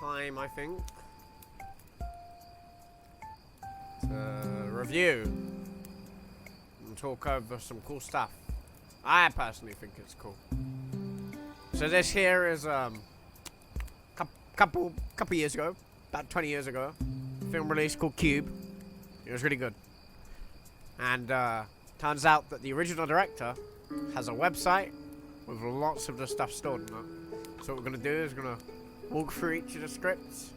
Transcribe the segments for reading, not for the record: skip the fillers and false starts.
time, I think, to review and talk over some cool stuff. I personally think it's cool. So this here is couple years ago, about 20 years ago, film release called Cube. It was really good. And turns out that the original director has a website with lots of the stuff stored in it. So what we're going to do is we're going to walk through each of the scripts,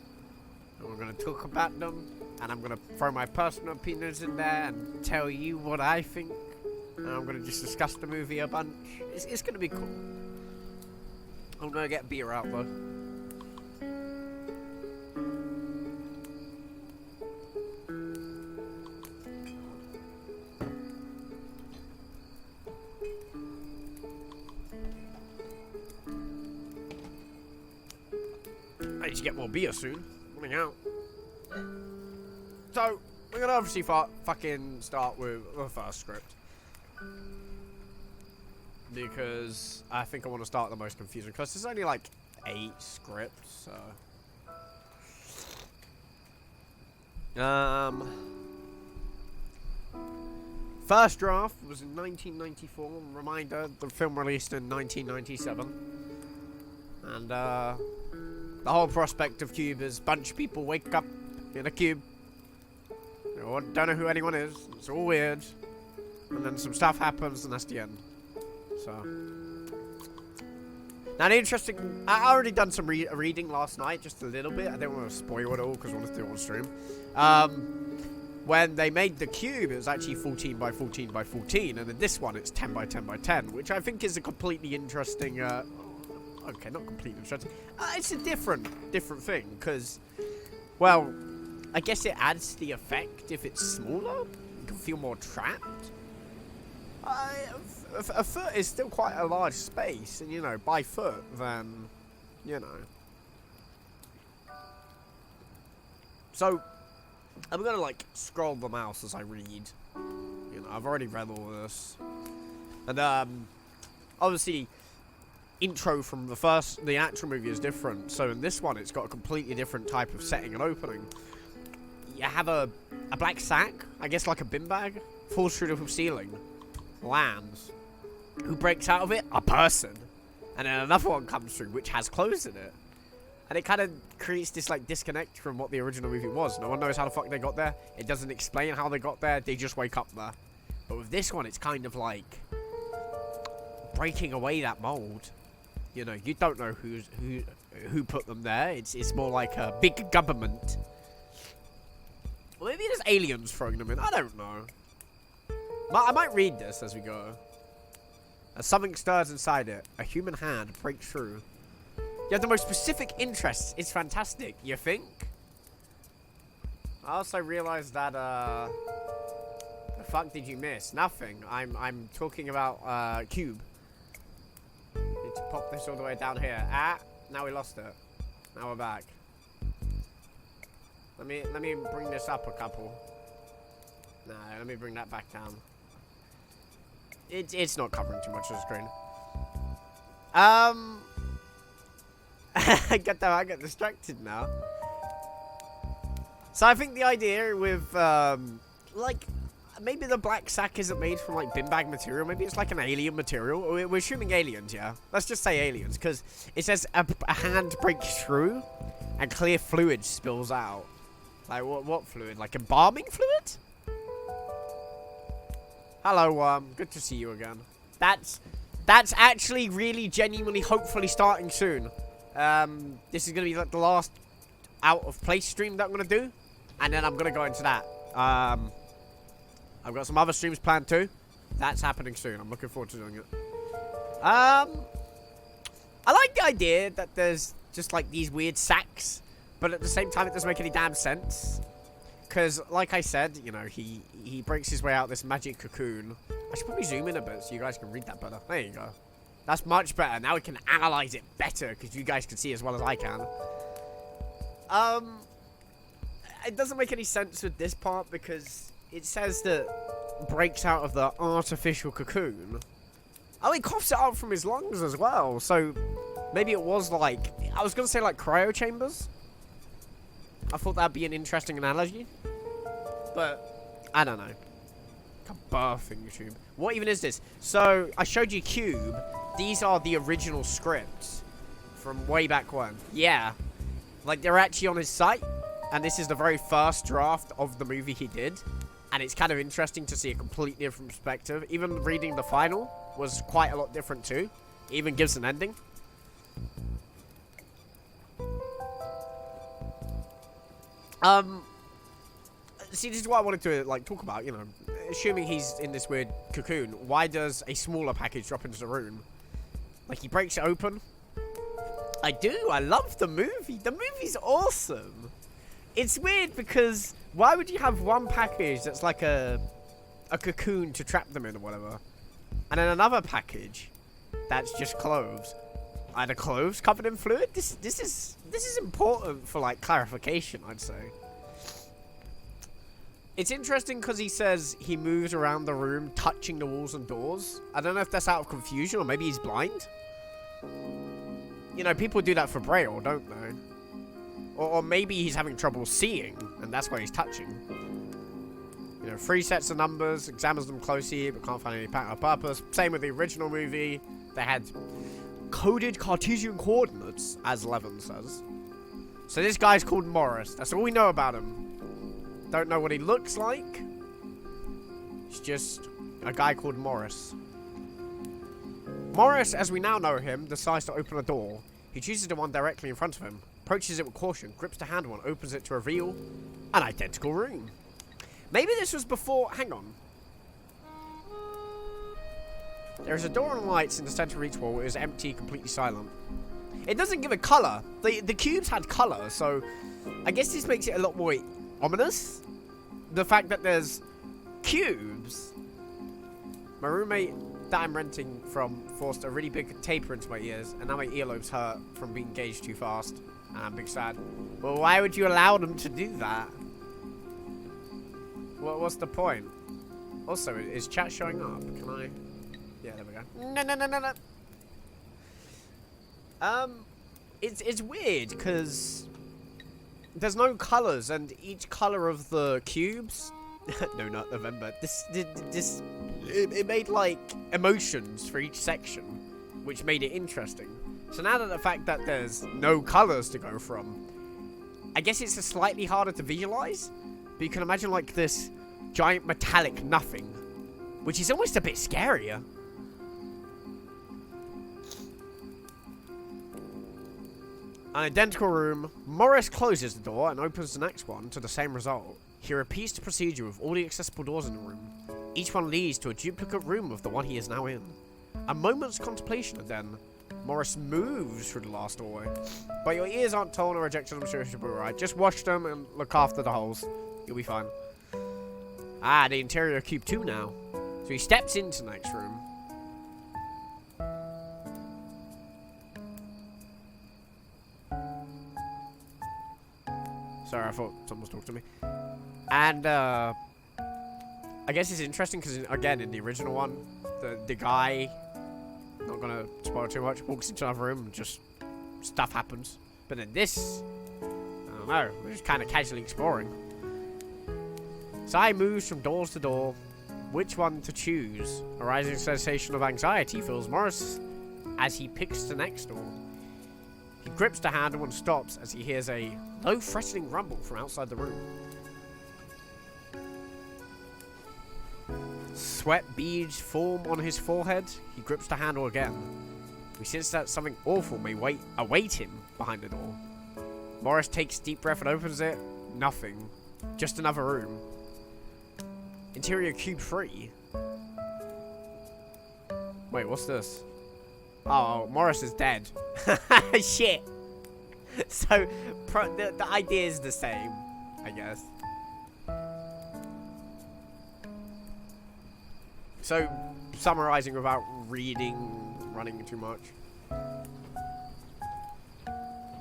and we're going to talk about them, and I'm going to throw my personal opinions in there and tell you what I think, and I'm going to just discuss the movie a bunch. It's going to be cool. I'm going to get beer out though. I need to get more beer soon. Running out. So, we're gonna obviously fucking start with the first script. Because I think I want to start the most confusing. Because there's only like 8 scripts, so. First draft was in 1994. Reminder, the film released in 1997. And, the whole prospect of Cube is a bunch of people wake up in a cube. They don't know who anyone is. It's all weird. And then some stuff happens and that's the end. So. Now the interesting... I already done some reading last night, just a little bit. I didn't want to spoil it all because I wanted to do it on stream. When they made the cube, it was actually 14 by 14 by 14. And in this one, it's 10 by 10 by 10. Which I think is a completely interesting... okay, not completely interesting. It's a different thing, because, well, I guess it adds the effect if it's smaller. You can feel more trapped. A foot is still quite a large space, and, you know, by foot, then, you know. So, I'm gonna, like, scroll the mouse as I read. You know, I've already read all this. And, obviously... intro from the actual movie is different. So in this one, it's got a completely different type of setting and opening. You have a black sack, I guess like a bin bag, falls through the ceiling, lands. Who breaks out of it? A person. And then another one comes through, which has clothes in it. And it kind of creates this like disconnect from what the original movie was. No one knows how the fuck they got there. It doesn't explain how they got there. They just wake up there. But with this one, it's kind of like breaking away that mold. You know, you don't know who put them there. It's more like a big government. Or maybe there's aliens throwing them in. I don't know. I might read this as we go. As something stirs inside it, a human hand breaks through. You have the most specific interests. It's fantastic. You think? I also realized that the fuck did you miss? Nothing. I'm talking about Cube. To pop this all the way down here. Now we lost it. Now we're back. Let me bring this up a couple. Nah, let me bring that back down. It's not covering too much of the screen. I get distracted now. So I think the idea with like maybe the black sack isn't made from, like, bin bag material. Maybe it's, like, an alien material. We're assuming aliens, yeah? Let's just say aliens, because it says a hand breaks through and clear fluid spills out. Like, what fluid? Like, embalming fluid? Hello, good to see you again. That's actually really genuinely, hopefully starting soon. This is going to be, like, the last out-of-place stream that I'm going to do. And then I'm going to go into that. I've got some other streams planned too. That's happening soon. I'm looking forward to doing it. I like the idea that there's just like these weird sacks, but at the same time it doesn't make any damn sense. Because, like I said, you know, he breaks his way out this magic cocoon. I should probably zoom in a bit so you guys can read that better. There you go. That's much better. Now we can analyze it better because you guys can see as well as I can. It doesn't make any sense with this part because it says that breaks out of the artificial cocoon. Oh, he coughs it out from his lungs as well. So maybe it was like, I was going to say like cryo chambers. I thought that'd be an interesting analogy. But, I don't know. Like a birthing YouTube. What even is this? So, I showed you Cube. These are the original scripts from way back when. Yeah. Like, they're actually on his site. And this is the very first draft of the movie he did. And it's kind of interesting to see a completely different perspective. Even reading the final was quite a lot different too. It even gives an ending. See, this is what I wanted to, like, talk about, you know. Assuming he's in this weird cocoon, why does a smaller package drop into the room? Like, he breaks it open. I do. I love the movie. The movie's awesome. It's weird because why would you have one package that's like a cocoon to trap them in or whatever, and then another package that's just clothes? Either clothes covered in fluid? This is important for, like, clarification, I'd say. It's interesting because he says he moves around the room touching the walls and doors. I don't know if that's out of confusion or maybe he's blind. You know, people do that for Braille, don't they? Or maybe he's having trouble seeing, and that's why he's touching. You know, 3 sets of numbers, examines them closely, but can't find any pattern or purpose. Same with the original movie. They had coded Cartesian coordinates, as Levin says. So this guy's called Morris. That's all we know about him. Don't know what he looks like. He's just a guy called Morris. Morris, as we now know him, decides to open a door. He chooses the one directly in front of him, approaches it with caution, grips the handle and opens it to reveal an identical room. Maybe this was before... Hang on. There is a door and lights in the center of each wall. It is empty, completely silent. It doesn't give a color. The cubes had color, so I guess this makes it a lot more ominous. The fact that there's cubes. My roommate that I'm renting from forced a really big taper into my ears, and now my earlobes hurt from being gauged too fast. And I'm big sad. Well, why would you allow them to do that? What's the point? Also, is chat showing up? Can I... Yeah, there we go. No. It's weird, because there's no colors, and each color of the cubes... no, not November. It made, like, emotions for each section, which made it interesting. So now that the fact that there's no colors to go from, I guess it's slightly harder to visualize. But you can imagine, like, this giant metallic nothing, which is almost a bit scarier. An identical room. Morris closes the door and opens the next one to the same result. He repeats the procedure with all the accessible doors in the room. Each one leads to a duplicate room of the one he is now in. A moment's contemplation, and then Morris moves through the last doorway. But your ears aren't torn or rejected, I'm sure you should be alright. Just watch them and look after the holes. You'll be fine. Ah, the interior cube 2 now. So he steps into the next room. Sorry, I thought someone was talking to me. And, I guess it's interesting because, again, in the original one, the guy, not gonna spoil too much, walks into another room and just stuff happens. But in this, I don't know, we're just kind of casually exploring. Sai moves from doors to door. Which one to choose? A rising sensation of anxiety fills Morris as he picks the next door. He grips the handle and stops as he hears a low, threatening rumble from outside the room. Sweat beads form on his forehead. He grips the handle again. He senses that something awful may await him behind the door. Morris takes a deep breath and opens it. Nothing. Just another room. Interior cube 3. Wait, what's this? Oh, Morris is dead. Shit. So, the idea is the same, I guess. So, summarizing without running too much.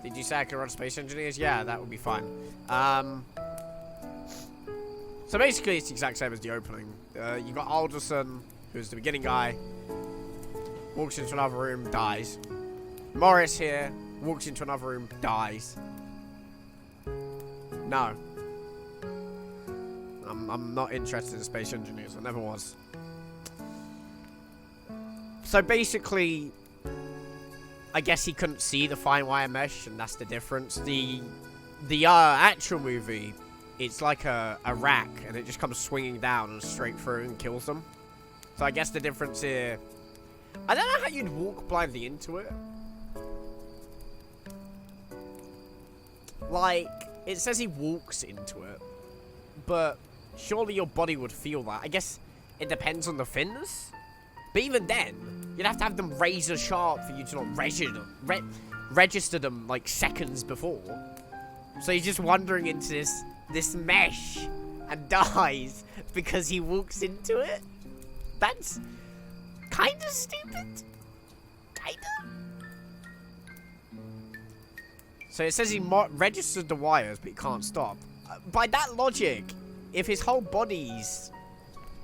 Did you say I could run Space Engineers? Yeah, that would be fine. So basically, it's the exact same as the opening. You got Alderson, who's the beginning guy, walks into another room, dies. Morris here, walks into another room, dies. No. I'm not interested in space engineers. I never was. So basically, I guess he couldn't see the fine wire mesh, and that's the difference. The actual movie, it's like a rack, and it just comes swinging down and straight through and kills them. So I guess the difference here, I don't know how you'd walk blindly into it. Like, it says he walks into it, but surely your body would feel that. I guess it depends on the fins. But even then, you'd have to have them razor sharp for you to not register them like seconds before. So he's just wandering into this mesh and dies because he walks into it. That's kind of stupid. Kinda. So it says he registered the wires, but he can't stop. By that logic, if his whole body's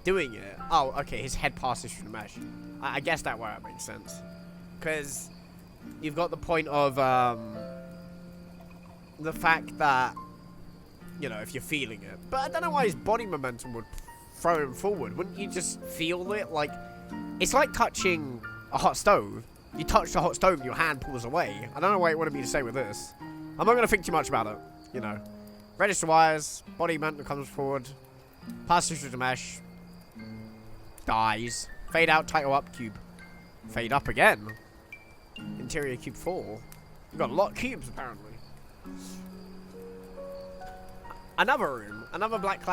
doing it... Oh, okay, his head passes through the mesh. I guess that makes sense. Because you've got the point of the fact that, you know, if you're feeling it. But I don't know why his body momentum would throw him forward. Wouldn't you just feel it? Like, it's like touching a hot stove. You touch the hot stove and your hand pulls away. I don't know what it wanted me to say with this. I'm not going to think too much about it, you know. Register wires, body momentum comes forward, passes through the mesh, dies. Fade out, title up, cube. Fade up again. Interior cube 4. We've got a lot of cubes, apparently. Another room. Another black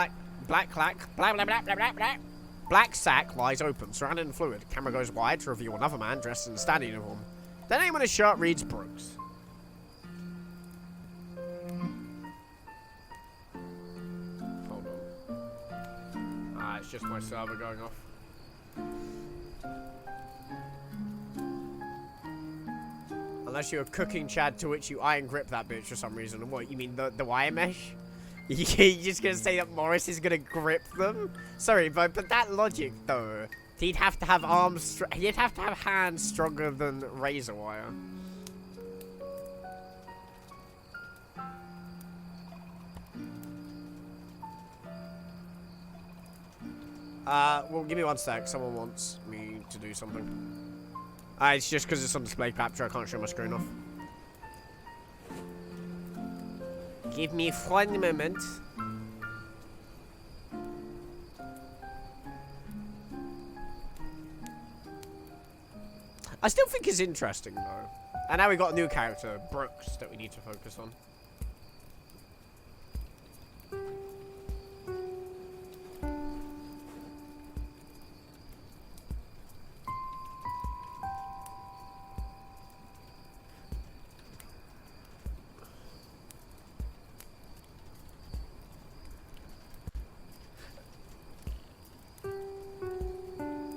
sack lies open, surrounded in fluid. Camera goes wide to reveal another man dressed in a standing uniform. The name on his shirt reads Brooks. Hold on. Ah, it's just my server going off. Unless you're cooking Chad, to which you iron grip that bitch for some reason. And what, you mean the wire mesh? You're just gonna say that Morris is gonna grip them? Sorry, but that logic though, he'd have to have arms, he'd have to have hands stronger than razor wire. Well, give me one sec. Someone wants me to do something. It's just because it's on display capture. I can't show my screen off. Give me 1 moment. I still think it's interesting, though. And now we got a new character, Brooks, that we need to focus on.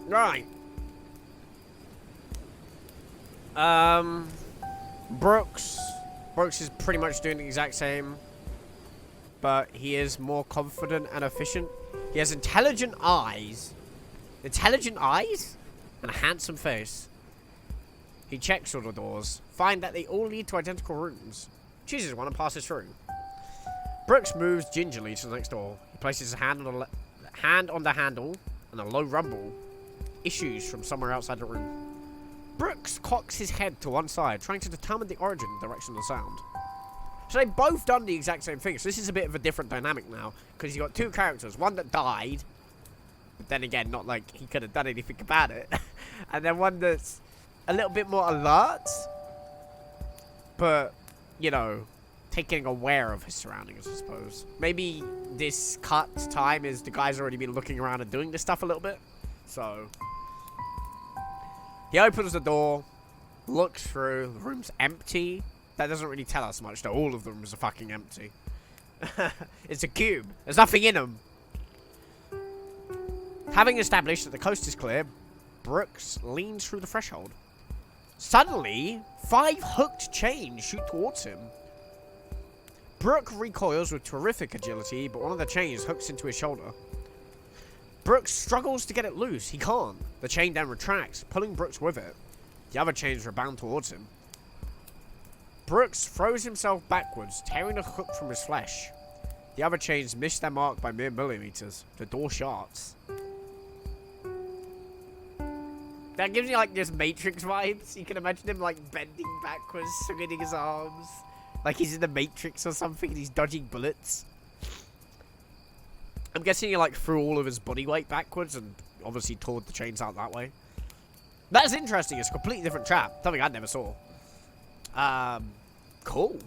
Right. Brooks is pretty much doing the exact same, but he is more confident and efficient. He has intelligent eyes, and a handsome face. He checks all the doors, find that they all lead to identical rooms. Chooses one and passes through. Brooks moves gingerly to the next door. He places his hand on the handle, and a low rumble issues from somewhere outside the room. Brooks cocks his head to one side, trying to determine the origin and direction of the sound. So they've both done the exact same thing. So this is a bit of a different dynamic now, because you've got two characters. One that died, but then again, not like he could have done anything about it. And then one that's a little bit more alert, but, you know, taking aware of his surroundings, I suppose. Maybe this cut time is the guy's already been looking around and doing this stuff a little bit. So he opens the door, looks through, the room's empty. That doesn't really tell us much, though. All of the rooms are fucking empty. It's a cube. There's nothing in them. Having established that the coast is clear, Brooks leans through the threshold. Suddenly, 5 hooked chains shoot towards him. Brooke recoils with terrific agility, but one of the chains hooks into his shoulder. Brooks struggles to get it loose. He can't. The chain then retracts, pulling Brooks with it. The other chains rebound towards him. Brooks throws himself backwards, tearing the hook from his flesh. The other chains missed their mark by mere millimeters. The door shuts. That gives you like this Matrix vibes. You can imagine him like bending backwards, swinging his arms. Like he's in the Matrix or something and he's dodging bullets. I'm guessing he like threw all of his body weight backwards and obviously tore the chains out that way. That's interesting. It's a completely different trap. Something I never saw. Cool.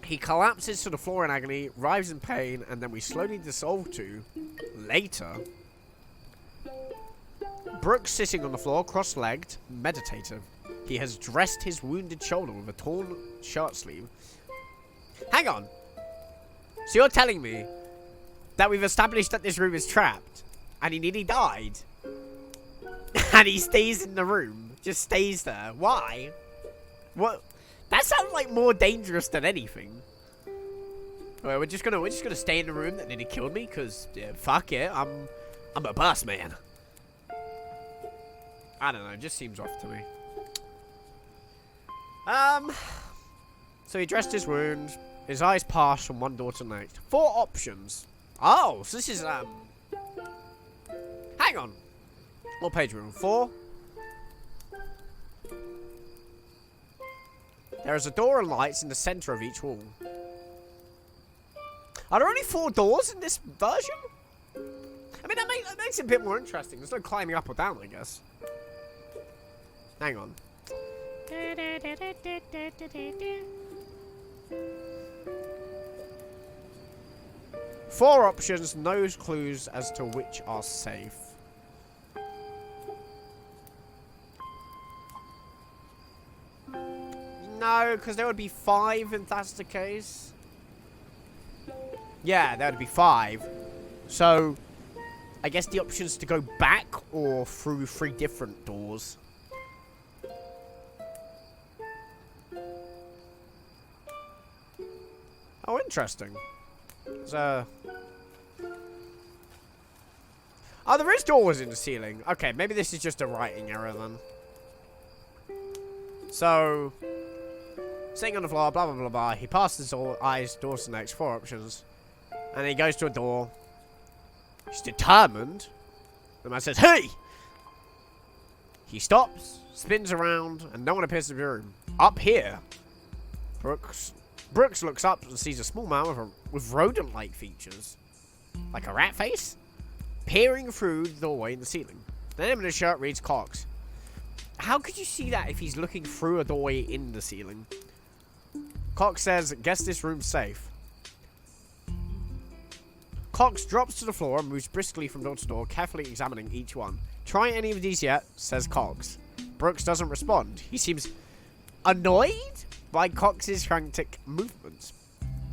He collapses to the floor in agony, writhes in pain, and then we slowly dissolve to... later. Brooks sitting on the floor, cross-legged, meditative. He has dressed his wounded shoulder with a torn shirt sleeve. Hang on. So you're telling me that we've established that this room is trapped, and he nearly died, and he stays in the room, just stays there. Why? What? That sounds like more dangerous than anything. Well, we're just gonna stay in the room that nearly killed me, cause yeah, fuck it, I'm a boss man. I don't know, it just seems off to me. So he dressed his wound. His eyes passed from one door to the next. 4 options. Oh, so this is, hang on. What page are we on? 4? There is a door and lights in the center of each wall. Are there only 4 doors in this version? I mean, that makes it a bit more interesting. There's no climbing up or down, I guess. Hang on. 4 options, no clues as to which are safe. No, because there would be 5 if that's the case. Yeah, there would be 5. So, I guess the options to go back or through 3 different doors. Oh, interesting. So, oh, there is doors in the ceiling. Okay, maybe this is just a writing error then. So, sitting on the floor, blah, blah, blah, blah. He passes his eyes, doors to the next 4 options. And he goes to a door. He's determined. The man says, hey! He stops, spins around, and no one appears in the room. Up here, Brooks looks up and sees a small man with rodent-like features. Like a rat face? Peering through the doorway in the ceiling. The name of the shirt reads Cox. How could you see that if he's looking through a doorway in the ceiling? Cox says, guess this room's safe. Cox drops to the floor and moves briskly from door to door, carefully examining each one. Try any of these yet, says Cox. Brooks doesn't respond. He seems annoyed by Cox's frantic movements.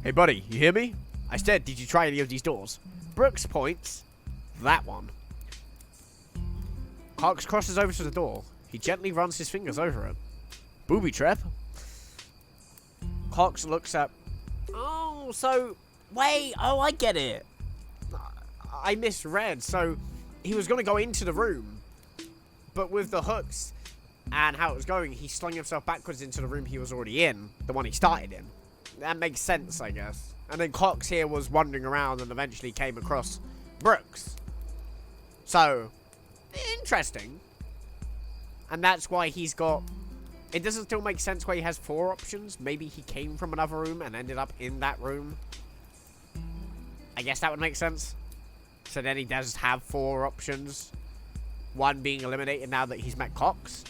Hey buddy, you hear me? I said, did you try any of these doors? Brooks points. That one. Cox crosses over to the door. He gently runs his fingers over it. Booby trap. Cox looks up. Oh, so... Wait, oh, I get it. I misread. So, he was going to go into the room. But with the hooks and how it was going, he slung himself backwards into the room he was already in. The one he started in. That makes sense, I guess. And then Cox here was wandering around and eventually came across Brooks. So, interesting. And that's why he's got... It doesn't still make sense why he has 4 options. Maybe he came from another room and ended up in that room. I guess that would make sense. So then he does have 4 options. 1 being eliminated now that he's met Cox.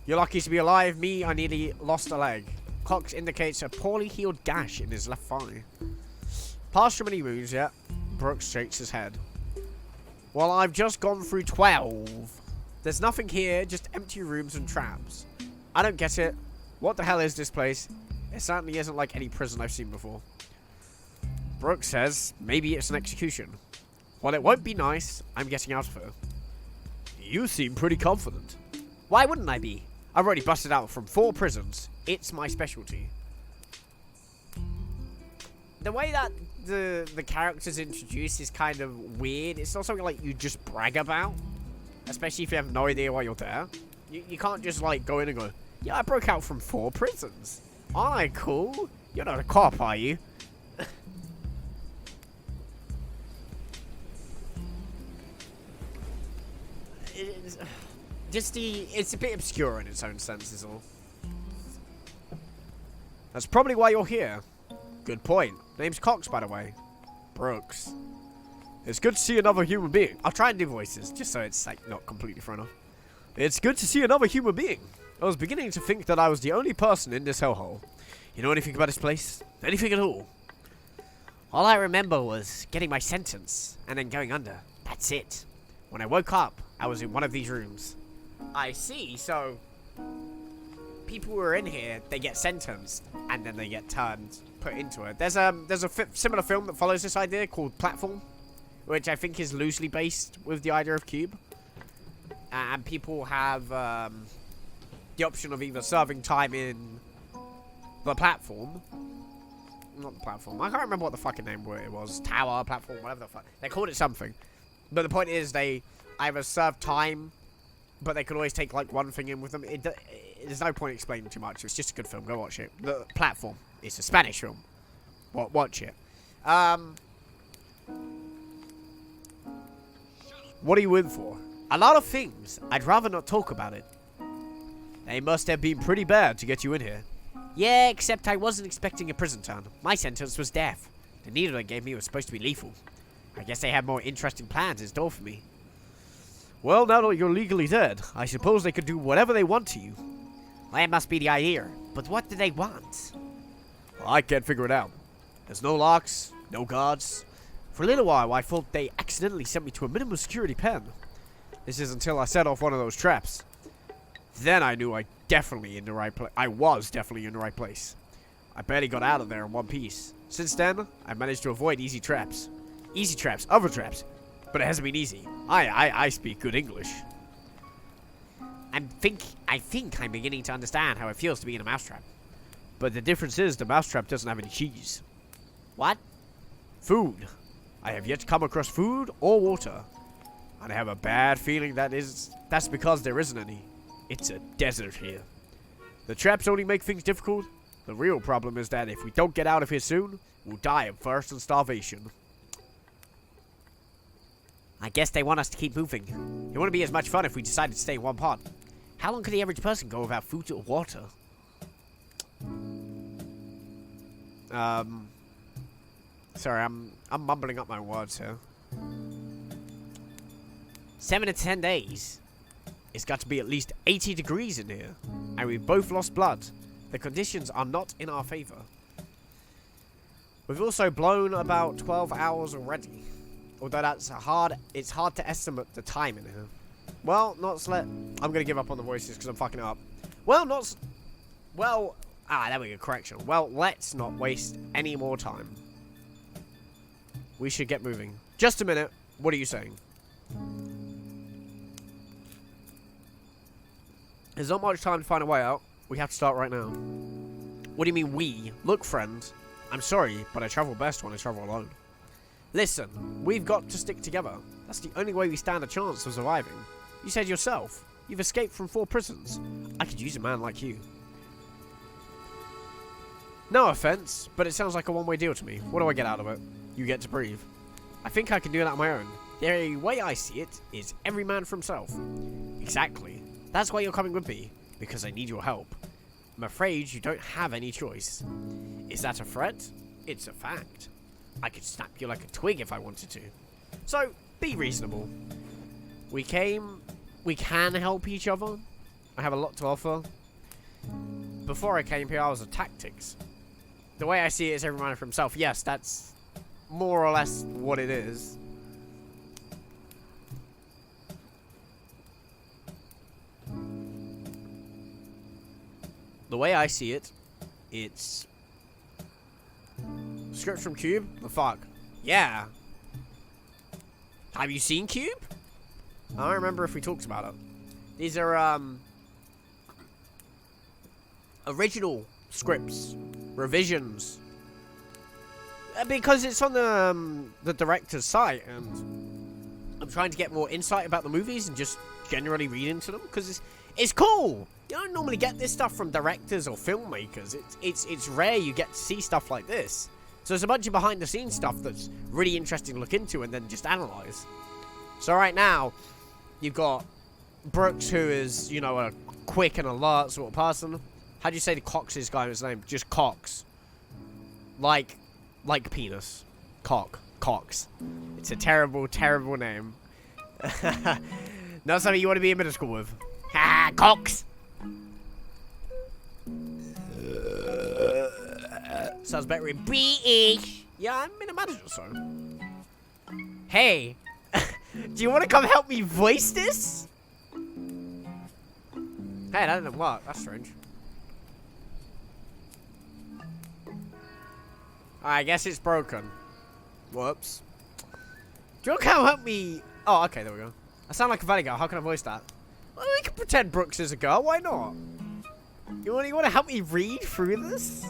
You're lucky to be alive. Me, I nearly lost a leg. Cox indicates a poorly healed gash in his left thigh. Past too many wounds yet. Brooks shakes his head. Well, I've just gone through 12. There's nothing here, just empty rooms and traps. I don't get it. What the hell is this place? It certainly isn't like any prison I've seen before. Brooks says, maybe it's an execution. Well, it won't be nice. I'm getting out of here. You seem pretty confident. Why wouldn't I be? I've already busted out from 4 prisons. It's my specialty. The way that the characters introduced is kind of weird. It's not something like you just brag about. Especially if you have no idea why you're there. You can't just like go in and go, Yeah, I broke out from 4 prisons. Aren't I cool? You're not a cop, are you? It's a bit obscure in its own sense is all. That's probably why you're here. Good point. Name's Cox, by the way. Brooks. It's good to see another human being. I'll try and do voices, just so it's like not completely thrown off. It's good to see another human being. I was beginning to think that I was the only person in this hellhole. You know anything about this place? Anything at all? All I remember was getting my sentence and then going under. That's it. When I woke up, I was in one of these rooms. I see, so people who are in here, they get sentenced and then they get put into it. There's a similar film that follows this idea called Platform, which I think is loosely based with the idea of Cube. And people have the option of either serving time in the platform. Not the platform. I can't remember what the fucking name it was. Tower, platform, whatever the fuck. They called it something. But the point is they either serve time, but they could always take like one thing in with them. There's no point explaining too much. It's just a good film. Go watch it. The Platform. It's a Spanish film. Watch it. What are you in for? A lot of things. I'd rather not talk about it. They must have been pretty bad to get you in here. Yeah, except I wasn't expecting a prison term. My sentence was death. The needle they gave me was supposed to be lethal. I guess they have more interesting plans in store for me. Well, now that you're legally dead, I suppose they could do whatever they want to you. Well, that must be the idea. But what do they want? Well, I can't figure it out. There's no locks, no guards. For a little while, I thought they accidentally sent me to a minimum security pen. This is until I set off one of those traps. Then I knew I was definitely in the right place. I barely got out of there in one piece. Since then, I've managed to avoid easy traps. Easy traps, other traps. But it hasn't been easy. I speak good English. I think I'm beginning to understand how it feels to be in a mousetrap. But the difference is the mousetrap doesn't have any cheese. What? Food. I have yet to come across food or water. And I have a bad feeling that's because there isn't any. It's a desert here. The traps only make things difficult. The real problem is that if we don't get out of here soon, we'll die of thirst and starvation. I guess they want us to keep moving. It wouldn't be as much fun if we decided to stay in one pod. How long could the average person go without food or water? Sorry, I'm mumbling up my words here. 7 to 10 days. It's got to be at least 80 degrees in here. And we've both lost blood. The conditions are not in our favor. We've also blown about 12 hours already. Although it's hard to estimate the time in here. Well, I'm gonna give up on the voices because I'm fucking it up. There we go, correction. Well, let's not waste any more time. We should get moving. Just a minute. What are you saying? There's not much time to find a way out. We have to start right now. What do you mean we? Look, friend. I'm sorry, but I travel best when I travel alone. Listen, we've got to stick together. That's the only way we stand a chance of surviving. You said yourself, you've escaped from 4 prisons. I could use a man like you. No offense, but it sounds like a one-way deal to me. What do I get out of it? You get to breathe. I think I can do that on my own. The way I see it is every man for himself. Exactly. That's why you're coming with me, because I need your help. I'm afraid you don't have any choice. Is that a threat? It's a fact. I could snap you like a twig if I wanted to. So, be reasonable. We can help each other. I have a lot to offer. Before I came here, I was a tactics. The way I see it is every man for himself. Yes, that's more or less what it is. The way I see it, it's script from Cube? The fuck? Yeah. Have you seen Cube? I don't remember if we talked about it. These are, original scripts. Revisions. Because it's on the director's site, and I'm trying to get more insight about the movies and just generally read into them, because it's cool! You don't normally get this stuff from directors or filmmakers. It's rare you get to see stuff like this. So there's a bunch of behind-the-scenes stuff that's really interesting to look into and then just analyze. So right now, you've got Brooks, who is, you know, a quick and alert sort of person. How do you say the Cox's guy's name? Just Cox. Like penis. Cox. It's a terrible, terrible name. Not something you want to be in middle school with. Ha! Cox! Sounds very British. Yeah, I'm in a manager, so. Hey, do you want to come help me voice this? Hey, that didn't work. That's strange. I guess it's broken. Whoops. Do you want to come help me? Oh, okay, there we go. I sound like a valley girl. How can I voice that? Well, we can pretend Brooks is a girl. Why not? You want to help me read through this?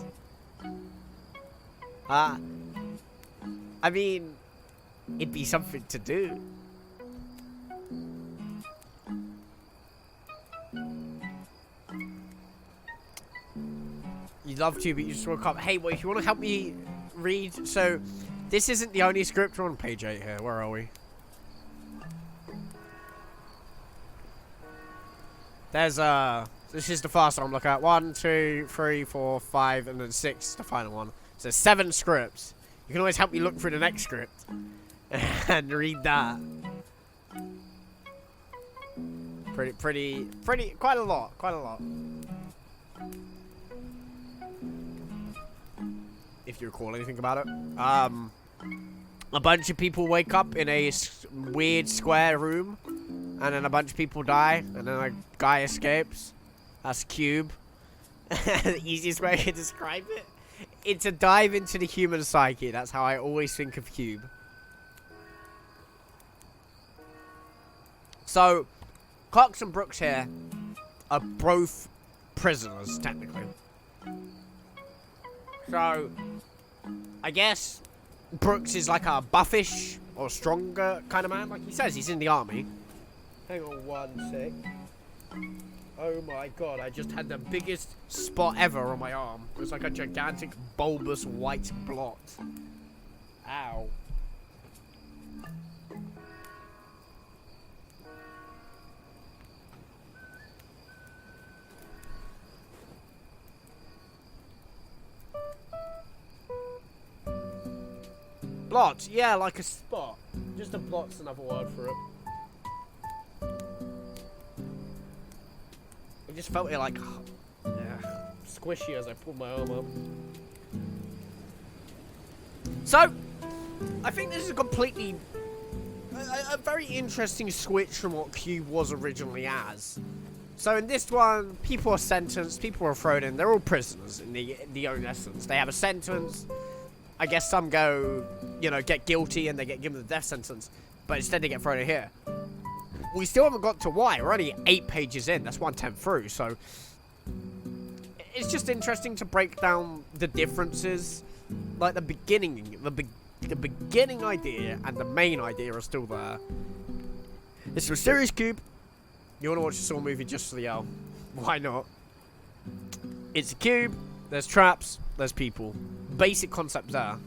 I mean, it'd be something to do. You'd love to, but you just woke up. Hey, well, if you want to help me read, so this isn't the only script. We're on page 8 here. Where are we? There's this is the first one I'm looking at. 1, 2, 3, 4, 5, and then 6, the final one. So 7 scripts. You can always help me look through the next script and read that. Quite a lot. If you recall anything about it. A bunch of people wake up in a weird square room, and then a bunch of people die, and then a guy escapes. That's Cube. The easiest way to describe it. It's a dive into the human psyche. That's how I always think of Cube. So, Cox and Brooks here are both prisoners, technically. So, I guess Brooks is like a buffish or stronger kind of man. Like he says, he's in the army. Hang on 1 sec. Oh my god, I just had the biggest spot ever on my arm. It was like a gigantic bulbous white blot. Ow. Blot, yeah, like a spot. Just a blot's another word for it. I just felt it like, yeah, squishy as I pulled my arm up. So, I think this is a completely, a very interesting switch from what Cube was originally as. So in this one, people are sentenced, people are thrown in, they're all prisoners in the own essence. They have a sentence. I guess some go, you know, get guilty and they get given the death sentence, but instead they get thrown in here. We still haven't got to why. We're only 8 pages in. That's 1/10 through, so it's just interesting to break down the differences. Like the beginning, the beginning idea and the main idea are still there. It's a serious Cube. You want to watch a Saw movie just for the L? Why not? It's a cube. There's traps. There's people. Basic concept there,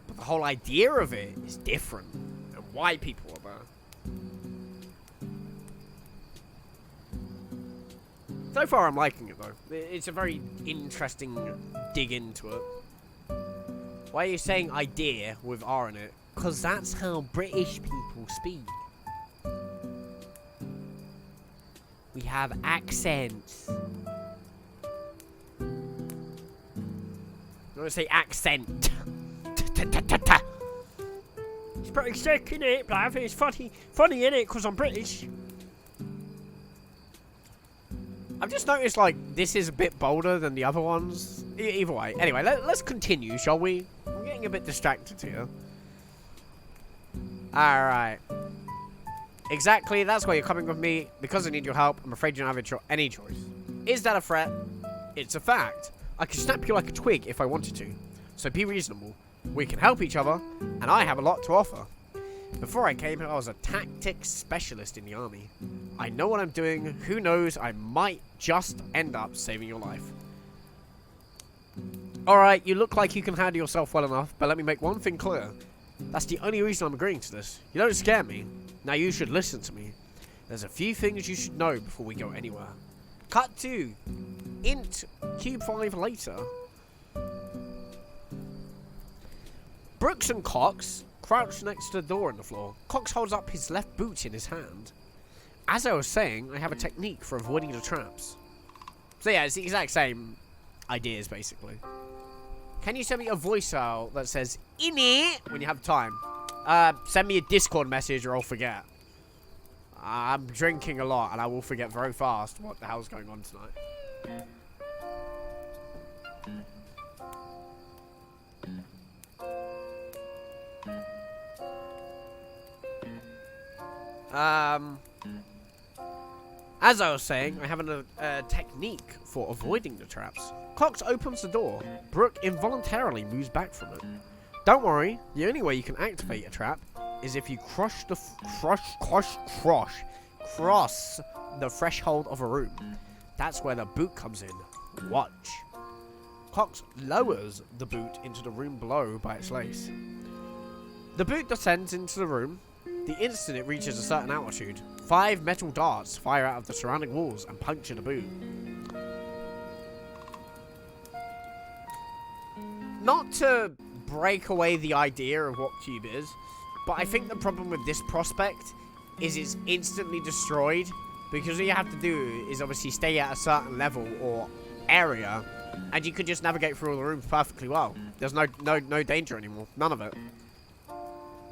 but the whole idea of it is different, and why people are there. So far, I'm liking it though. It's a very interesting dig into it. Why are you saying idea with R in it? Because that's how British people speak. We have accents. I'm gonna say accent. It's pretty sick, innit, Blav? It's funny innit, because I'm British. I've just noticed, like, this is a bit bolder than the other ones. Either way. Anyway, let's continue, shall we? I'm getting a bit distracted here. Alright. Exactly, that's why you're coming with me. Because I need your help, I'm afraid you don't have any choice. Is that a threat? It's a fact. I could snap you like a twig if I wanted to. So be reasonable. We can help each other, and I have a lot to offer. Before I came here, I was a tactics specialist in the army. I know what I'm doing. Who knows, I might just end up saving your life. Alright, you look like you can handle yourself well enough, but let me make one thing clear. That's the only reason I'm agreeing to this. You don't scare me. Now you should listen to me. There's a few things you should know before we go anywhere. Cut to Int Cube 5 later. Brooks and Cox crouch next to the door in the floor. Cox holds up his left boot in his hand. As I was saying, I have a technique for avoiding the traps. So yeah, it's the exact same ideas, basically. Can you send me a voice out that says, "In it," when you have time? Send me a Discord message or I'll forget. I'm drinking a lot and I will forget very fast what the hell's going on tonight. As I was saying, I have a technique for avoiding the traps. Cox opens the door. Brooke involuntarily moves back from it. Don't worry, the only way you can activate a trap is if you cross the threshold of a room. That's where the boot comes in. Watch. Cox lowers the boot into the room below by its lace. The boot descends into the room. The instant it reaches a certain altitude, 5 metal darts fire out of the surrounding walls and puncture the boot. Not to break away the idea of what Cube is, but I think the problem with this prospect is it's instantly destroyed, because all you have to do is obviously stay at a certain level or area, and you could just navigate through all the rooms perfectly well. There's no danger anymore. None of it.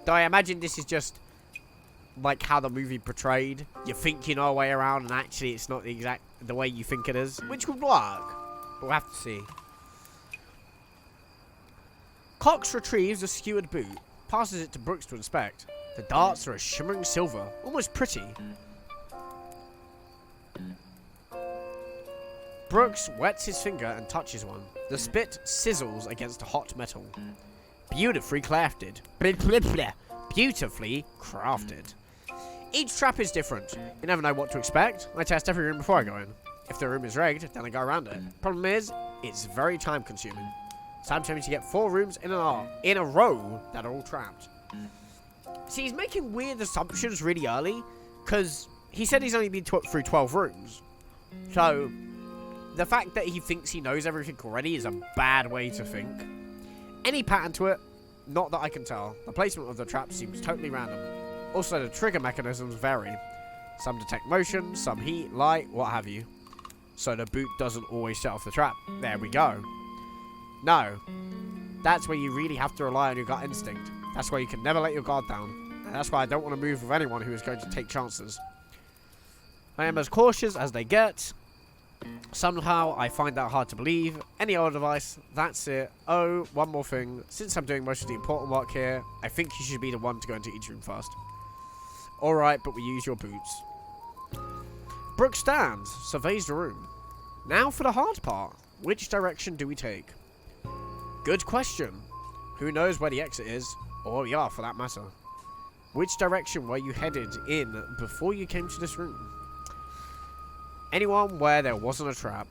Though I imagine this is just like how the movie portrayed. You think you know a way around, and actually it's not the way you think it is, which would work, but we'll have to see. Cox retrieves a skewered boot, passes it to Brooks to inspect. The darts are a shimmering silver, almost pretty. Brooks wets his finger and touches one. The spit sizzles against a hot metal. Beautifully crafted. Beautifully crafted. Each trap is different. You never know what to expect. I test every room before I go in. If the room is rigged, then I go around it. Problem is, it's very time consuming. Time to get 4 rooms in a row that are all trapped. See, he's making weird assumptions really early, because he said he's only been through 12 rooms. So, the fact that he thinks he knows everything already is a bad way to think. Any pattern to it? Not that I can tell. The placement of the trap seems totally random. Also, the trigger mechanisms vary. Some detect motion, some heat, light, what have you. So the boot doesn't always set off the trap. There we go. No. That's where you really have to rely on your gut instinct. That's why you can never let your guard down. And that's why I don't want to move with anyone who is going to take chances. I am as cautious as they get. Somehow, I find that hard to believe. Any old device, that's it. Oh, one more thing. Since I'm doing most of the important work here, I think you should be the one to go into each room first. Alright, but we use your boots. Brooke stands, surveys the room. Now for the hard part. Which direction do we take? Good question. Who knows where the exit is? Or where we are, for that matter. Which direction were you headed in before you came to this room? Anyone where there wasn't a trap.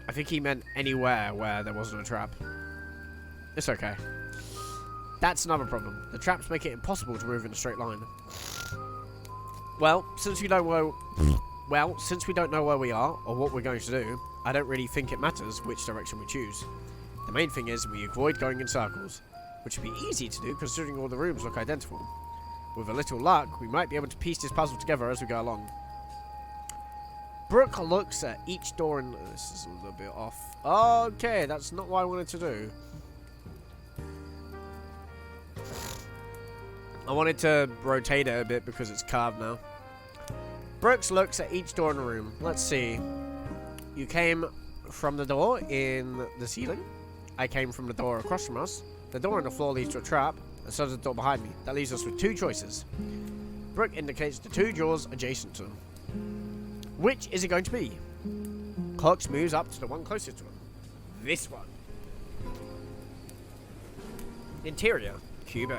I think he meant anywhere where there wasn't a trap. It's okay. That's another problem. The traps make it impossible to move in a straight line. Well, since we don't know where we are or what we're going to do, I don't really think it matters which direction we choose. The main thing is we avoid going in circles, which would be easy to do considering all the rooms look identical. With a little luck, we might be able to piece this puzzle together as we go along. Brooke looks at each door and... This is a little bit off. Okay, that's not what I wanted to do. I wanted to rotate it a bit because it's carved now. Brooks looks at each door in the room. Let's see. You came from the door in the ceiling. I came from the door across from us. The door on the floor leads to a trap, and so does the door behind me. That leaves us with 2 choices. Brooke indicates the 2 doors adjacent to them. Which is it going to be? Cox moves up to the one closest to him. This one. Interior. Cube 8.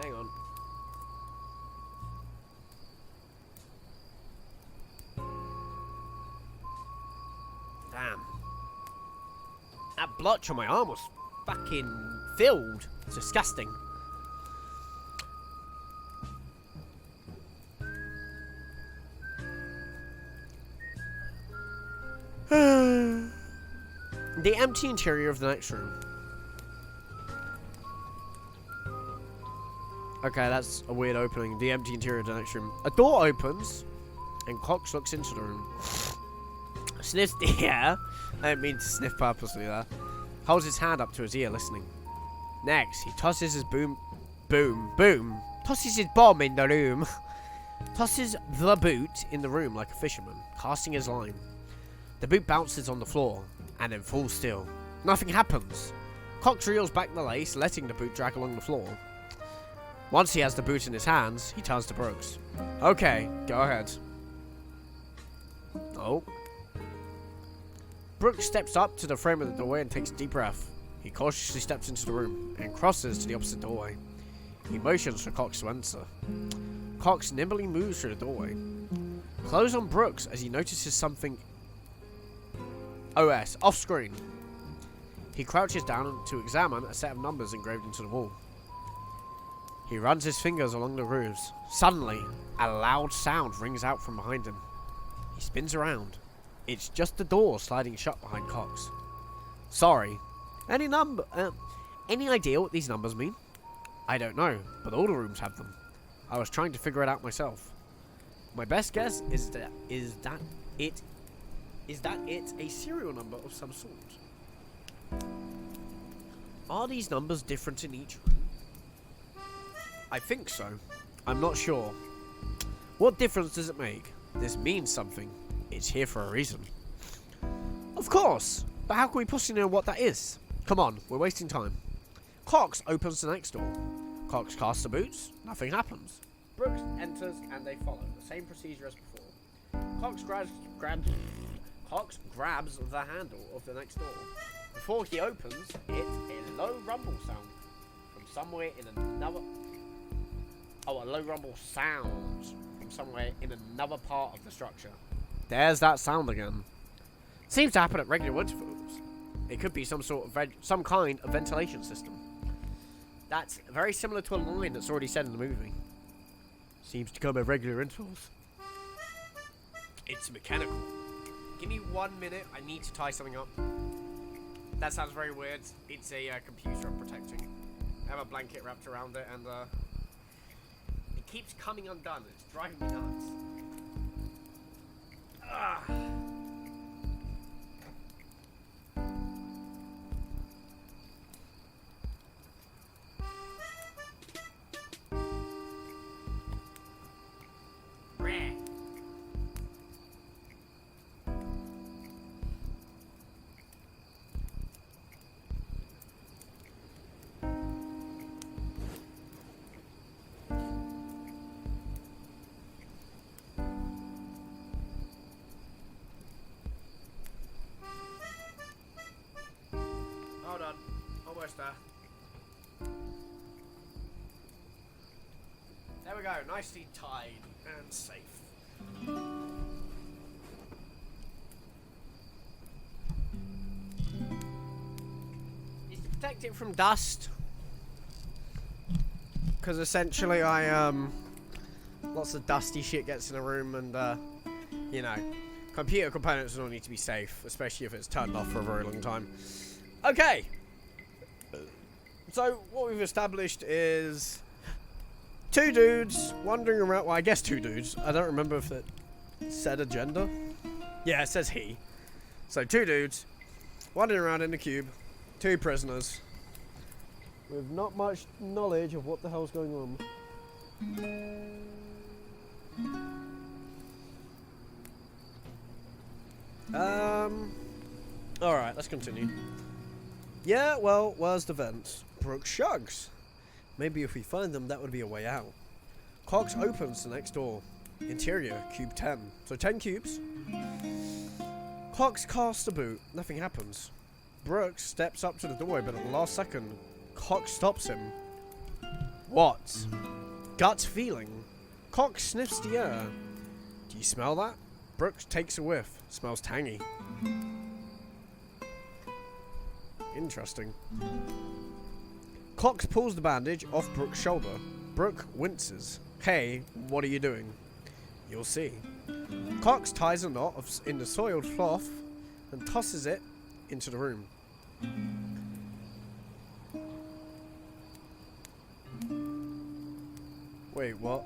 Hang on. Damn. That blotch on my arm was fucking filled. It's disgusting. The empty interior of the next room. Okay, that's a weird opening. The empty interior of the next room. A door opens, and Cox looks into the room. Sniffs the air. I didn't mean to sniff purposely there. Holds his hand up to his ear, listening. Next, he tosses his boom. Tosses his bomb in the room. Tosses the boot in the room like a fisherman, casting his line. The boot bounces on the floor, and then falls still. Nothing happens. Cox reels back the lace, letting the boot drag along the floor. Once he has the boot in his hands, he turns to Brooks. Okay, go ahead. Oh. Brooks steps up to the frame of the doorway and takes a deep breath. He cautiously steps into the room and crosses to the opposite doorway. He motions for Cox to enter. Cox nimbly moves through the doorway. Close on Brooks as he notices something OS off screen. He crouches down to examine a set of numbers engraved into the wall. He runs his fingers along the grooves. Suddenly, a loud sound rings out from behind him. He spins around. It's just the door sliding shut behind Cox. Sorry. Any idea what these numbers mean? I don't know, but all the rooms have them. I was trying to figure it out myself. My best guess is that it's a serial number of some sort. Are these numbers different in each room? I think so. I'm not sure. What difference does it make? This means something. It's here for a reason. Of course! But how can we possibly know what that is? Come on, we're wasting time. Cox opens the next door. Cox casts the boots. Nothing happens. Brooks enters and they follow. The same procedure as before. Cox grabs the handle of the next door. Before he opens it, a low rumble sound from somewhere in another... Oh, a low rumble sound from somewhere in another part of the structure. There's that sound again. Seems to happen at regular intervals. It could be some kind of ventilation system. That's very similar to a line that's already said in the movie. Seems to come at regular intervals. It's mechanical. Give me 1 minute. I need to tie something up. That sounds very weird. It's a computer I'm protecting. I have a blanket wrapped around it, and it keeps coming undone. It's driving me nuts. Ah. Hold on. Almost there. There we go. Nicely tied and safe. It's to protect it from dust. Because essentially lots of dusty shit gets in a room and, you know, computer components don't need to be safe, especially if it's turned off for a very long time. Okay, so what we've established is two dudes wandering around. Well, I guess two dudes. I don't remember if it said a gender. Yeah, it says he. So two dudes wandering around in the cube, two prisoners with not much knowledge of what the hell's going on. Alright, let's continue. Yeah, well, where's the vents? Brooks shrugs. Maybe if we find them, that would be a way out. Cox opens the next door. Interior, cube 10. So 10 cubes. Cox casts a boot. Nothing happens. Brooks steps up to the doorway, but at the last second, Cox stops him. What? Gut feeling. Cox sniffs the air. Do you smell that? Brooks takes a whiff. Smells tangy. Interesting. Cox pulls the bandage off Brooks' shoulder. Brooke winces. Hey, what are you doing? You'll see. Cox ties a knot in the soiled cloth and tosses it into the room. Wait, what?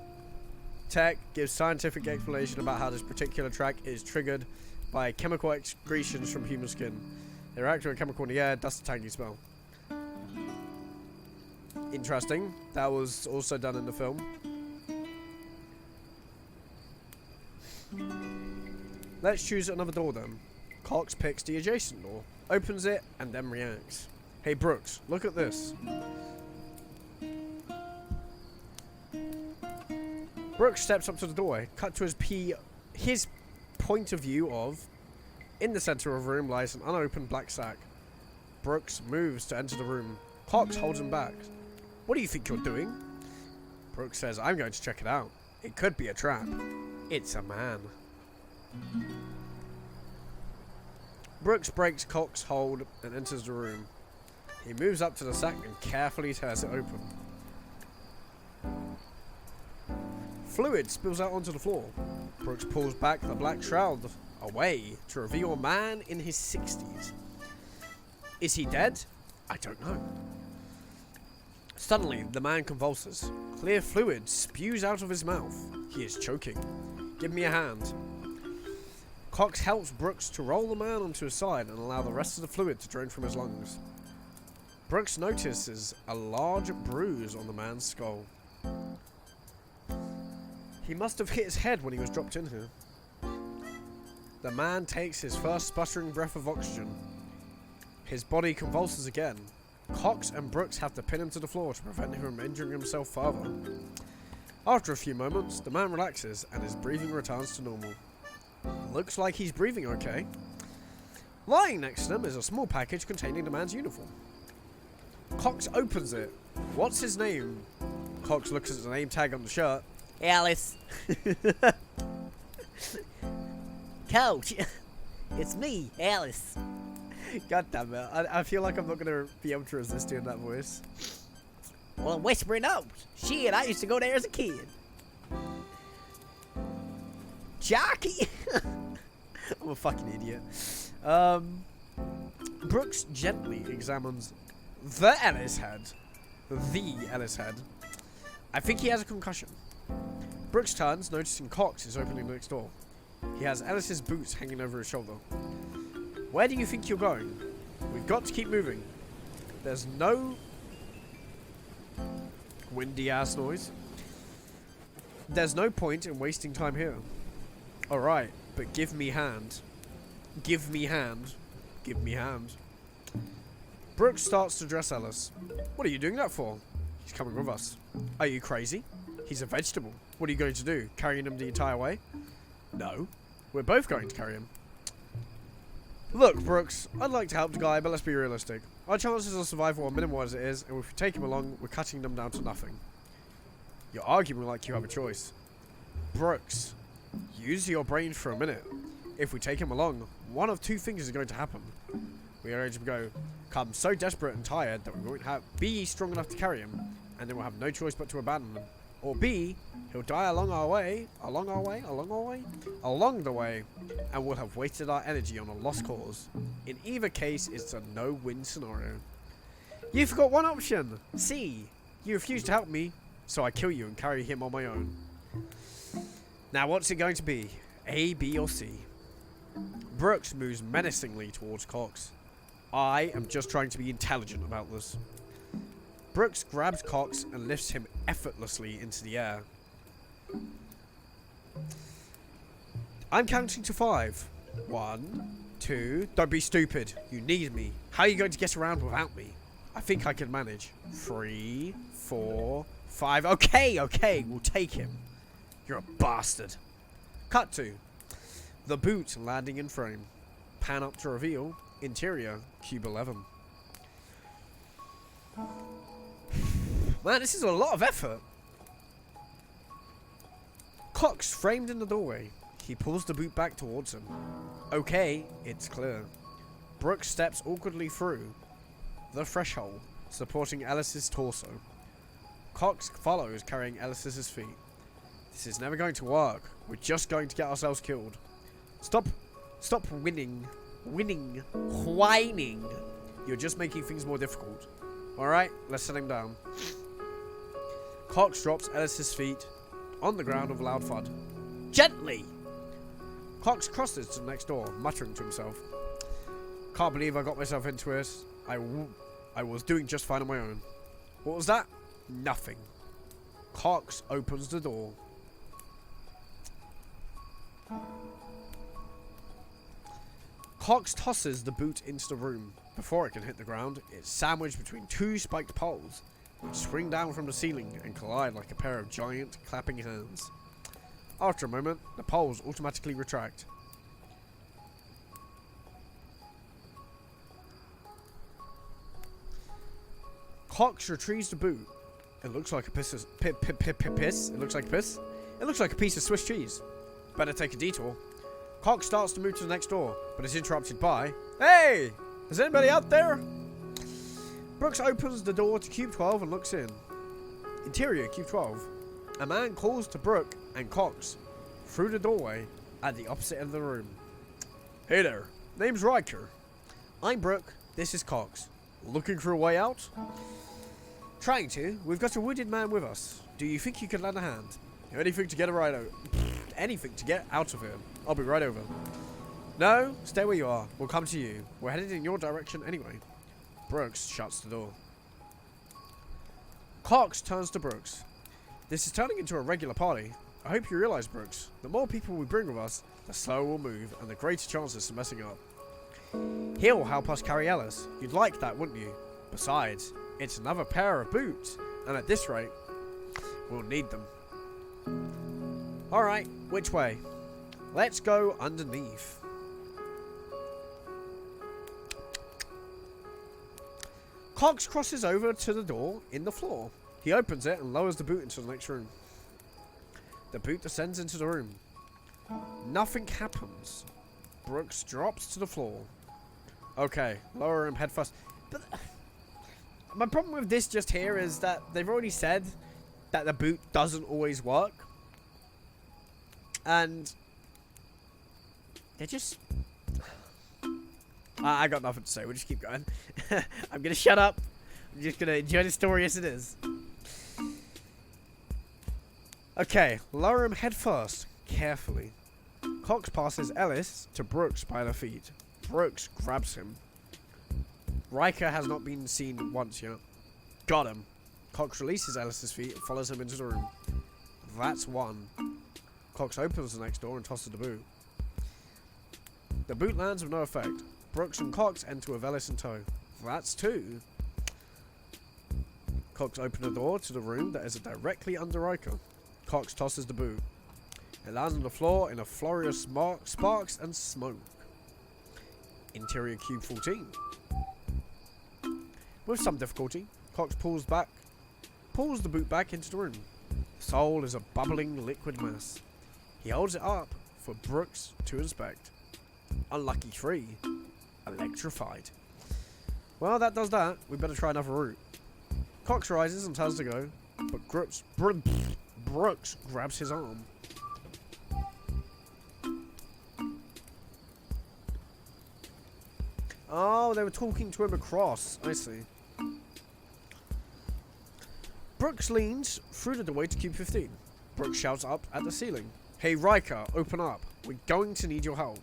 Tech gives scientific explanation about how this particular track is triggered by chemical excretions from human skin. They react to a chemical in the air, dust a tangy smell. Interesting. That was also done in the film. Let's choose another door then. Cox picks the adjacent door, opens it, and then reacts. Hey Brooks, look at this. Brooks steps up to the doorway, cut to his point of view of, in the center of the room lies an unopened black sack. Brooks moves to enter the room. Cox holds him back. What do you think you're doing? Brooks says, I'm going to check it out. It could be a trap. It's a man. Brooks breaks Cox's hold and enters the room. He moves up to the sack and carefully tears it open. Fluid spills out onto the floor. Brooks pulls back the black shroud away to reveal a man in his 60s. Is he dead? I don't know. Suddenly, the man convulses. Clear fluid spews out of his mouth. He is choking. Give me a hand. Cox helps Brooks to roll the man onto his side and allow the rest of the fluid to drain from his lungs. Brooks notices a large bruise on the man's skull. He must have hit his head when he was dropped in here. The man takes his first sputtering breath of oxygen. His body convulses again. Cox and Brooks have to pin him to the floor to prevent him from injuring himself further. After a few moments, the man relaxes and his breathing returns to normal. Looks like he's breathing okay. Lying next to him is a small package containing the man's uniform. Cox opens it. What's his name? Cox looks at the name tag on the shirt. Alice. Coach, it's me, Alice. God damn it. I feel like I'm not going to be able to resist doing that voice. Well, I'm whispering out. Shit, I used to go there as a kid. Jockey. I'm a fucking idiot. Brooks gently examines the Ellis head. The Ellis head. I think he has a concussion. Brooks turns, noticing Cox is opening the next door. He has Ellis's boots hanging over his shoulder. Where do you think you're going? We've got to keep moving. There's no windy ass noise. There's no point in wasting time here. Alright, but give me hand. Give me hand. Give me hand. Brooks starts to dress Ellis. What are you doing that for? He's coming with us. Are you crazy? He's a vegetable. What are you going to do? Carrying him the entire way? No. We're both going to carry him. Look, Brooks, I'd like to help the guy, but let's be realistic. Our chances of survival are minimal as it is, and if we take him along, we're cutting them down to nothing. You're arguing like you have a choice. Brooks, use your brain for a minute. If we take him along, one of two things is going to happen. We are going to become so desperate and tired that we won't be strong enough to carry him, and then we'll have no choice but to abandon him. Or B, he'll die along the way, and we'll have wasted our energy on a lost cause. In either case, it's a no-win scenario. You forgot one option. C, you refuse to help me, so I kill you and carry him on my own. Now what's it going to be? A, B, or C? Brooks moves menacingly towards Cox. I am just trying to be intelligent about this. Brooks grabs Cox and lifts him effortlessly into the air. I'm counting to 5. 1, 2. Don't be stupid. You need me. How are you going to get around without me? I think I can manage. 3, 4, 5. Okay, we'll take him. You're a bastard. Cut to the boot landing in frame. pan up to reveal interior cube 11. Man, this is a lot of effort. Cox framed in the doorway. He pulls the boot back towards him. Okay, it's clear. Brooks steps awkwardly through the threshold, supporting Alice's torso. Cox follows, carrying Alice's feet. This is never going to work. We're just going to get ourselves killed. Stop whining. You're just making things more difficult. Alright, let's set him down. Cox drops Alice's feet on the ground with a loud thud. Gently! Cox crosses to the next door, muttering to himself. Can't believe I got myself into it. I was doing just fine on my own. What was that? Nothing. Cox opens the door. Cox tosses the boot into the room. Before it can hit the ground, it's sandwiched between two spiked poles, which swing down from the ceiling and collide like a pair of giant clapping hands. After a moment, the poles automatically retract. Cox retrieves the boot. It looks like a piece of piss. It looks like piss. It looks like a piece of Swiss cheese. Better take a detour. Cox starts to move to the next door, but is interrupted by, "Hey! Is anybody out there?" Brooks opens the door to Cube 12 and looks in. Interior Cube 12. A man calls to Brooke and Cox through the doorway at the opposite end of the room. "Hey there. Name's Riker. I'm Brooke. This is Cox. Looking for a way out?" "Trying to. We've got a wounded man with us. Do you think you could lend a hand?" "Anything to get anything to get out of here. I'll be right over." "No, stay where you are. We'll come to you. We're headed in your direction anyway." Brooks shuts the door. Cox turns to Brooks. "This is turning into a regular party. I hope you realize, Brooks, the more people we bring with us, the slower we'll move and the greater chances of messing up. He'll help us carry Alice. You'd like that, wouldn't you? Besides, it's another pair of boots, and at this rate, we'll need them." "Alright, which way?" "Let's go underneath." Cox crosses over to the door in the floor. He opens it and lowers the boot into the next room. The boot descends into the room. Nothing happens. Brooks drops to the floor. Okay, lower him head first. But my problem with this just here is that they've already said that the boot doesn't always work. And they're just... I got nothing to say. We'll just keep going. I'm going to shut up. I'm just going to enjoy the story as it is. Okay, lower him head first, carefully. Cox passes Ellis to Brooks by the feet. Brooks grabs him. Riker has not been seen once yet. Got him. Cox releases Ellis's feet and follows him into the room. That's one. Cox opens the next door and tosses the boot. The boot lands with no effect. Brooks and Cox enter with Ellis in tow. That's two. Cox opens the door to the room that is directly under Riker. Cox tosses the boot. It lands on the floor in a flurry of sparks and smoke. Interior Cube 14. With some difficulty, Cox pulls the boot back into the room. The sole is a bubbling liquid mass. He holds it up for Brooks to inspect. Unlucky 3. Electrified. Well, that does that. We better try another route. Cox rises and turns to go, but Brooks grabs his arm. Oh, they were talking to him across. I see. Brooks leans through the doorway to Cube 15. Brooks shouts up at the ceiling. "Hey, Riker, open up. We're going to need your help."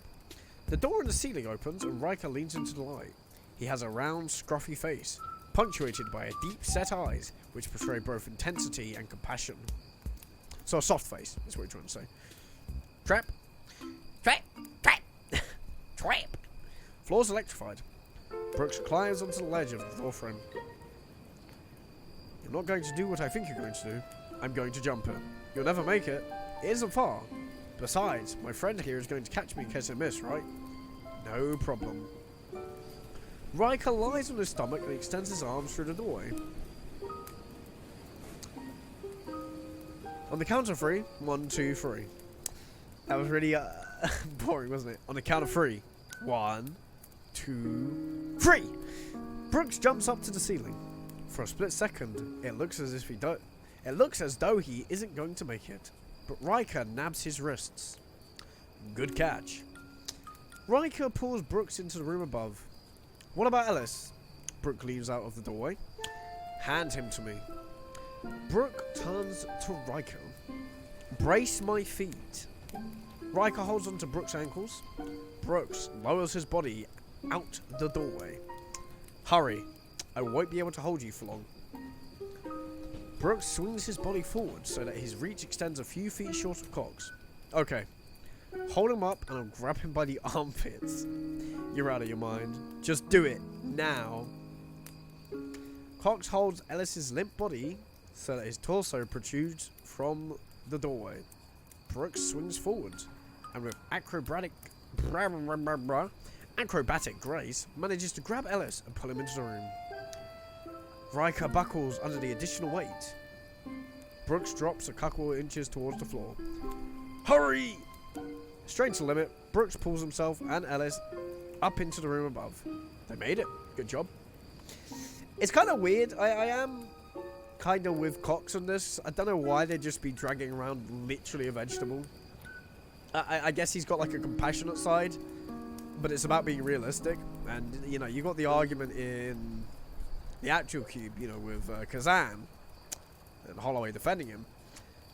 The door in the ceiling opens and Riker leans into the light. He has a round, scruffy face, punctuated by deep-set eyes, which portray both intensity and compassion. So a soft face, is what you're trying to say. Trap. Trap. Trap. Trap. Floor's electrified. Brooks climbs onto the ledge of the door frame. "You're not going to do what I think you're going to do. I'm going to jump it. You'll never make it. It isn't far. Besides, my friend here is going to catch me in case I miss, right?" No problem. Riker lies on his stomach and extends his arms through the doorway. On the count of 3, 1, 2, 3. That was really boring, wasn't it? On the count of 3, 1, 2, 3. Brooks jumps up to the ceiling. For a split second, it looks as though he isn't going to make it. But Riker nabs his wrists. Good catch. Riker pulls Brooks into the room above. What about Ellis? Brooke leaves out of the doorway. Hand him to me. Brooke turns to Riker. Brace my feet. Riker holds onto Brooks' ankles. Brooks lowers his body out the doorway. Hurry. I won't be able to hold you for long. Brooks swings his body forward so that his reach extends a few feet short of Cox. Okay. Hold him up and I'll grab him by the armpits. You're out of your mind. Just do it. Now. Cox holds Ellis's limp body so that his torso protrudes from the doorway. Brooks swings forward and with acrobatic grace manages to grab Ellis and pull him into the room. Riker buckles under the additional weight. Brooks drops a couple of inches towards the floor. Hurry! Straight to the limit, Brooks pulls himself and Ellis up into the room above. They made it. Good job. It's kind of weird. I am kind of with Cox on this. I don't know why they'd just be dragging around literally a vegetable. I guess he's got like a compassionate side, but it's about being realistic. And, you know, you got the argument in the actual cube, you know, with Kazan and Holloway defending him.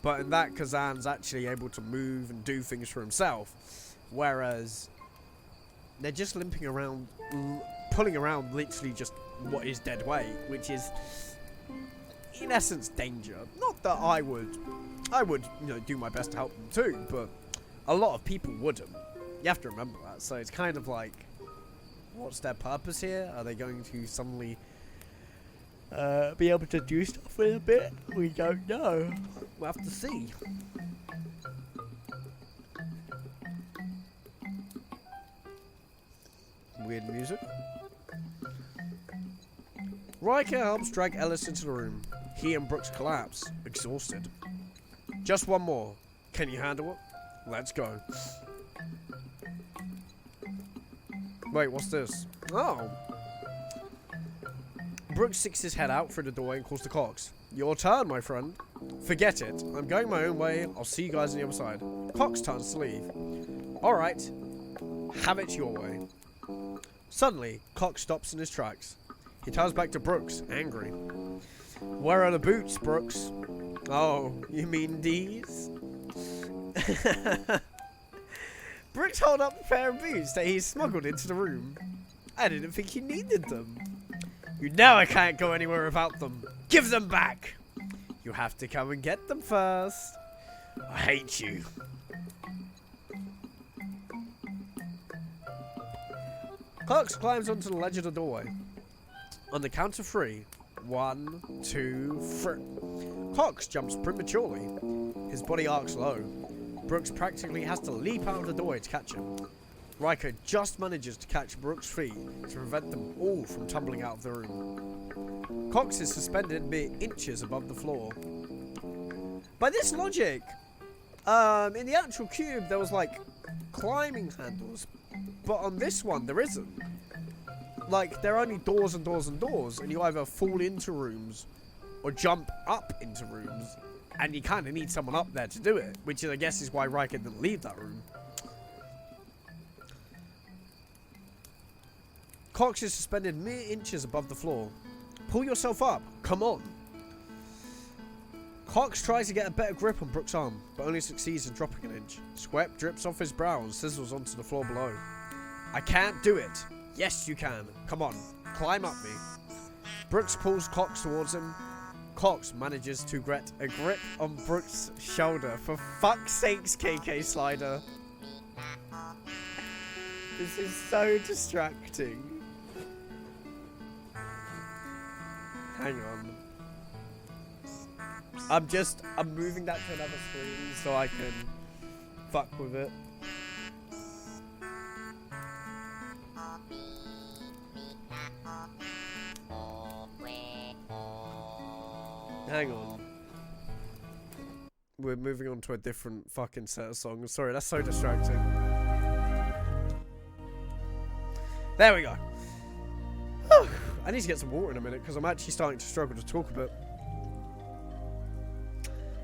But in that, Kazan's actually able to move and do things for himself. Whereas they're just limping around, pulling around literally just what is dead weight, which is, in essence, danger. Not that I would, you know, do my best to help them too, but a lot of people wouldn't. You have to remember that. So it's kind of like, what's their purpose here? Are they going to suddenly be able to do stuff in a bit? We don't know. We'll have to see. Weird music. Riker helps drag Ellis into the room. He and Brooks collapse, exhausted. Just one more. Can you handle it? Let's go. Wait, what's this? Oh. Brooks sticks his head out through the doorway and calls to Cox. Your turn, my friend. Forget it. I'm going my own way. I'll see you guys on the other side. Cox turns to leave. Alright. Have it your way. Suddenly, Cox stops in his tracks. He turns back to Brooks, angry. Where are the boots, Brooks? Oh, you mean these? Brooks held up a pair of boots that he smuggled into the room. I didn't think he needed them. You know I can't go anywhere without them. Give them back! You have to come and get them first. I hate you. Cox climbs onto the ledge of the doorway. On the count of 3, 1, 2, 3. Cox jumps prematurely. His body arcs low. Brooks practically has to leap out of the doorway to catch him. Riker just manages to catch Brooks' feet to prevent them all from tumbling out of the room. Cox is suspended mere inches above the floor. By this logic, in the actual cube there was like climbing handles, but on this one there isn't. Like, there are only doors and doors and doors, and you either fall into rooms or jump up into rooms, and you kind of need someone up there to do it, which I guess is why Riker didn't leave that room. Cox is suspended mere inches above the floor. Pull yourself up. Come on. Cox tries to get a better grip on Brooks' arm, but only succeeds in dropping an inch. Sweat drips off his brow and sizzles onto the floor below. I can't do it. Yes, you can. Come on. Climb up me. Brooks pulls Cox towards him. Cox manages to get a grip on Brooks' shoulder. For fuck's sakes, KK Slider. This is so distracting. Hang on. I'm moving that to another screen so I can fuck with it. Hang on. We're moving on to a different fucking set of songs. Sorry, that's so distracting. There we go. I need to get some water in a minute because I'm actually starting to struggle to talk a bit.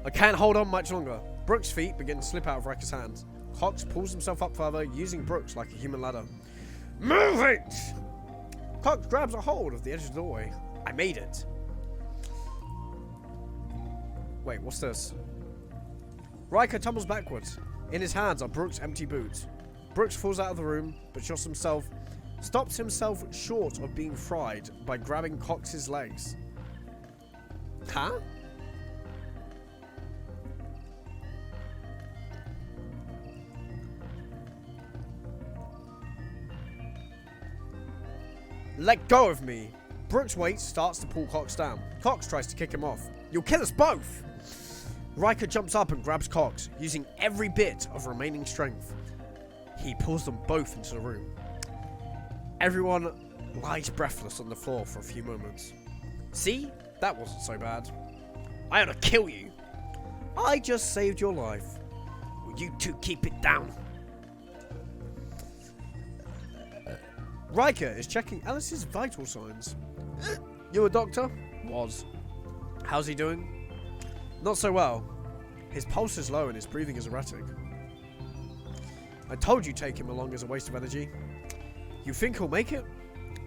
I can't hold on much longer. Brooks' feet begin to slip out of Riker's hands. Cox pulls himself up further, using Brooks like a human ladder. Move it! Cox grabs a hold of the edge of the doorway. I made it. Wait, what's this? Riker tumbles backwards. In his hands are Brooks' empty boots. Brooks falls out of the room, but stops himself short of being fried by grabbing Cox's legs. Huh? Let go of me. Brooks waits, starts to pull Cox down. Cox tries to kick him off. You'll kill us both! Riker jumps up and grabs Cox, using every bit of remaining strength. He pulls them both into the room. Everyone lies breathless on the floor for a few moments. See? That wasn't so bad. I ought to kill you. I just saved your life. Will you two keep it down? Riker is checking Alice's vital signs. You a doctor? Was. How's he doing? Not so well. His pulse is low and his breathing is erratic. I told you take him along as a waste of energy. You think he'll make it?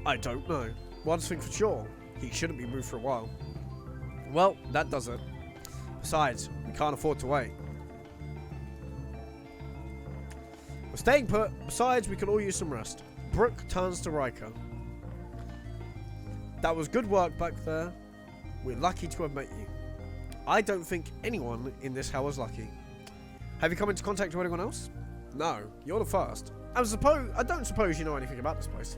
I don't know. One thing for sure, he shouldn't be moved for a while. Well, that does it. Besides, we can't afford to wait. We're staying put. Besides, we can all use some rest. Brooke turns to Riker. That was good work back there. We're lucky to have met you. I don't think anyone in this hell is lucky. Have you come into contact with anyone else? No, you're the first. I don't suppose you know anything about this place.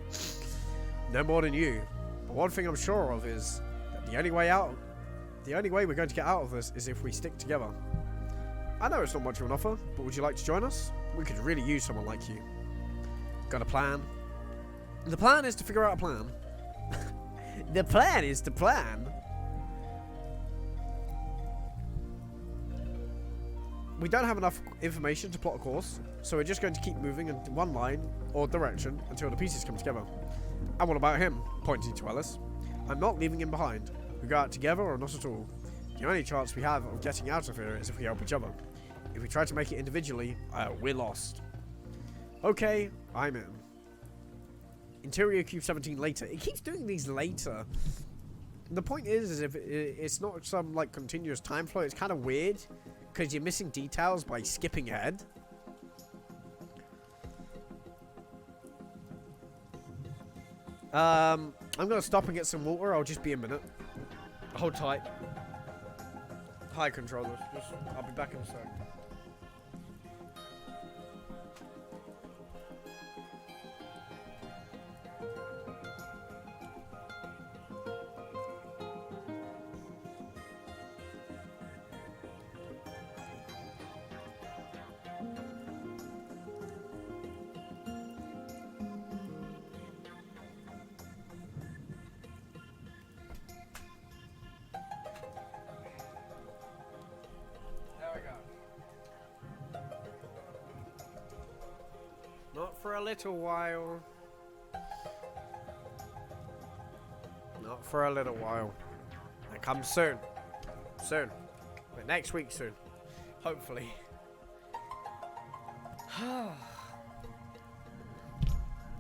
No more than you. But one thing I'm sure of is that the only way we're going to get out of this is if we stick together. I know it's not much of an offer, but would you like to join us? We could really use someone like you. Got a plan? The plan is to figure out a plan. The plan is to plan. We don't have enough information to plot a course, so we're just going to keep moving in one line or direction until the pieces come together. And what about him? Pointing to Alice. I'm not leaving him behind. We go out together or not at all. The only chance we have of getting out of here is if we help each other. If we try to make it individually, we're lost. Okay, I'm in. Interior Cube 17 later. It keeps doing these later. The point is if it's not some like continuous time flow, it's kind of weird because you're missing details by skipping ahead. I'm gonna stop and get some water. I'll just be a minute. Hold tight. Hi, controllers. I'll be back in a sec. Not for a little while. Not for a little while. It comes soon. Soon. But next week soon. Hopefully.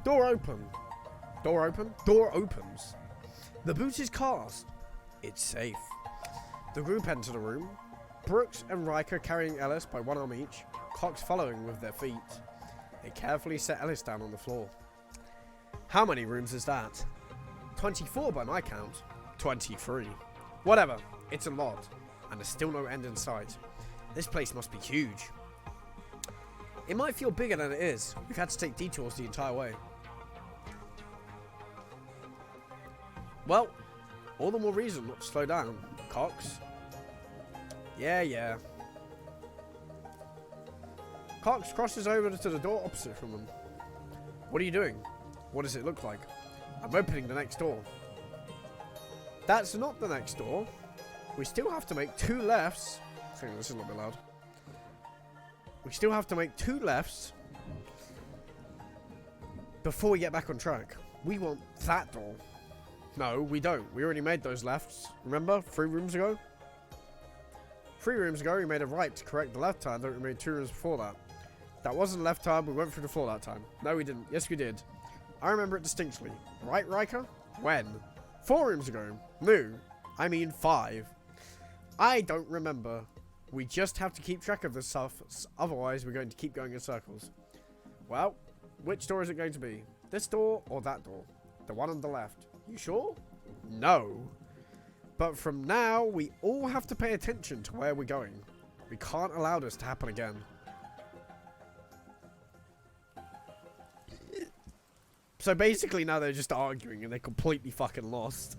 Door open. Door open? Door opens. The boot is cast. It's safe. The group enter the room. Brooks and Riker carrying Ellis by one arm each. Cox following with their feet. They carefully set Ellis down on the floor. How many rooms is that? 24 by my count. 23. Whatever. It's a lot. And there's still no end in sight. This place must be huge. It might feel bigger than it is. We've had to take detours the entire way. Well, all the more reason not to slow down. Cox? Yeah. Cox crosses over to the door opposite from them. What are you doing? What does it look like? I'm opening the next door. That's not the next door. We still have to make 2 lefts. Hang on, this is a little bit loud. We still have to make 2 lefts before we get back on track. We want that door. No, we don't. We already made those lefts. Remember? 3 rooms ago? 3 rooms ago, we made a right to correct the left turn. That we made 2 rooms before that. That wasn't left turn. We went through the floor that time. No, we didn't. Yes, we did. I remember it distinctly. Right, Riker? When? 4 rooms ago. No. I mean 5. I don't remember. We just have to keep track of this stuff. Otherwise, we're going to keep going in circles. Well, which door is it going to be? This door or that door? The one on the left. You sure? No. But from now, we all have to pay attention to where we're going. We can't allow this to happen again. So basically now they're just arguing and they're completely fucking lost.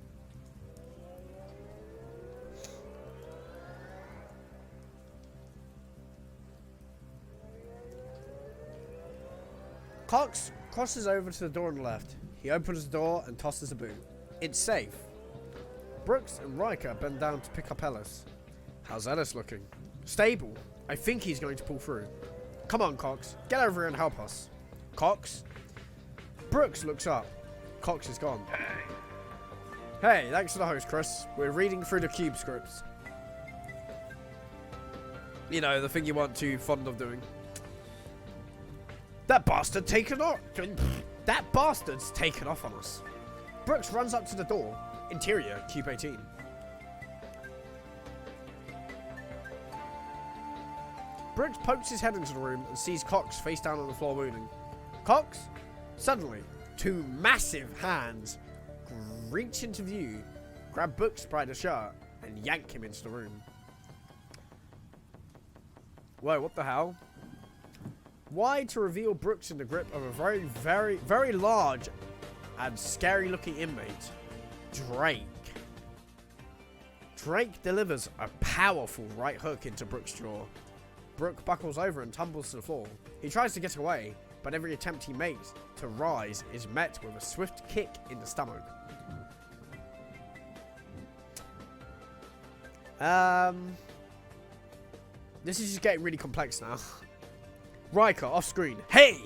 Cox crosses over to the door on the left. He opens the door and tosses a boot. It's safe. Brooks and Riker bend down to pick up Ellis. How's Ellis looking? Stable. I think he's going to pull through. Come on, Cox. Get over here and help us. Cox? Brooks looks up. Cox is gone. Hey, thanks for the host, Chris. We're reading through the cube scripts. You know, the thing you weren't too fond of doing. That bastard taken off. That bastard's taken off on us. Brooks runs up to the door. Interior, Cube 18. Brooks pokes his head into the room and sees Cox face down on the floor mooning. Cox? Suddenly, 2 massive hands reach into view, grab Brooks by the shirt, and yank him into the room. Whoa, what the hell? Why to reveal Brooks in the grip of a very large and scary looking inmate? Drake. Drake delivers a powerful right hook into Brooks' jaw. Brooke buckles over and tumbles to the floor. He tries to get away, but every attempt he makes to rise is met with a swift kick in the stomach. This is just getting really complex now. Riker off screen. Hey!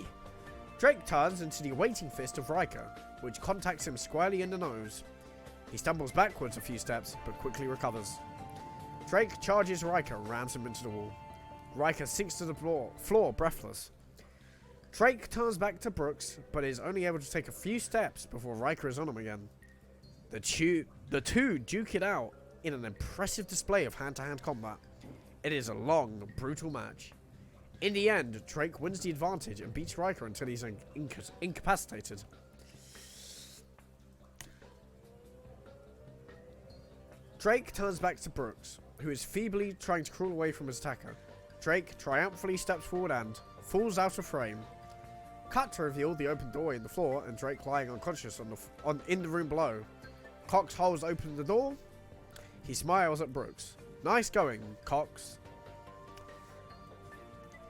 Drake turns into the awaiting fist of Riker, which contacts him squarely in the nose. He stumbles backwards a few steps, but quickly recovers. Drake charges Riker and rams him into the wall. Riker sinks to the floor breathless. Drake turns back to Brooks, but is only able to take a few steps before Riker is on him again. The two duke it out in an impressive display of hand-to-hand combat. It is a long, brutal match. In the end, Drake wins the advantage and beats Riker until he's incapacitated. Drake turns back to Brooks, who is feebly trying to crawl away from his attacker. Drake triumphantly steps forward and falls out of frame. Cut to reveal the open doorway in the floor and Drake lying unconscious in the room below. Cox holds open the door. He smiles at Brooks. Nice going, Cox.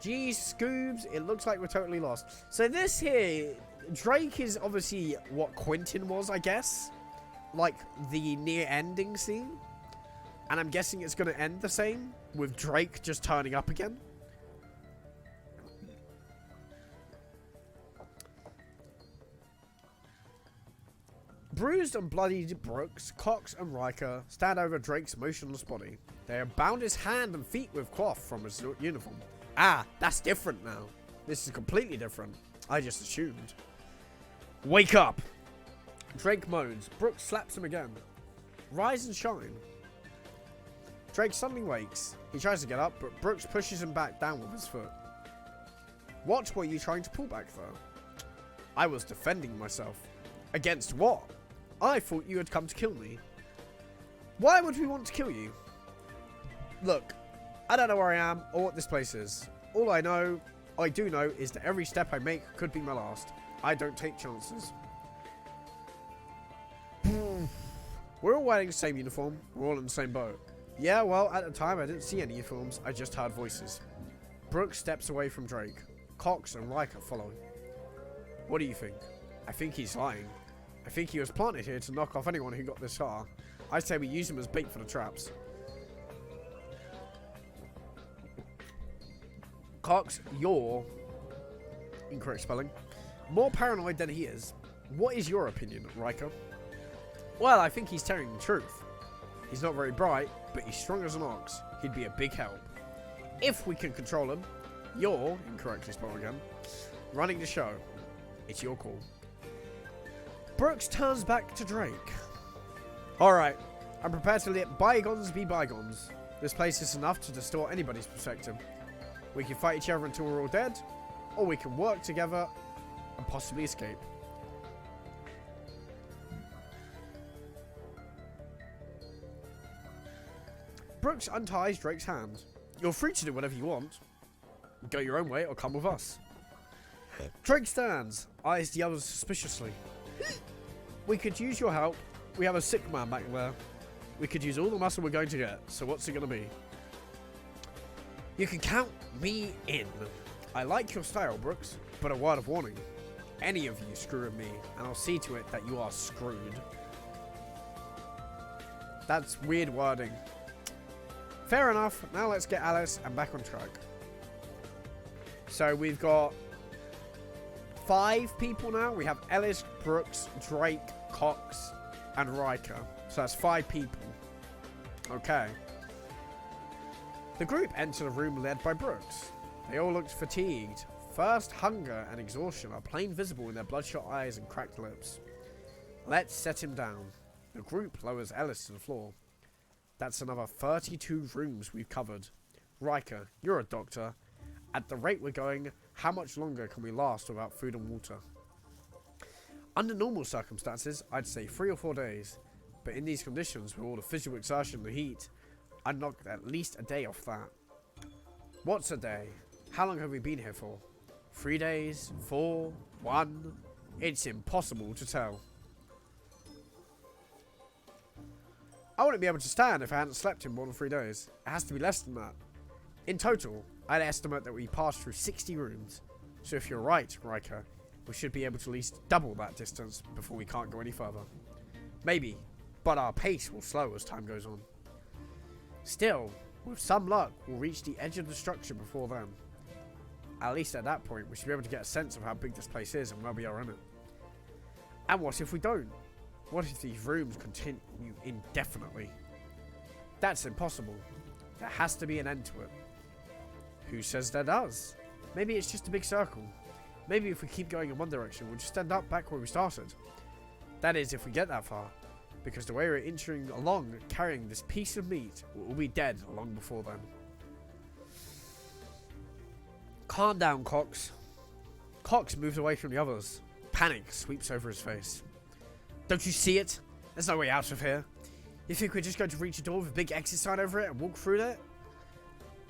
Geez, Scoobs, it looks like we're totally lost. So this here, Drake is obviously what Quentin was, I guess. Like, the near ending scene. And I'm guessing it's going to end the same, with Drake just turning up again. Bruised and bloodied Brooks, Cox, and Riker stand over Drake's motionless body. They have bound his hand and feet with cloth from his uniform. Ah, that's different now. This is completely different. I just assumed. Wake up! Drake moans. Brooks slaps him again. Rise and shine. Drake suddenly wakes. He tries to get up, but Brooks pushes him back down with his foot. What were you trying to pull back for? I was defending myself. Against what? I thought you had come to kill me. Why would we want to kill you? Look, I don't know where I am or what this place is. All I do know is that every step I make could be my last. I don't take chances. We're all wearing the same uniform. We're all in the same boat. Yeah, well, at the time I didn't see any uniforms. I just heard voices. Brooks steps away from Drake. Cox and Riker follow. What do you think? I think he's lying. I think he was planted here to knock off anyone who got this far. I say we use him as bait for the traps. Cox, you're, incorrect spelling, more paranoid than he is. What is your opinion, Riker? Well, I think he's telling the truth. He's not very bright, but he's strong as an ox. He'd be a big help. If we can control him, you're, incorrectly spelled again, running the show. It's your call. Brooks turns back to Drake. Alright, I'm prepared to let bygones be bygones. This place is enough to distort anybody's perspective. We can fight each other until we're all dead, or we can work together and possibly escape. Brooks unties Drake's hand. You're free to do whatever you want. Go your own way or come with us. Drake stands, eyes the others suspiciously. We could use your help. We have a sick man back there. We could use all the muscle we're going to get, so what's it going to be? You can count me in. I like your style, Brooks, but a word of warning. Any of you screw with me, and I'll see to it that you are screwed. That's weird wording. Fair enough. Now let's get Alice and back on track. So we've got 5 people now. We have Ellis, Brooks, Drake, Cox, and Riker. So that's 5 people. Okay. The group entered a room led by Brooks. They all looked fatigued. Thirst, hunger, and exhaustion are plain visible in their bloodshot eyes and cracked lips. Let's set him down. The group lowers Ellis to the floor. That's another 32 rooms we've covered. Riker, you're a doctor. At the rate we're going, how much longer can we last without food and water? Under normal circumstances, I'd say 3 or 4 days. But in these conditions, with all the physical exertion and the heat, I'd knock at least a day off that. What's a day? How long have we been here for? 3 days? 4? 1? It's impossible to tell. I wouldn't be able to stand if I hadn't slept in more than 3 days. It has to be less than that. In total, I'd estimate that we passed through 60 rooms. So if you're right, Riker, we should be able to at least double that distance before we can't go any further. Maybe, but our pace will slow as time goes on. Still, with some luck, we'll reach the edge of the structure before then. At least at that point, we should be able to get a sense of how big this place is and where we are in it. And what if we don't? What if these rooms continue indefinitely? That's impossible. There has to be an end to it. Who says there does? Maybe it's just a big circle. Maybe if we keep going in one direction, we'll just end up back where we started. That is, if we get that far. Because the way we're inching along, carrying this piece of meat, we'll be dead long before then. Calm down, Cox. Cox moves away from the others. Panic sweeps over his face. Don't you see it? There's no way out of here. You think we're just going to reach a door with a big exit sign over it and walk through it?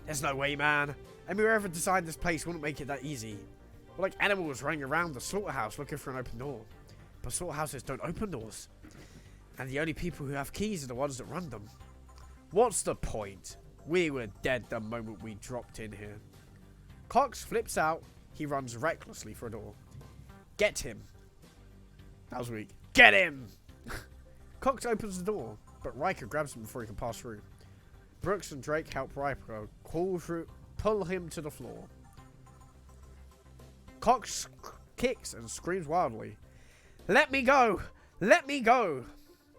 There's no way, man. And whoever designed this place wouldn't make it that easy. We're like animals running around the slaughterhouse looking for an open door. But slaughterhouses don't open doors. And the only people who have keys are the ones that run them. What's the point? We were dead the moment we dropped in here. Cox flips out. He runs recklessly for a door. Get him. That was weak. Get him! Cox opens the door, but Riker grabs him before he can pass through. Brooks and Drake help Riker pull him to the floor. Cox kicks and screams wildly. Let me go! Let me go!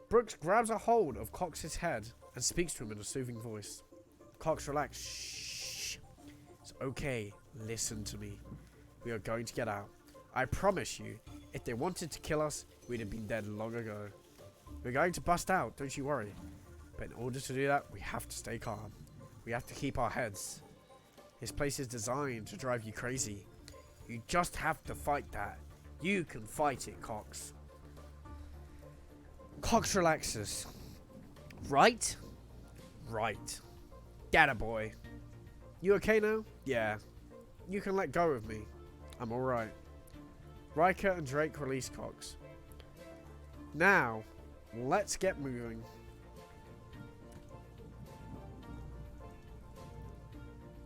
Brooks grabs a hold of Cox's head and speaks to him in a soothing voice. Cox, relax. Shh. It's okay. Listen to me. We are going to get out. I promise you, if they wanted to kill us, we'd have been dead long ago. We're going to bust out, don't you worry. But in order to do that, we have to stay calm. We have to keep our heads. This place is designed to drive you crazy. You just have to fight that. You can fight it, Cox. Cox relaxes. Right? Right. Data boy. You okay now? Yeah. You can let go of me. I'm alright. Riker and Drake release Cox. Now, let's get moving.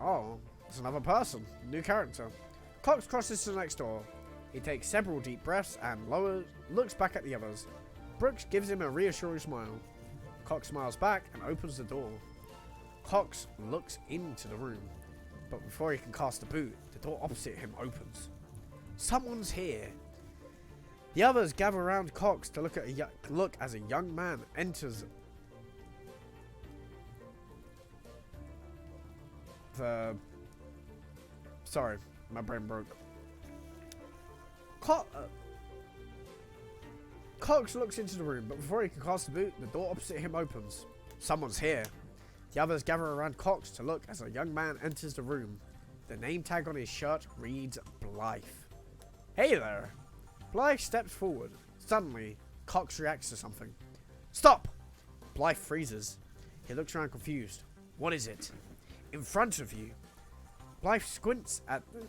Oh, it's another person. New character. Cox crosses to the next door. He takes several deep breaths and looks back at the others. Brooks gives him a reassuring smile. Cox smiles back and opens the door. Cox looks into the room. but before he can cast the boot, the door opposite him opens. Someone's here. The others gather around Cox to look as a young man enters the... Sorry, my brain broke. Cox looks into the room, but before he can cast the boot, the door opposite him opens. Someone's here. The others gather around Cox to look as a young man enters the room. The name tag on his shirt reads Blythe. Hey there. Blythe steps forward. Suddenly, Cox reacts to something. Stop! Blythe freezes. He looks around confused. What is it? In front of you. Blythe squints at the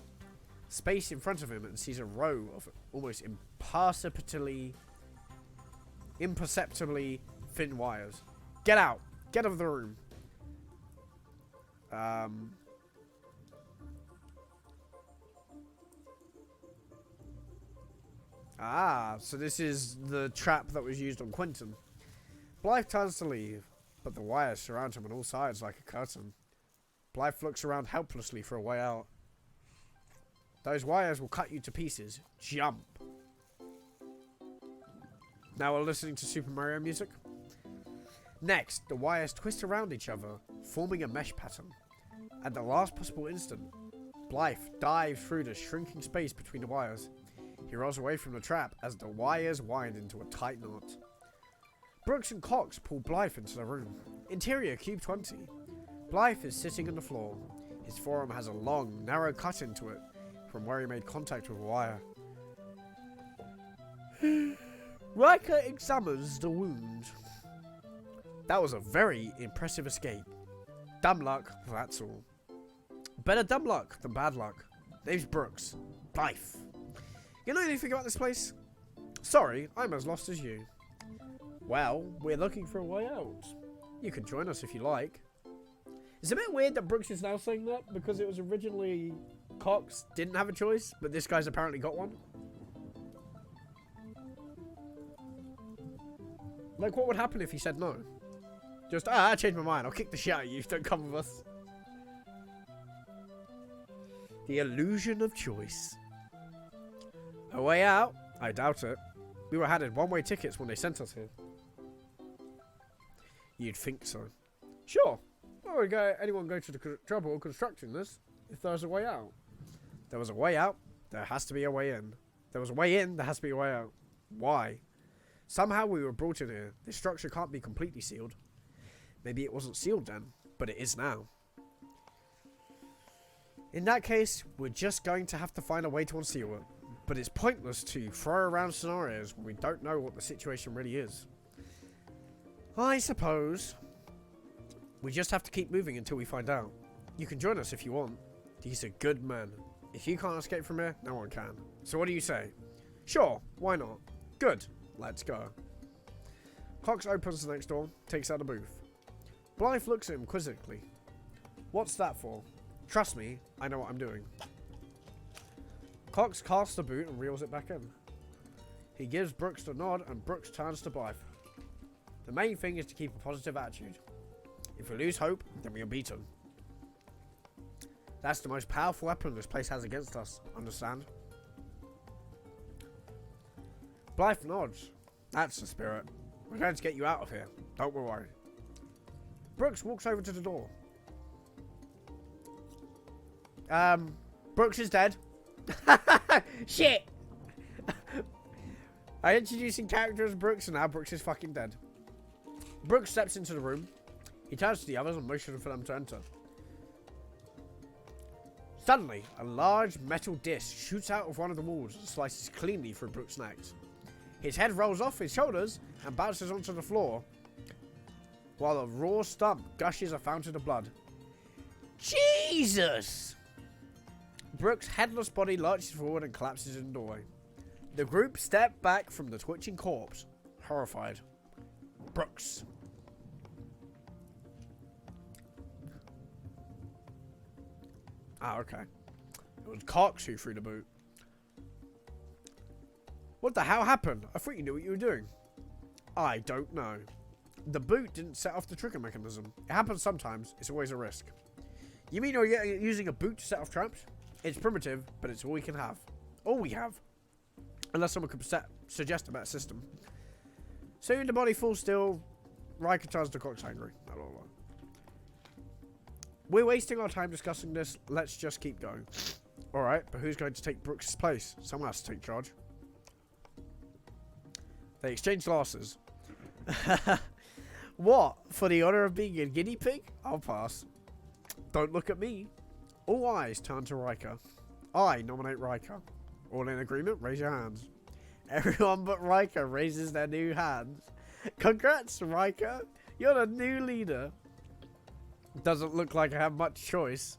space in front of him and sees a row of almost imperceptibly thin wires. Get out! Get out of the room! So this is the trap that was used on Quentin. Blythe turns to leave, but the wires surround him on all sides like a curtain. Blythe looks around helplessly for a way out. Those wires will cut you to pieces. Jump. Now we're listening to Super Mario music. Next, the wires twist around each other, forming a mesh pattern. At the last possible instant, Blythe dives through the shrinking space between the wires. He rolls away from the trap as the wires wind into a tight knot. Brooks and Cox pull Blythe into the room. Interior Cube 20. Blythe is sitting on the floor. His forearm has a long, narrow cut into it from where he made contact with a wire. Riker examines the wound. That was a very impressive escape. Dumb luck, that's all. Better dumb luck than bad luck. Name's Brooks. Blythe. You know anything about this place? Sorry, I'm as lost as you. Well, we're looking for a way out. You can join us if you like. It's a bit weird that Brooks is now saying that because it was originally Cox didn't have a choice, but this guy's apparently got one. Like, what would happen if he said no? Just, I changed my mind. I'll kick the shit out of you if you don't come with us. The illusion of choice. A way out? I doubt it. We were handed one-way tickets when they sent us here. You'd think so. Sure. Why would anyone go to the trouble of constructing this if there's a way out? There was a way out. There has to be a way in. There was a way in. There has to be a way out. Why? Somehow we were brought in here. This structure can't be completely sealed. Maybe it wasn't sealed then, but it is now. In that case, we're just going to have to find a way to unseal it. But it's pointless to throw around scenarios when we don't know what the situation really is. I suppose. We just have to keep moving until we find out. You can join us if you want. These are good men. If you can't escape from here, no one can. So what do you say? Sure, why not? Good, let's go. Cox opens the next door, takes out a booth. Blythe looks at him quizzically. What's that for? Trust me, I know what I'm doing. Cox casts the boot and reels it back in. He gives Brooks the nod and Brooks turns to Blythe. The main thing is to keep a positive attitude. If we lose hope, then we are beaten. That's the most powerful weapon this place has against us, understand? Blythe nods. That's the spirit. We're going to get you out of here. Don't worry. Brooks walks over to the door. Brooks is dead. Shit! I'm introducing character as Brooks and now Brooks is fucking dead. Brooks steps into the room. He turns to the others and motions for them to enter. Suddenly, a large metal disc shoots out of one of the walls and slices cleanly through Brooks' neck. His head rolls off his shoulders and bounces onto the floor, while a raw stump gushes a fountain of blood. Jesus! Brooks' headless body lurches forward and collapses in the doorway. The group step back from the twitching corpse, horrified. Brooks. Ah, okay. It was Cox who threw the boot. What the hell happened? I thought you knew what you were doing. I don't know. The boot didn't set off the trigger mechanism. It happens sometimes. It's always a risk. You mean you're using a boot to set off traps? It's primitive, but it's all we can have. All we have. Unless someone could suggest a better system. Soon the body falls still. Riker turns to Cox angry. Blah, blah, blah. We're wasting our time discussing this. Let's just keep going. Alright, but who's going to take Brooks' place? Someone has to take charge. They exchange glasses. What? For the honor of being a guinea pig? I'll pass. Don't look at me. All eyes turn to Riker. I nominate Riker. All in agreement? Raise your hands. Everyone but Riker raises their new hands. Congrats, Riker. You're the new leader. Doesn't look like I have much choice.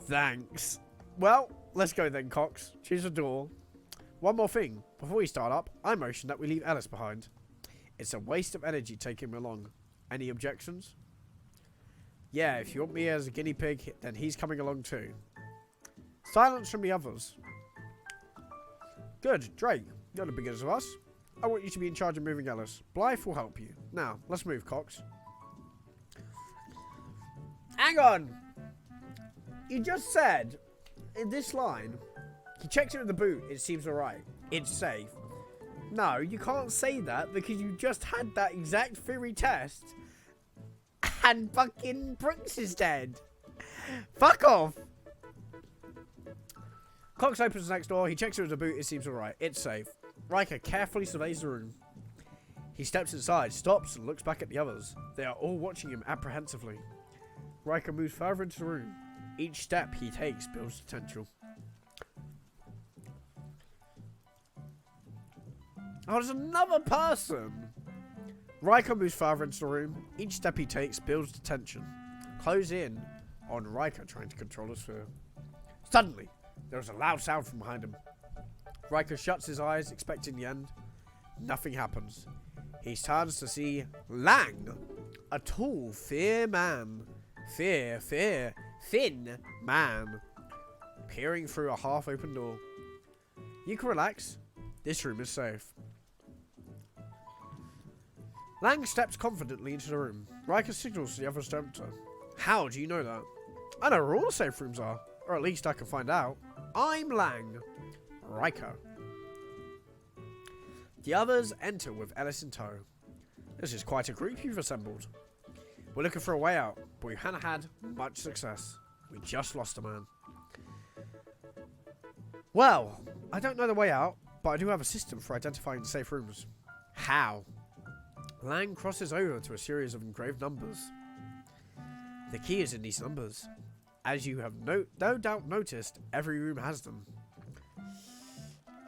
Thanks. Well, let's go then, Cox. Choose a door. One more thing. Before we start up, I motion that we leave Ellis behind. It's a waste of energy taking him along. Any objections? Yeah, if you want me as a guinea pig, then he's coming along too. Silence from the others. Good, Drake. You're the biggest of us. I want you to be in charge of moving Ellis. Blythe will help you. Now, let's move, Cox. Hang on! You just said, in this line, he checks it with the boot, it seems alright. It's safe. No, you can't say that because you just had that exact theory test and fucking Brooks is dead. Fuck off! Cox opens the next door, he checks it with the boot, it seems alright. It's safe. Riker carefully surveys the room. He steps inside, stops and looks back at the others. They are all watching him apprehensively. Riker moves further into the room. Each step he takes builds potential. Oh, there's another person! Riker moves further into the room. Each step he takes builds the tension. Close in on Riker trying to control the sphere. Suddenly, there is a loud sound from behind him. Riker shuts his eyes, expecting the end. Nothing happens. He turns to see Lang, a tall, thin man, peering through a half-open door. You can relax. This room is safe. Lang steps confidently into the room. Riker signals to the others to enter. How do you know that? I know where all the safe rooms are. Or at least I can find out. I'm Lang. Riker. The others enter with Ellis in tow. This is quite a group you've assembled. We're looking for a way out, but we haven't had much success. We just lost a man. Well, I don't know the way out, but I do have a system for identifying the safe rooms. How? Lang crosses over to a series of engraved numbers. The key is in these numbers. As you have no doubt noticed, every room has them.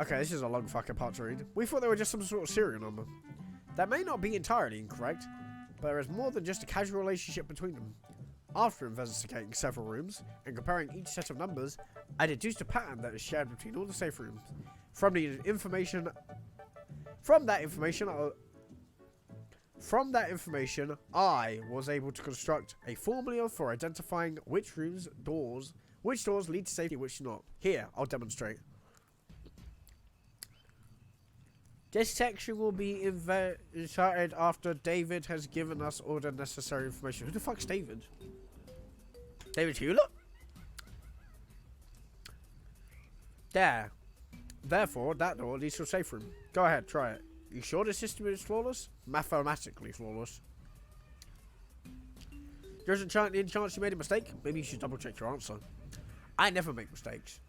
Okay, this is a long fucking part to read. We thought they were just some sort of serial number. That may not be entirely incorrect, but there is more than just a casual relationship between them. After investigating several rooms and comparing each set of numbers, I deduced a pattern that is shared between all the safe rooms. From that information, I was able to construct a formula for identifying which doors lead to safety, which do not. Here, I'll demonstrate. This section will be inserted after David has given us all the necessary information. Who the fuck's David? David Hewlett? There. Therefore, that door leads to a safe room. Go ahead, try it. You sure the system is flawless? Mathematically flawless. There isn't any chance you made a mistake? Maybe you should double check your answer. I never make mistakes.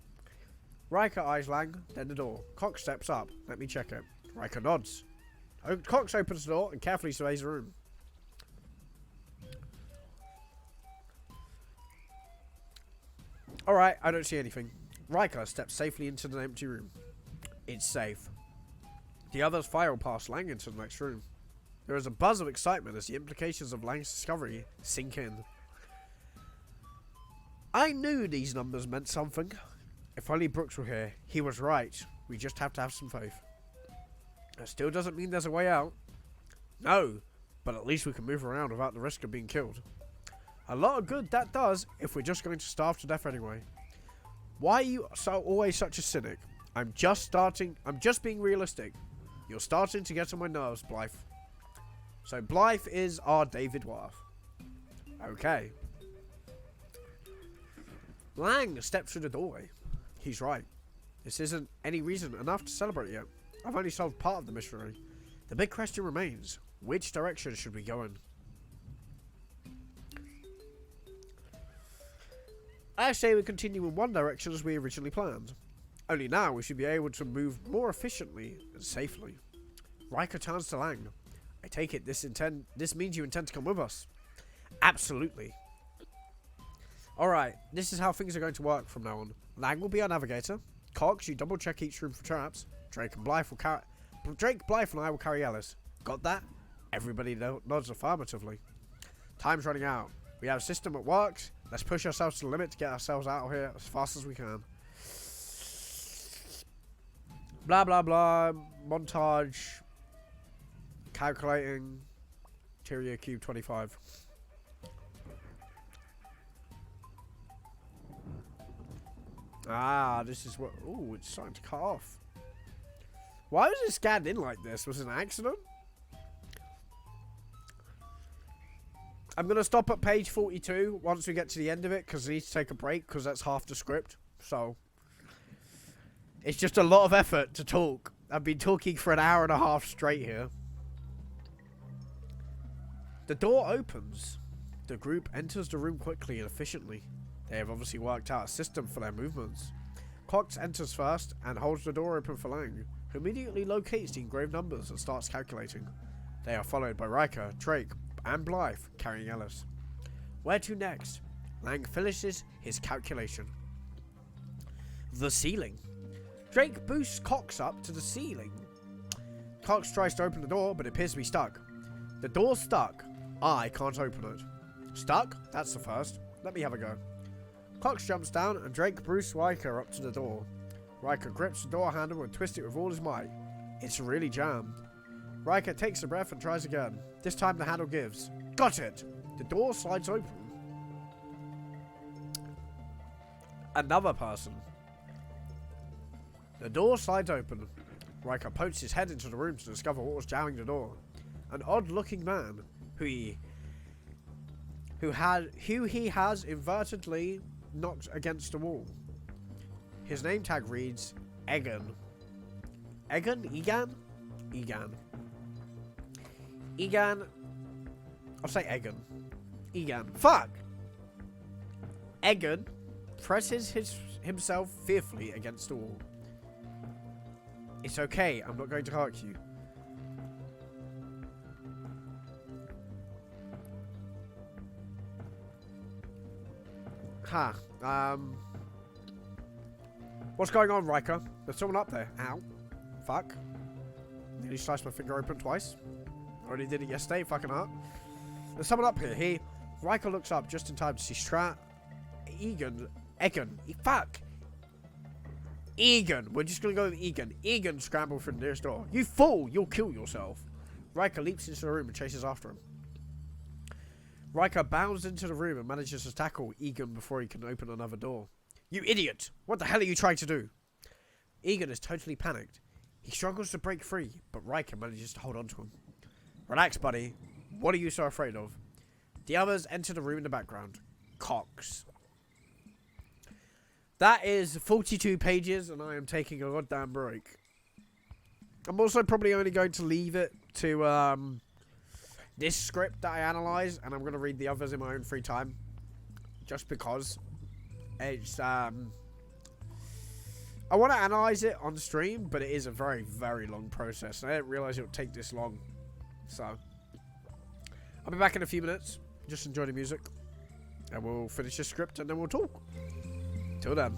Riker eyes Lang, then the door. Cox steps up. Let me check it. Riker nods. Cox opens the door and carefully surveys the room. Alright, I don't see anything. Riker steps safely into the empty room. It's safe. The others file past Lang into the next room. There is a buzz of excitement as the implications of Lang's discovery sink in. I knew these numbers meant something. If only Brooks were here. He was right. We just have to have some faith. That still doesn't mean there's a way out. No, but at least we can move around without the risk of being killed. A lot of good that does if we're just going to starve to death anyway. Why are you always such a cynic? I'm just being realistic. You're starting to get on my nerves, Blythe. So Blythe is our David Worth. Okay. Lang steps through the doorway. He's right. This isn't any reason enough to celebrate yet. I've only solved part of the mystery. The big question remains, which direction should we go in? I say we continue in one direction as we originally planned. Only now we should be able to move more efficiently and safely. Riker turns to Lang. I take it this means you intend to come with us. Absolutely. Alright, this is how things are going to work from now on. Lang will be our navigator. Cox, you double check each room for traps. Drake and Blythe and I will carry Ellis. Got that? Everybody nods affirmatively. Time's running out. We have a system that works. Let's push ourselves to the limit to get ourselves out of here as fast as we can. Blah blah blah. Montage. Calculating. Interior cube 25. Ah, this is what... Ooh, it's starting to cut off. Why was it scanned in like this? Was it an accident? I'm going to stop at page 42 once we get to the end of it, because I need to take a break, because that's half the script. So, it's just a lot of effort to talk. I've been talking for an hour and a half straight here. The door opens. The group enters the room quickly and efficiently. They have obviously worked out a system for their movements. Cox enters first and holds the door open for Lang, who immediately locates the engraved numbers and starts calculating. They are followed by Riker, Drake, and Blythe, carrying Ellis. Where to next? Lang finishes his calculation. The ceiling. Drake boosts Cox up to the ceiling. Cox tries to open the door, but it appears to be stuck. The door's stuck. I can't open it. Stuck? That's the first. Let me have a go. Cox jumps down and Drake boosts Riker up to the door. Riker grips the door handle and twists it with all his might. It's really jammed. Riker takes a breath and tries again. This time the handle gives. Got it! The door slides open. Another person. The door slides open. Riker pokes his head into the room to discover what was jamming the door. An odd-looking man who he has inadvertently knocked against the wall. His name tag reads Egan. Egan? Egan? Egan. Egan. I'll say Egan. Egan. Fuck! Egan presses himself fearfully against the wall. It's okay, I'm not going to hurt you. What's going on, Riker? There's someone up there. Ow. Fuck. Nearly sliced my finger open twice. Already did it yesterday, fucking hurt. There's someone up here. Riker looks up just in time to see Egan. Fuck. Egan. We're just gonna go with Egan. Egan scrambled for the nearest door. You fool! You'll kill yourself. Riker leaps into the room and chases after him. Riker bounds into the room and manages to tackle Egan before he can open another door. You idiot! What the hell are you trying to do? Egan is totally panicked. He struggles to break free, but Riker manages to hold on to him. Relax, buddy. What are you so afraid of? The others enter the room in the background. Cox. That is 42 pages, and I am taking a goddamn break. I'm also probably only going to leave it to this script that I analyze, and I'm going to read the others in my own free time. Just because. It's, I want to analyze it on stream, but it is a very, very long process. I didn't realize it would take this long. So, I'll be back in a few minutes. Just enjoy the music. And we'll finish the script, and then we'll talk. Till then.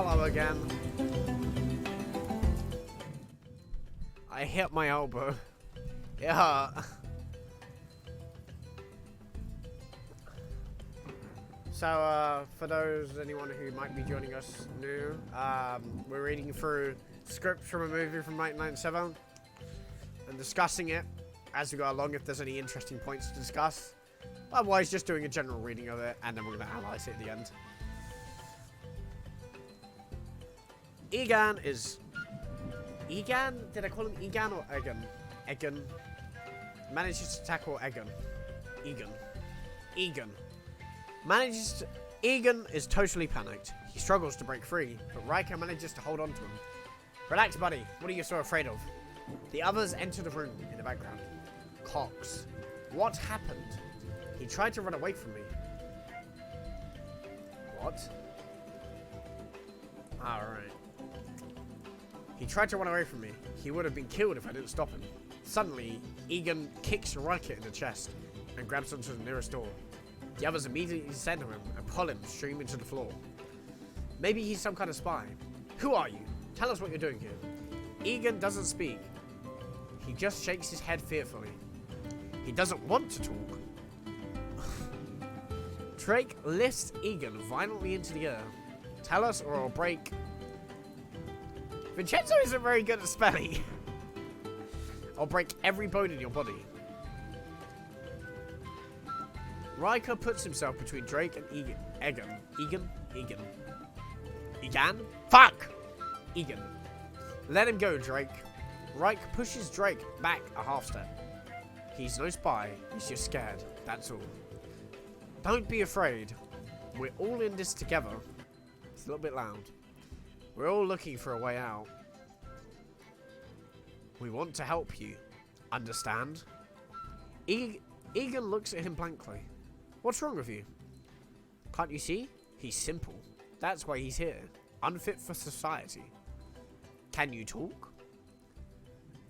Hello again. I hit my elbow. It hurt. So, for anyone who might be joining us new, we're reading through scripts from a movie from 1997 and discussing it as we go along if there's any interesting points to discuss. Otherwise, just doing a general reading of it, and then we're going to analyze it at the end. Egan is... Egan? Did I call him Egan or Egan? Egan. Manages to tackle Egan. Egan. Egan. Egan is totally panicked. He struggles to break free, but Riker manages to hold on to him. Relax, buddy. What are you so afraid of? The others enter the room in the background. Cox. What happened? He tried to run away from me. What? Alright. He tried to run away from me. He would have been killed if I didn't stop him. Suddenly, Egan kicks Riker in the chest and grabs onto the nearest door. The others immediately center him and pull him streaming to the floor. Maybe he's some kind of spy. Who are you? Tell us what you're doing here. Egan doesn't speak. He just shakes his head fearfully. He doesn't want to talk. Drake lifts Egan violently into the air. Tell us or I'll break... Vincenzo isn't very good at spelling. I'll break every bone in your body. Riker puts himself between Drake and Egan. Egan? Fuck! Egan. Let him go, Drake. Riker pushes Drake back a half step. He's no spy. He's just scared. That's all. Don't be afraid. We're all in this together. It's a little bit loud. We're all looking for a way out. We want to help you. Understand? Egan looks at him blankly. What's wrong with you? Can't you see? He's simple. That's why he's here. Unfit for society. Can you talk?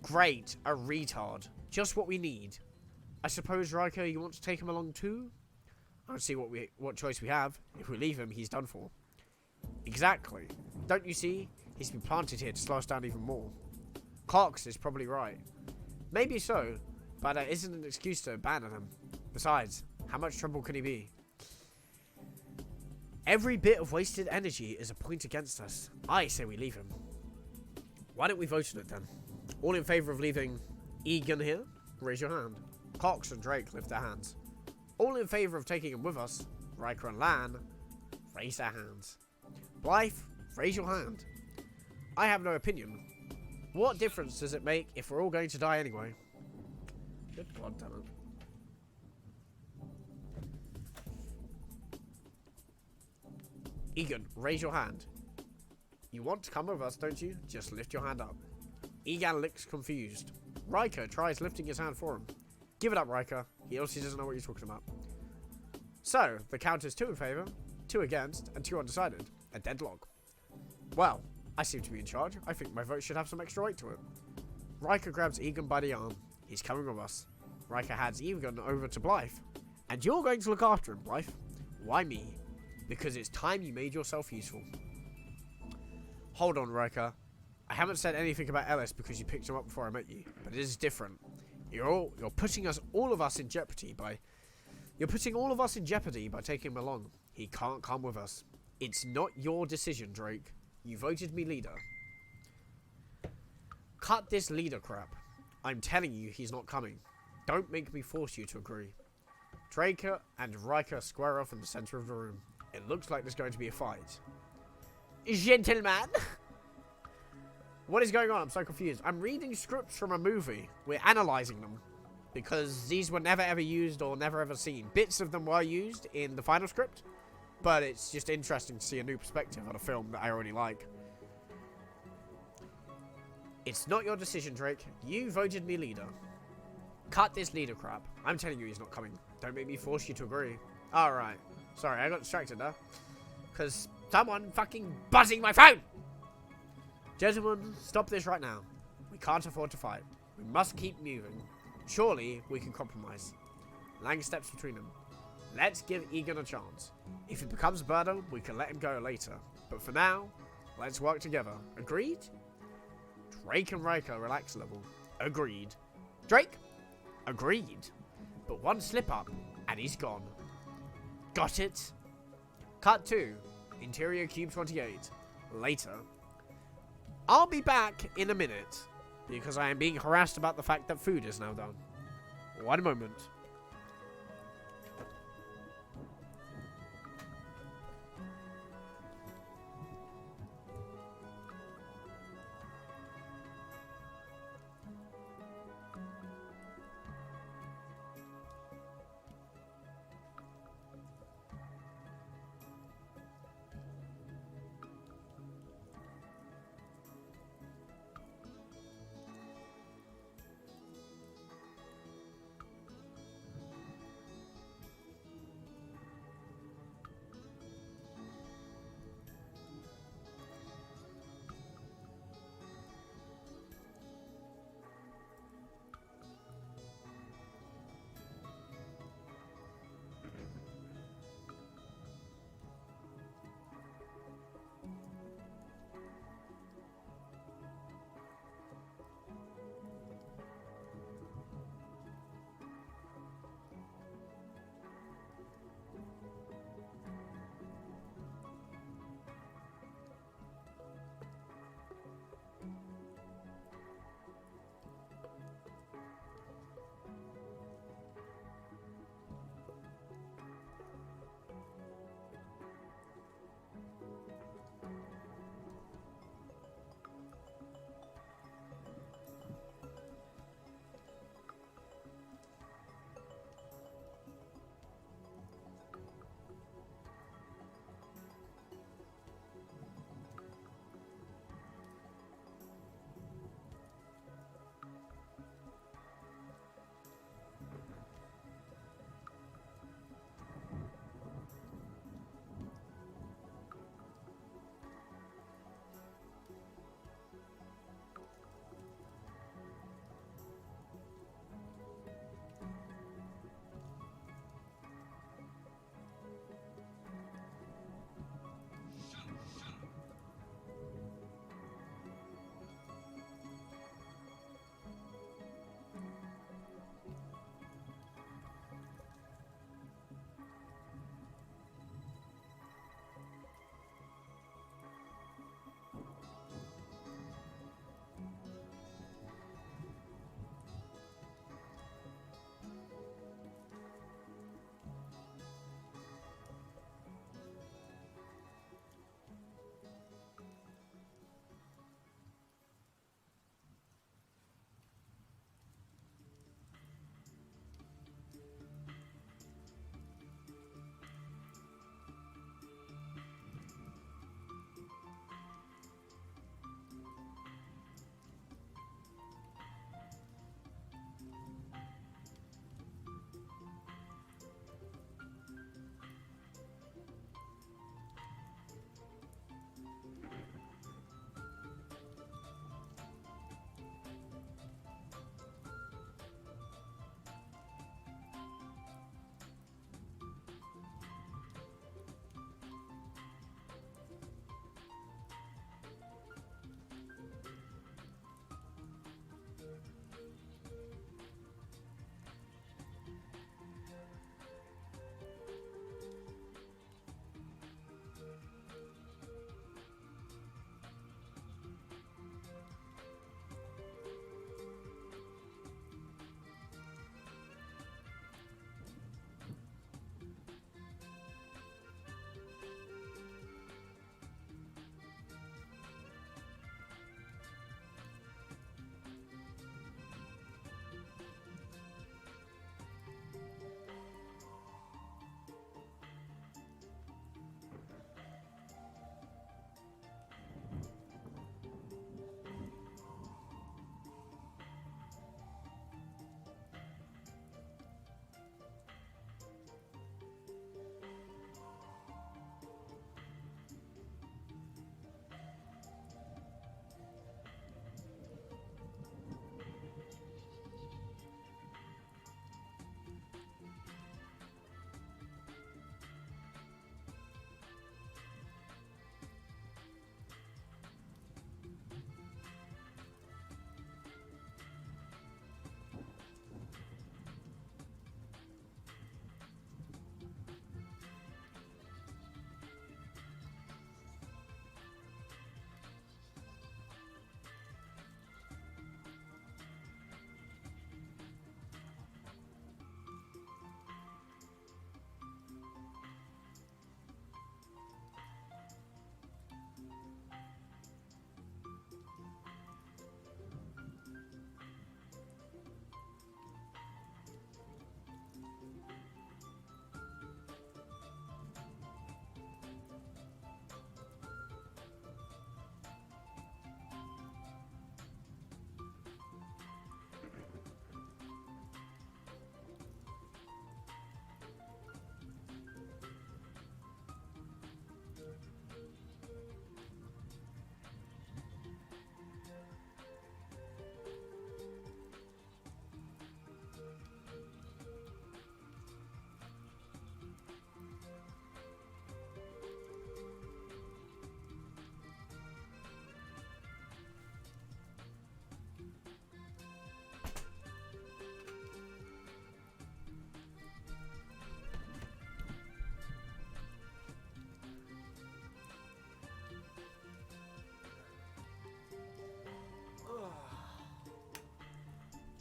Great. A retard. Just what we need. I suppose, Riker, you want to take him along too? I don't see what choice we have. If we leave him, he's done for. Exactly. Don't you see? He's been planted here to slow us down even more. Cox is probably right. Maybe so, but that isn't an excuse to abandon him. Besides, how much trouble can he be? Every bit of wasted energy is a point against us. I say we leave him. Why don't we vote on it then? All in favour of leaving Egan here? Raise your hand. Cox and Drake lift their hands. All in favour of taking him with us? Riker and Lan raise their hands. Blythe, raise your hand. I have no opinion. What difference does it make if we're all going to die anyway? Good God damn it. Egan, raise your hand. You want to come with us, don't you? Just lift your hand up. Egan looks confused. Riker tries lifting his hand for him. Give it up, Riker. He also doesn't know what you're talking about. So, the count is 2 in favour, 2 against, and 2 undecided. A deadlock. Well, I seem to be in charge. I think my vote should have some extra weight to it. Riker grabs Egan by the arm. He's coming with us. Riker hands Egan over to Blythe. And you're going to look after him, Blythe. Why me? Because it's time you made yourself useful. Hold on, Riker. I haven't said anything about Ellis because you picked him up before I met you, but it is different. You're putting all of us in jeopardy by taking him along. He can't come with us. It's not your decision, Drake. You voted me leader. Cut this leader crap. I'm telling you he's not coming. Don't make me force you to agree. Drake and Riker square off in the center of the room. It looks like there's going to be a fight. Gentlemen! What is going on? I'm so confused. I'm reading scripts from a movie. We're analyzing them. Because these were never ever used or never ever seen. Bits of them were used in the final script. But it's just interesting to see a new perspective on a film that I already like. It's not your decision, Drake. You voted me leader. Cut this leader crap. I'm telling you he's not coming. Don't make me force you to agree. Alright. Sorry, I got distracted there. Because someone fucking buzzing my phone! Gentlemen, stop this right now. We can't afford to fight. We must keep moving. Surely, we can compromise. Lang steps between them. Let's give Egan a chance. If it becomes a burden, we can let him go later. But for now, Let's work together. Agreed? Drake and Riker relax level. Agreed. Drake? Agreed. But one slip up, and he's gone. Got it? Cut 2. Interior Cube 28. Later. I'll be back in a minute, because I am being harassed about the fact that food is now done. One moment.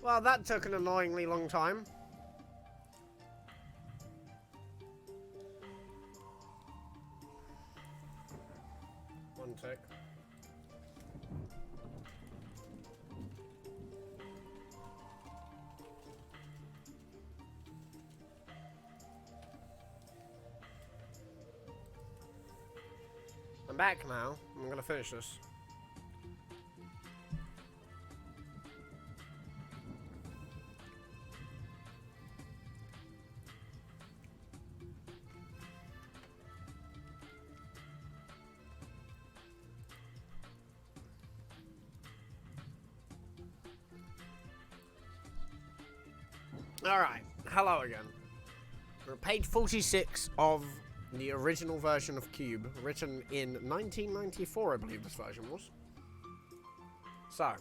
Well, that took an annoyingly long time. One tick. I'm back now. I'm gonna finish this. Alright, hello again. We're at page 46 of the original version of Cube, written in 1994, I believe this version was. So,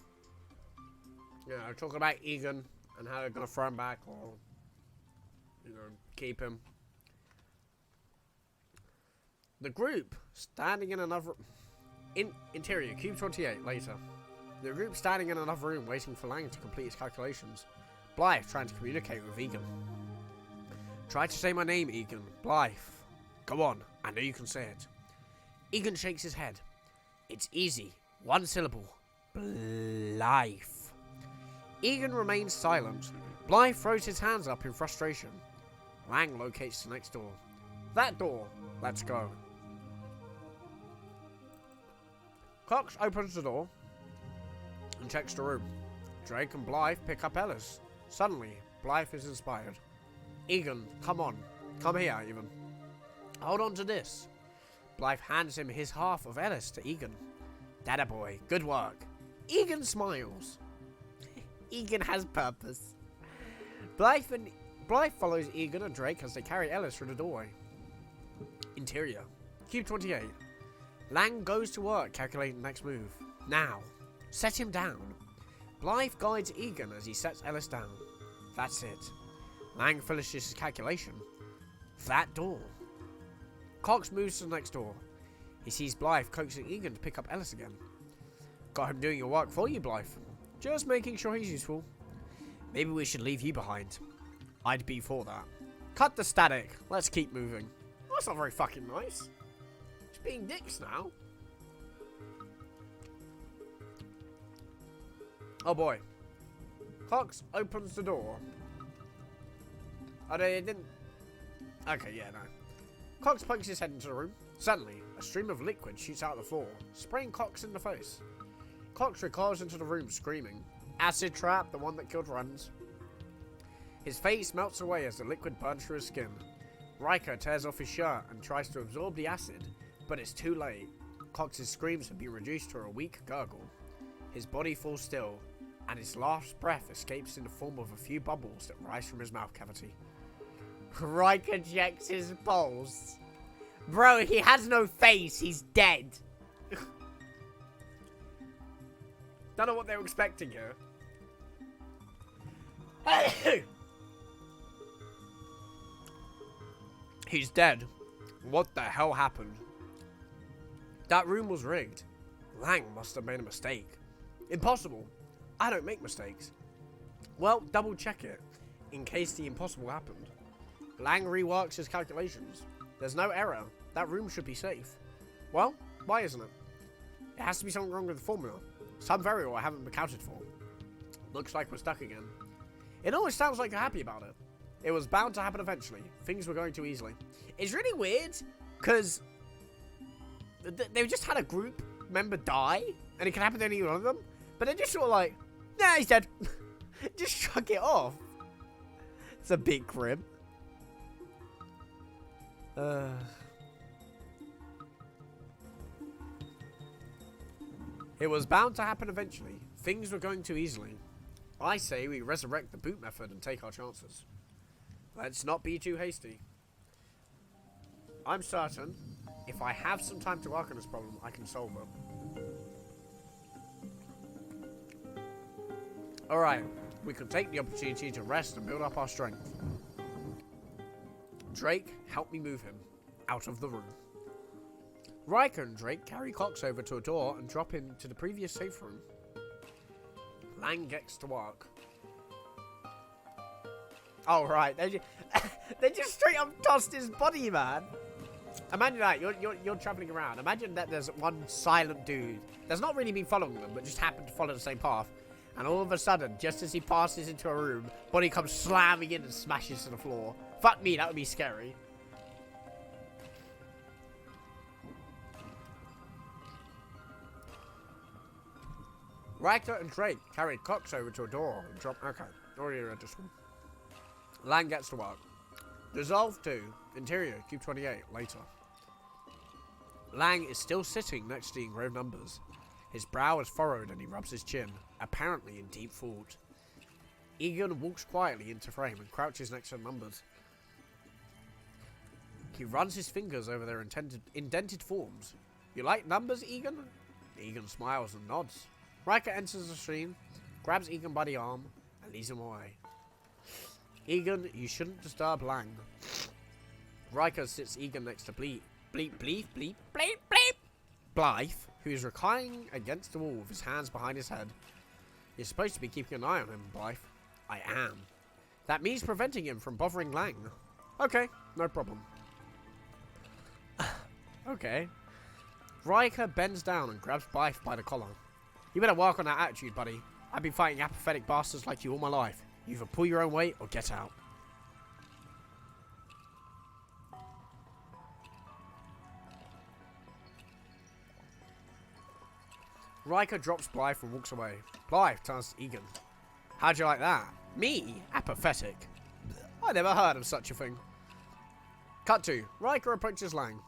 talking about Egan and how they're going to throw him back or, keep him. The group standing in another... Interior, Cube 28, later. The group standing in another room waiting for Lang to complete his calculations. Blythe trying to communicate with Egan. Try to say my name, Egan. Blythe. Go on, I know you can say it. Egan shakes his head. It's easy. One syllable. Blythe. Egan remains silent. Blythe throws his hands up in frustration. Lang locates the next door. That door. Let's go. Cox opens the door and checks the room. Drake and Blythe pick up Ellis. Suddenly, Blythe is inspired. Egan, come on. Come here, even. Hold on to this. Blythe hands him his half of Ellis to Egan. Dada boy, good work. Egan smiles. Egan has purpose. Blythe follows Egan and Drake as they carry Ellis through the doorway. Interior. Cube 28. Lang goes to work calculating the next move. Now. Set him down. Blythe guides Egan as he sets Ellis down. That's it. Lang finishes his calculation. That door. Cox moves to the next door. He sees Blythe coaxing Egan to pick up Ellis again. Got him doing your work for you, Blythe. Just making sure he's useful. Maybe we should leave you behind. I'd be for that. Cut the static. Let's keep moving. That's not very fucking nice. It's being dicks now. Oh boy. Cox opens the door. Oh, they didn't... Okay, yeah, no. Cox pokes his head into the room. Suddenly, a stream of liquid shoots out the floor, spraying Cox in the face. Cox recoils into the room, screaming. Acid trap, the one that killed Runs. His face melts away as the liquid burns through his skin. Riker tears off his shirt and tries to absorb the acid, but it's too late. Cox's screams have been reduced to a weak gurgle. His body falls still, and his last breath escapes in the form of a few bubbles that rise from his mouth cavity. Riker checks his pulse. Bro, he has no face. He's dead. Don't know what they were expecting here. He's dead. What the hell happened? That room was rigged. Lang must have made a mistake. Impossible. I don't make mistakes. Well, double check it, in case the impossible happened. Lang reworks his calculations. There's no error. That room should be safe. Well, why isn't it? It has to be something wrong with the formula. Some variable I haven't accounted for. Looks like we're stuck again. It always sounds like you're happy about it. It was bound to happen eventually. Things were going too easily. It's really weird, because they just had a group member die, and it can happen to any one of them, but they're just sort of like, nah, he's dead. Just shrug it off. It's a bit grim. It was bound to happen eventually. Things were going too easily. I say we resurrect the boot method and take our chances. Let's not be too hasty. I'm certain, if I have some time to work on this problem, I can solve it. Alright, we can take the opportunity to rest and build up our strength. Drake, help me move him out of the room. Riker and Drake carry Cox over to a door and drop him to the previous safe room. Lang gets to work. Oh, right. They just straight up tossed his body, man. Imagine that. You're traveling around. Imagine that there's one silent dude that's not really been following them, but just happened to follow the same path. And all of a sudden, just as he passes into a room, body comes slamming in and smashes to the floor. Fuck me, that would be scary. Riker and Drake carried Cox over to a door and dropped. Okay, already read this one. Lang gets to work. Dissolve 2, interior, Cube 28, later. Lang is still sitting next to the engraved numbers. His brow is furrowed and he rubs his chin, apparently in deep thought. Egan walks quietly into frame and crouches next to the numbers. He runs his fingers over their indented forms. You like numbers, Egan? Egan smiles and nods. Riker enters the screen, grabs Egan by the arm, and leads him away. Egan, you shouldn't disturb Lang. Riker sits Egan next to Blythe, who is reclining against the wall with his hands behind his head. You're supposed to be keeping an eye on him, Blythe. I am. That means preventing him from bothering Lang. Okay, no problem. Okay. Riker bends down and grabs Blythe by the collar. You better work on that attitude, buddy. I've been fighting apathetic bastards like you all my life. You either pull your own weight or get out. Riker drops Blythe and walks away. Blythe turns to Egan. How'd you like that? Me? Apathetic. I never heard of such a thing. Cut to. Riker approaches Lang.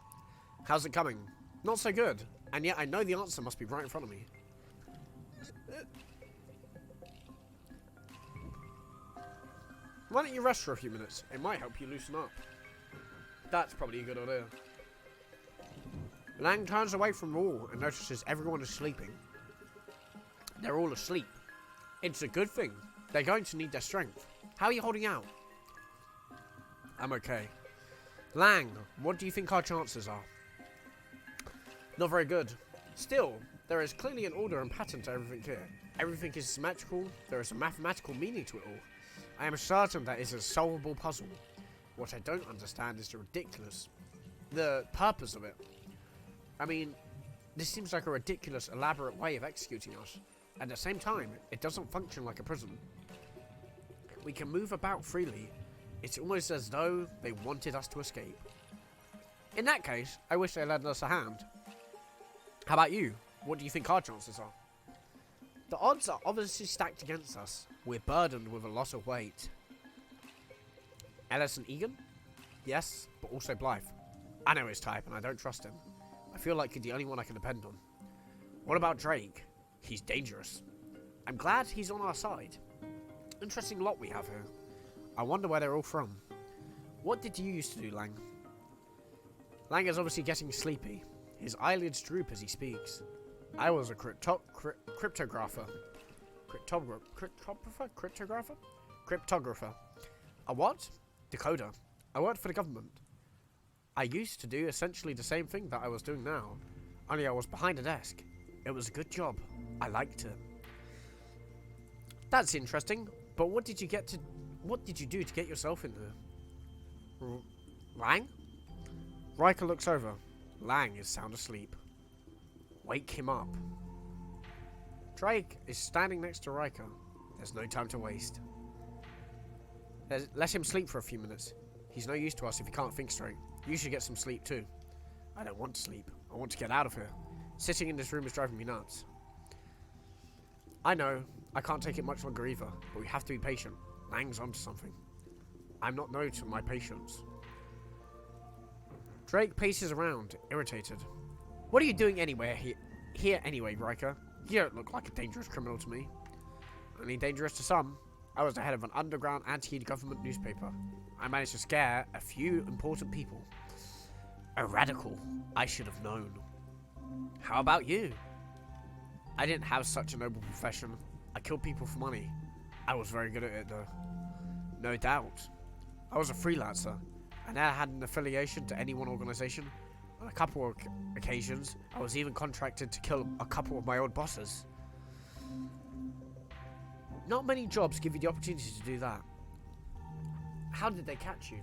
How's it coming? Not so good. And yet I know the answer must be right in front of me. Why don't you rest for a few minutes? It might help you loosen up. That's probably a good idea. Lang turns away from the wall and notices everyone is sleeping. They're all asleep. It's a good thing. They're going to need their strength. How are you holding out? I'm okay. Lang, what do you think our chances are? Not very good. Still, there is clearly an order and pattern to everything here. Everything is symmetrical. There is a mathematical meaning to it all. I am certain that it's a solvable puzzle. What I don't understand is the purpose of it. I mean, this seems like a ridiculous, elaborate way of executing us. At the same time, it doesn't function like a prison. We can move about freely. It's almost as though they wanted us to escape. In that case, I wish they lent us a hand. How about you? What do you think our chances are? The odds are obviously stacked against us. We're burdened with a lot of weight. Ellis and Egan? Yes, but also Blythe. I know his type and I don't trust him. I feel like he's the only one I can depend on. What about Drake? He's dangerous. I'm glad he's on our side. Interesting lot we have here. I wonder where they're all from. What did you used to do, Lang? Lang is obviously getting sleepy. His eyelids droop as he speaks. I was a cryptographer. Cryptographer. A what? Decoder. I worked for the government. I used to do essentially the same thing that I was doing now, only I was behind a desk. It was a good job. I liked it. That's interesting, but what did you do to get yourself in there? Lang? Riker looks over. Lang is sound asleep. Wake him up. Drake is standing next to Riker. There's no time to waste. Let him sleep for a few minutes. He's no use to us if he can't think straight. You should get some sleep too. I don't want to sleep. I want to get out of here. Sitting in this room is driving me nuts. I know. I can't take it much longer either, but we have to be patient. Lang's onto something. I'm not known to my patience. Drake paces around, irritated. What are you doing anywhere here anyway, Riker? You don't look like a dangerous criminal to me. Only dangerous to some. I was the head of an underground anti-government newspaper. I managed to scare a few important people. A radical. I should have known. How about you? I didn't have such a noble profession. I killed people for money. I was very good at it though. No doubt. I was a freelancer. I never had an affiliation to any one organization. On a couple of occasions, I was even contracted to kill a couple of my old bosses. Not many jobs give you the opportunity to do that. How did they catch you?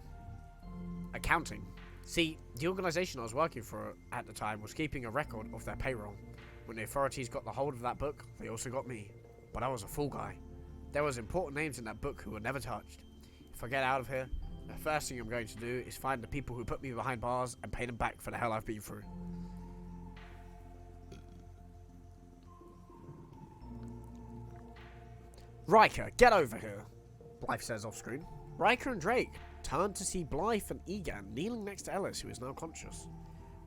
Accounting. See, the organisation I was working for at the time was keeping a record of their payroll. When the authorities got the hold of that book, they also got me. But I was a fool guy. There was important names in that book who were never touched. If I get out of here, the first thing I'm going to do is find the people who put me behind bars and pay them back for the hell I've been through. Riker, get over here, Blythe says off screen. Riker and Drake turn to see Blythe and Egan kneeling next to Ellis, who is now conscious.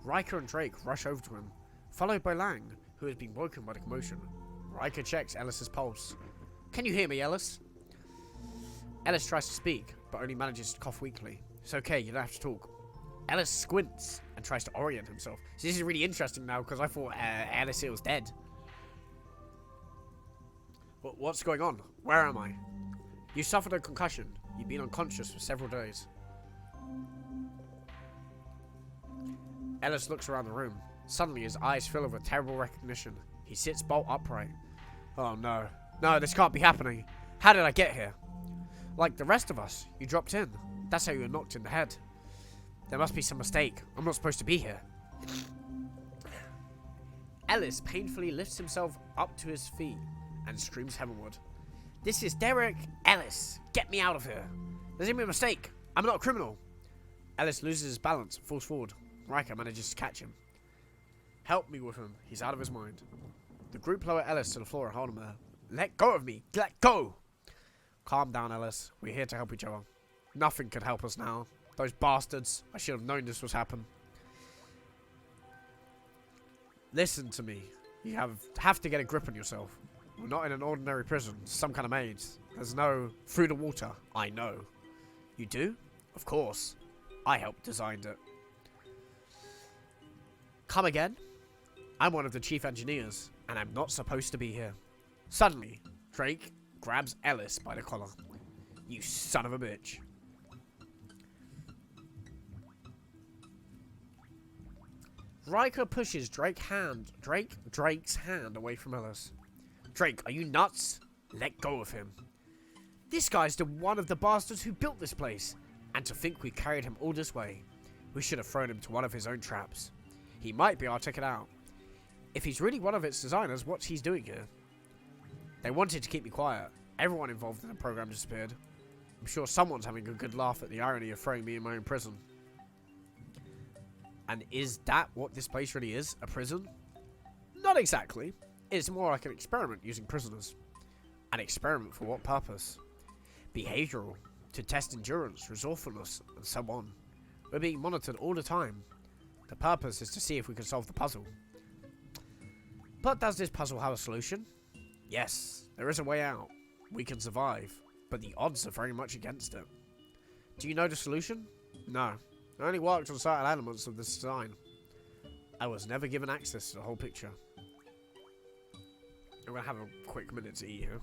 Riker and Drake rush over to him, followed by Lang, who has been woken by the commotion. Riker checks Ellis's pulse. Can you hear me, Ellis? Ellis tries to speak, but only manages to cough weakly. It's okay, you don't have to talk. Ellis squints and tries to orient himself. So this is really interesting now, because I thought Ellis was dead. What's going on? Where am I? You suffered a concussion. You've been unconscious for several days. Ellis looks around the room. Suddenly his eyes fill with terrible recognition. He sits bolt upright. Oh no. No, this can't be happening. How did I get here? Like the rest of us, you dropped in. That's how you were knocked in the head. There must be some mistake. I'm not supposed to be here. Ellis painfully lifts himself up to his feet and screams heavenward. This is Derek Ellis. Get me out of here. There's been a mistake. I'm not a criminal. Ellis loses his balance and falls forward. Riker manages to catch him. Help me with him. He's out of his mind. The group lower Ellis to the floor and hold him there. Let go of me. Let go. Calm down, Ellis. We're here to help each other. Nothing could help us now. Those bastards. I should have known this was happen. Listen to me. You have to get a grip on yourself. We're not in an ordinary prison. Some kind of maze. There's no food or water. I know. You do? Of course. I helped design it. Come again? I'm one of the chief engineers, and I'm not supposed to be here. Suddenly, Drake grabs Ellis by the collar. You son of a bitch. Riker pushes Drake's hand away from Ellis. Drake, are you nuts? Let go of him. This guy's one of the bastards who built this place. And to think we carried him all this way. We should have thrown him to one of his own traps. He might be our ticket out. If he's really one of its designers, what's he doing here? They wanted to keep me quiet. Everyone involved in the program disappeared. I'm sure someone's having a good laugh at the irony of throwing me in my own prison. And is that what this place really is? A prison? Not exactly. It's more like an experiment using prisoners. An experiment for what purpose? Behavioral. To test endurance, resourcefulness, and so on. We're being monitored all the time. The purpose is to see if we can solve the puzzle. But does this puzzle have a solution? Yes, there is a way out. We can survive, but the odds are very much against it. Do you know the solution? No. I only worked on certain elements of this design. I was never given access to the whole picture. I'm going to have a quick minute to eat here.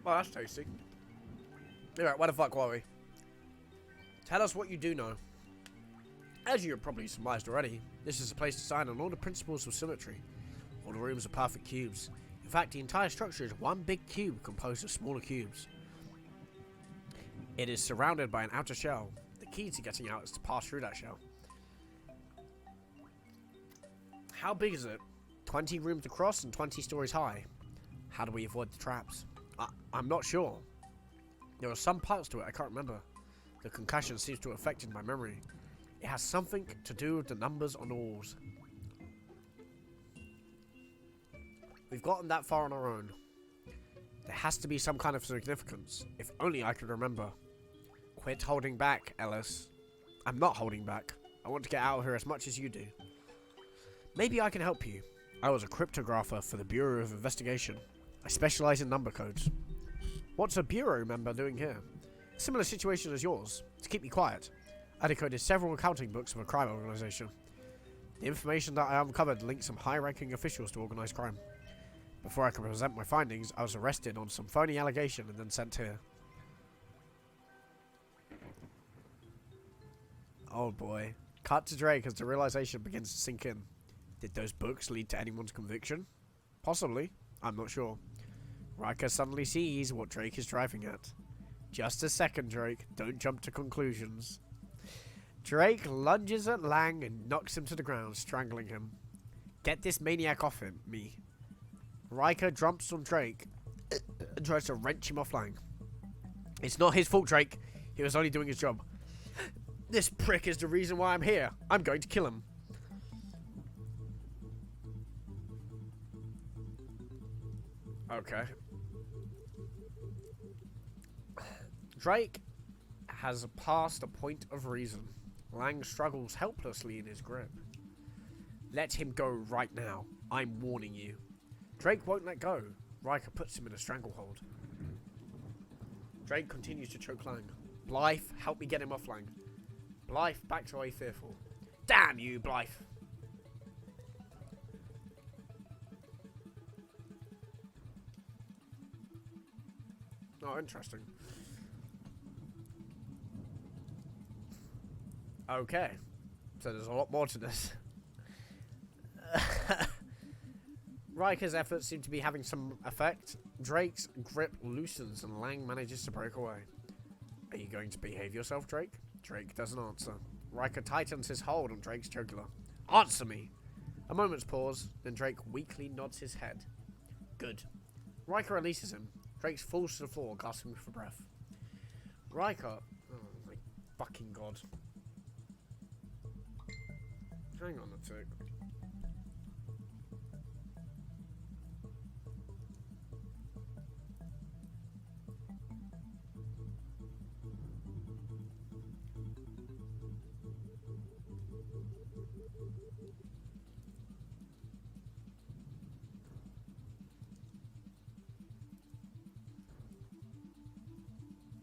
Oh, that's tasty. Alright, where the fuck were we? Tell us what you do know. As you have probably surmised already, this is a place designed on all the principles of symmetry. All the rooms are perfect cubes. In fact, the entire structure is one big cube composed of smaller cubes. It is surrounded by an outer shell. The key to getting out is to pass through that shell. How big is it? 20 rooms across and 20 stories high. How do we avoid the traps? I'm not sure. There are some parts to it I can't remember. The concussion seems to have affected my memory. It has something to do with the numbers on the walls. We've gotten that far on our own. There has to be some kind of significance. If only I could remember. Quit holding back, Ellis. I'm not holding back. I want to get out of here as much as you do. Maybe I can help you. I was a cryptographer for the Bureau of Investigation. I specialize in number codes. What's a Bureau member doing here? Similar situation as yours. To keep me quiet. I decoded several accounting books of a crime organization. The information that I uncovered linked some high-ranking officials to organized crime. Before I could present my findings, I was arrested on some phony allegation and then sent here. Oh boy. Cut to Drake as the realization begins to sink in. Did those books lead to anyone's conviction? Possibly. I'm not sure. Riker suddenly sees what Drake is driving at. Just a second, Drake. Don't jump to conclusions. Drake lunges at Lang and knocks him to the ground, strangling him. Get this maniac off me. Riker jumps on Drake and tries to wrench him off Lang. It's not his fault, Drake. He was only doing his job. This prick is the reason why I'm here. I'm going to kill him. Okay. Drake has passed a point of reason. Lang struggles helplessly in his grip. Let him go right now. I'm warning you. Drake won't let go. Riker puts him in a stranglehold. Drake continues to choke Lang. Blythe, help me get him off Lang. Blythe backs away fearful. Damn you, Blythe! Oh, interesting. Okay. So there's a lot more to this. Riker's efforts seem to be having some effect. Drake's grip loosens and Lang manages to break away. Are you going to behave yourself, Drake? Drake doesn't answer. Riker tightens his hold on Drake's jugular. Answer me! A moment's pause, then Drake weakly nods his head. Good. Riker releases him. Drake falls to the floor, gasping for breath. Riker... Oh my fucking god. Hang on a tick.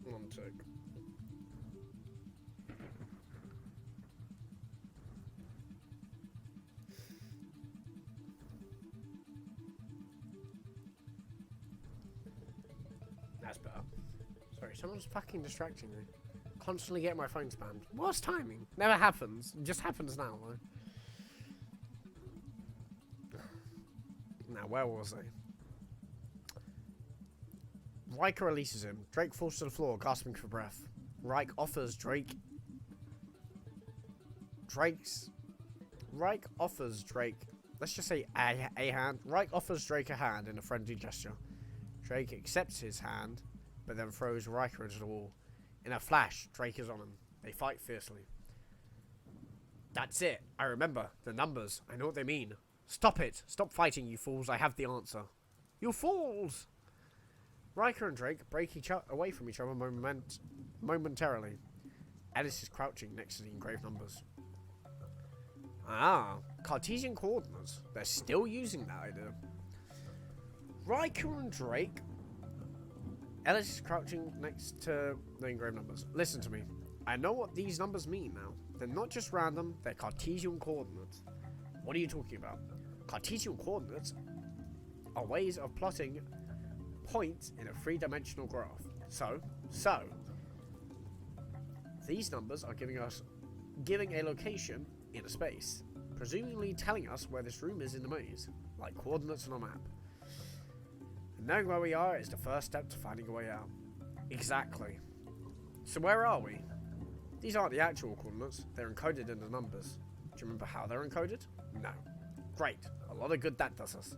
One tick. That's better. Sorry, someone's fucking distracting me. Constantly getting my phone spammed. Worst timing. Never happens. It just happens now, though. Now, where was I? Riker releases him. Drake falls to the floor, gasping for breath. Riker offers Drake... Riker offers Drake... Let's just say a hand. Riker offers Drake a hand in a friendly gesture. Drake accepts his hand, but then throws Riker into the wall. In a flash, Drake is on him. They fight fiercely. That's it. I remember. The numbers. I know what they mean. Stop it. Stop fighting, you fools. I have the answer. You fools! Riker and Drake break away from each other momentarily. Ellis is crouching next to the engraved numbers. Ah, Cartesian coordinates. They're still using that idea. Riker and Drake. Ellis is crouching next to the engraved numbers. Listen to me. I know what these numbers mean now. They're not just random, they're Cartesian coordinates. What are you talking about? Cartesian coordinates are ways of plotting points in a three-dimensional graph. So, these numbers are giving a location in a space, presumably telling us where this room is in the maze, like coordinates on a map. And knowing where we are is the first step to finding a way out. Exactly. So where are we? These aren't the actual coordinates, they're encoded in the numbers. Do you remember how they're encoded? No. Great. A lot of good that does us.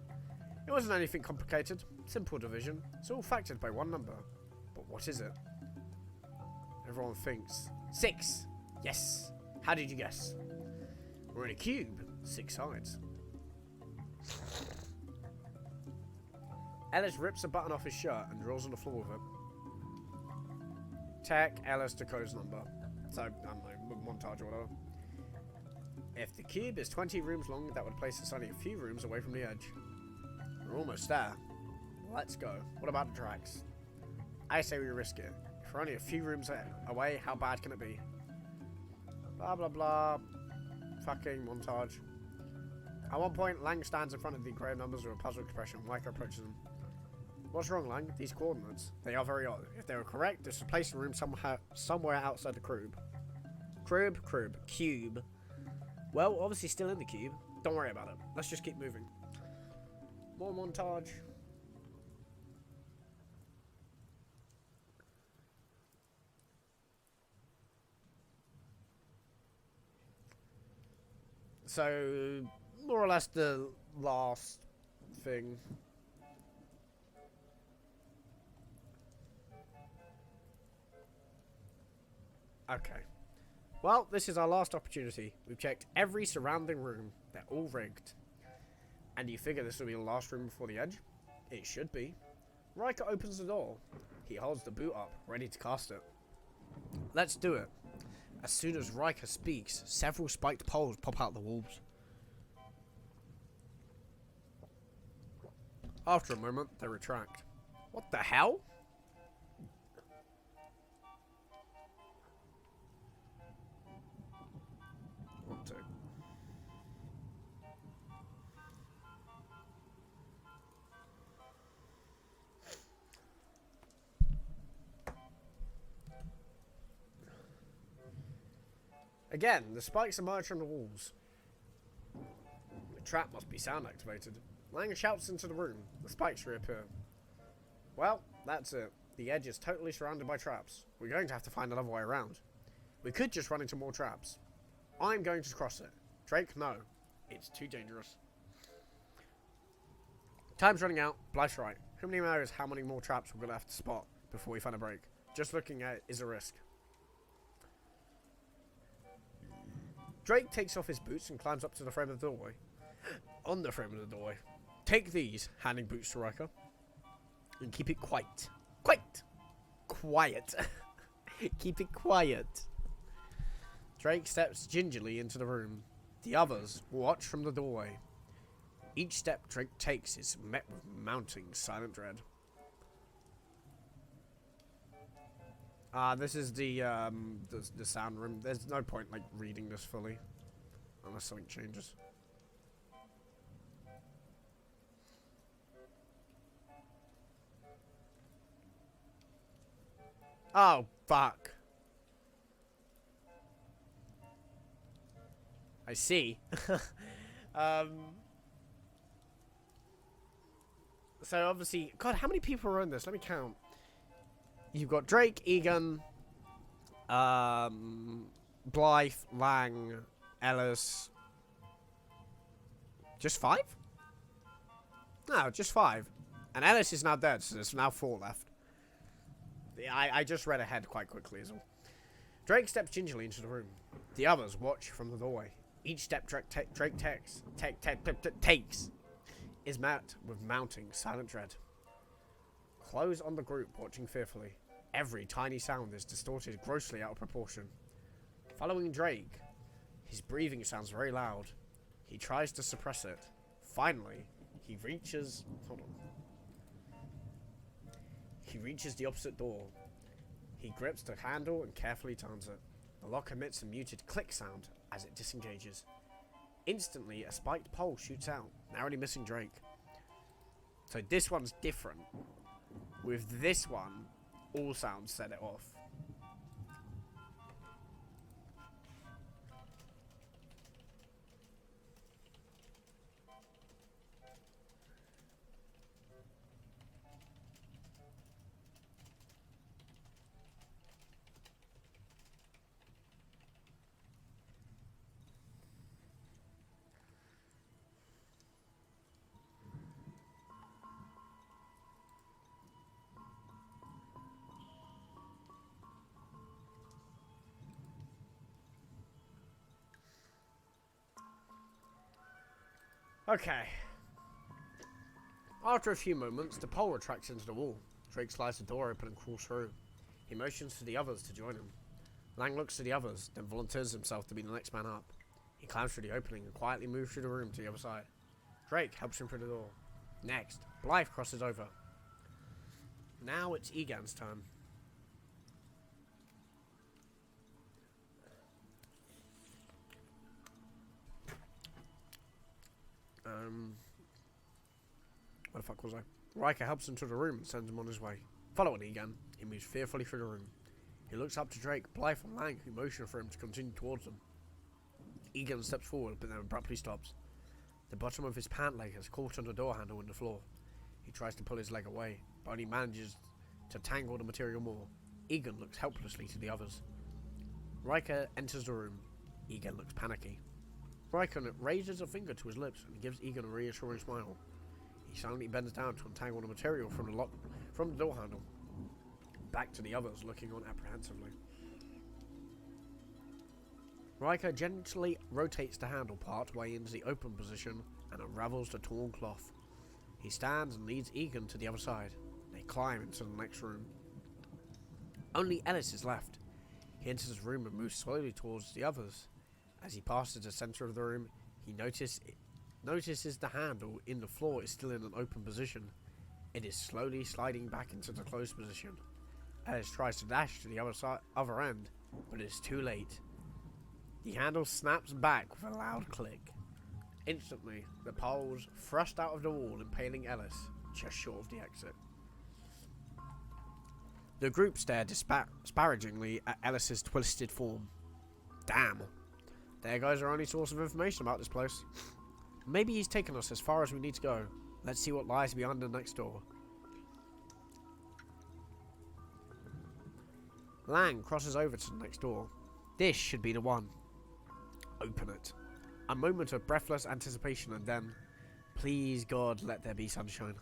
It wasn't anything complicated. Simple division. It's all factored by one number. But what is it? everyone thinks. 6. Yes. How did you guess? We're in a cube. 6 sides. Ellis rips a button off his shirt and draws on the floor with it. Tech Ellis to code's number. So, I don't know, montage or whatever. If the cube is 20 rooms long, that would place us only a few rooms away from the edge. We're almost there. Let's go. What about the tracks? I say we risk it. If we're only a few rooms away, how bad can it be? Blah, blah, blah. Fucking montage. At one point, Lang stands in front of the engraved numbers with a puzzled expression. Micah approaches him. What's wrong, Lang? These coordinates. They are very odd. If they were correct, this would place the room somewhere outside the cube. Cube. Well, obviously still in the cube. Don't worry about it. Let's just keep moving. More montage. So, more or less the last thing. Okay. Well, this is our last opportunity. We've checked every surrounding room. They're all rigged. And you figure this will be the last room before the edge? It should be. Riker opens the door. He holds the boot up, ready to cast it. Let's do it. As soon as Riker speaks, several spiked poles pop out the walls. After a moment, they retract. What the hell? One, two. Again, the spikes emerge from the walls. The trap must be sound activated. Lang shouts into the room. The spikes reappear. Well, that's it. The edge is totally surrounded by traps. We're going to have to find another way around. We could just run into more traps. I'm going to cross it. Drake, no. It's too dangerous. Time's running out. Blythe's right. Who many knows how many more traps we're going to have to spot before we find a break? Just looking at it is a risk. Drake takes off his boots and climbs up to the frame of the doorway. On the frame of the doorway. Take these, handing boots to Riker. And keep it quiet. Quiet. Keep it quiet. Drake steps gingerly into the room. The others watch from the doorway. Each step Drake takes is met with mounting silent dread. This is the sound room. There's no point like reading this fully, unless something changes. Oh fuck! I see. So obviously, God, how many people are in this? Let me count. You've got Drake, Egan, Blythe, Lang, Ellis. Just 5? No, just 5. And Ellis is now dead, so there's now 4 left. I just read ahead quite quickly as well. Drake steps gingerly into the room. The others watch from the doorway. Each step Drake takes is met with mounting silent dread. Close on the group, watching fearfully. Every tiny sound is distorted grossly out of proportion. Following Drake, his breathing sounds very loud. He tries to suppress it. Finally, he reaches... Hold on. He reaches the opposite door. He grips the handle and carefully turns it. The lock emits a muted click sound as it disengages. Instantly, a spiked pole shoots out, narrowly missing Drake. So this one's different. With this one, all sounds set it off. Okay. After a few moments, the pole retracts into the wall. Drake slides the door open and crawls through. He motions for the others to join him. Lang looks to the others, then volunteers himself to be the next man up. He climbs through the opening and quietly moves through the room to the other side. Drake helps him through the door. Next, Blythe crosses over. Now it's Egan's turn. Where the fuck was I? Riker helps him to the room and sends him on his way. Following Egan, he moves fearfully through the room. He looks up to Drake, Blythe and Lang, who motion for him to continue towards them. Egan steps forward, but then abruptly stops. The bottom of his pant leg has caught on the door handle in the floor. He tries to pull his leg away, but only manages to tangle the material more. Egan looks helplessly to the others. Riker enters the room. Egan looks panicky. Riker raises a finger to his lips and gives Egan a reassuring smile. He silently bends down to untangle the material from the door handle. Back to the others, looking on apprehensively. Riker gently rotates the handle part way into the open position and unravels the torn cloth. He stands and leads Egan to the other side. They climb into the next room. Only Ellis is left. He enters his room and moves slowly towards the others. As he passes the center of the room, he notices the handle in the floor is still in an open position. It is slowly sliding back into the closed position. Ellis tries to dash to the other end, but it is too late. The handle snaps back with a loud click. Instantly, the poles thrust out of the wall, impaling Ellis just short of the exit. The group stare disparagingly at Ellis's twisted form. Damn. There goes our only source of information about this place. Maybe he's taken us as far as we need to go. Let's see what lies behind the next door. Lang crosses over to the next door. This should be the one. Open it. A moment of breathless anticipation and then, please God, let there be sunshine.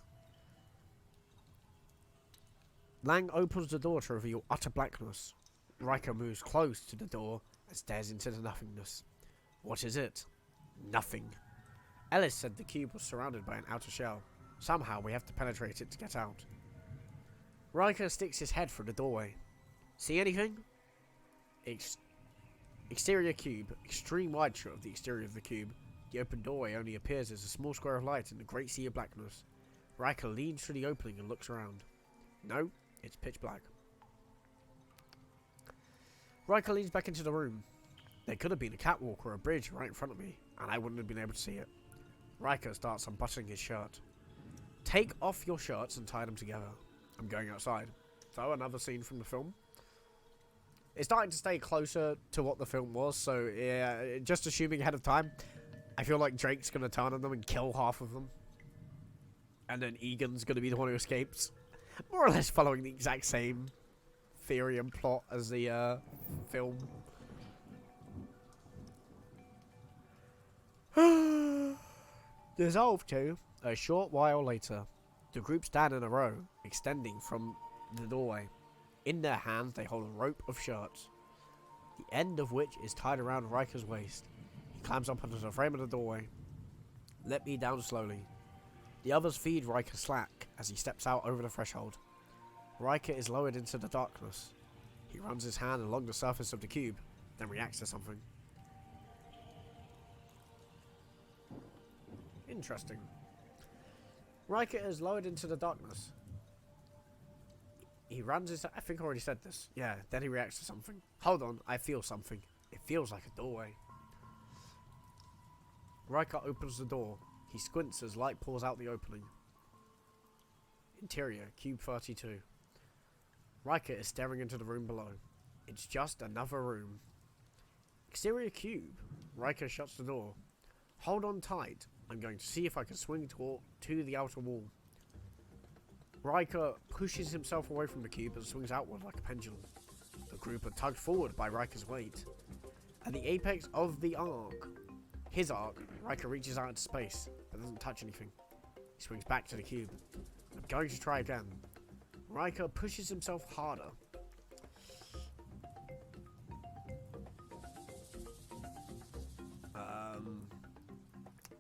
Lang opens the door to reveal utter blackness. Riker moves close to the door and stares into the nothingness. What is it? Nothing. Ellis said the cube was surrounded by an outer shell. Somehow we have to penetrate it to get out. Riker sticks his head through the doorway. See anything? Exterior cube. Extreme wide shot of the exterior of the cube. The open doorway only appears as a small square of light in the great sea of blackness. Riker leans through the opening and looks around. No, it's pitch black. Riker leans back into the room. There could have been a catwalk or a bridge right in front of me, and I wouldn't have been able to see it. Riker starts unbuttoning his shirt. Take off your shirts and tie them together. I'm going outside. So, another scene from the film. It's starting to stay closer to what the film was, so yeah, just assuming ahead of time, I feel like Drake's going to turn on them and kill half of them. And then Egan's going to be the one who escapes. More or less following the exact same theory and plot as the film. Dissolved to a short while later. The group stand in a row, extending from the doorway. In their hands they hold a rope of shirts, the end of which is tied around Riker's waist. He climbs up onto the frame of the doorway. Let me down slowly. The others feed Riker slack as he steps out over the threshold. Riker is lowered into the darkness. He runs his hand along the surface of the cube, then reacts to something. Interesting. Riker is lowered into the darkness. He runs his... I think I already said this. Yeah, then he reacts to something. Hold on, I feel something. It feels like a doorway. Riker opens the door. He squints as light pours out the opening. Interior, Cube 32. Riker is staring into the room below. It's just another room. Exterior cube. Riker shuts the door. Hold on tight. I'm going to see if I can swing to the outer wall. Riker pushes himself away from the cube and swings outward like a pendulum. The group are tugged forward by Riker's weight. At the apex of the arc, his arc, Riker reaches out into space, but doesn't touch anything. He swings back to the cube. I'm going to try again. Riker pushes himself harder.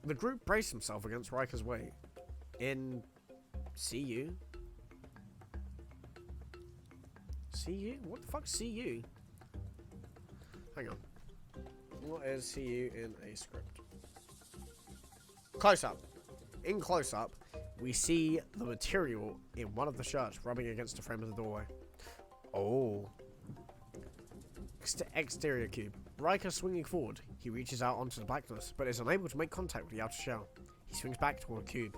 The group braced himself against Riker's weight. In CU? CU? What the fuck CU? Hang on. What is CU in a script? Close up. In close up, we see the material in one of the shirts rubbing against the frame of the doorway. Oh. Exterior cube. Riker swinging forward. He reaches out onto the blackness, but is unable to make contact with the outer shell. He swings back toward the cube.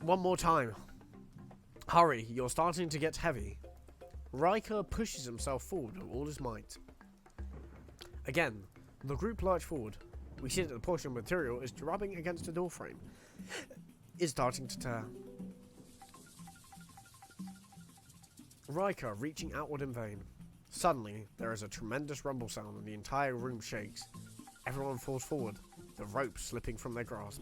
One more time. Hurry, you're starting to get heavy. Riker pushes himself forward with all his might. Again, the group lurch forward. We see that the portion of material is rubbing against the door frame. Is starting to tear. Riker reaching outward in vain. Suddenly, there is a tremendous rumble sound and the entire room shakes. Everyone falls forward, the rope slipping from their grasp.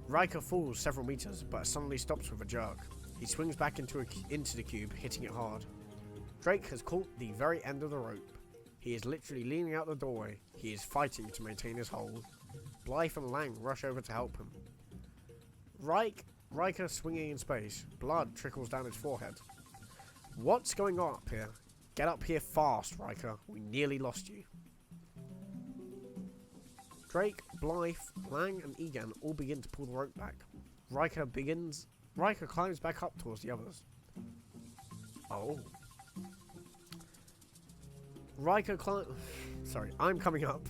Riker falls several meters, but suddenly stops with a jerk. He swings back into the cube, hitting it hard. Drake has caught the very end of the rope. He is literally leaning out the doorway. He is fighting to maintain his hold. Blythe and Lang rush over to help him. Riker swinging in space. Blood trickles down his forehead. What's going on up here? Get up here fast, Riker. We nearly lost you. Drake, Blythe, Lang, and Egan all begin to pull the rope back. Riker climbs back up towards the others. Oh. I'm coming up.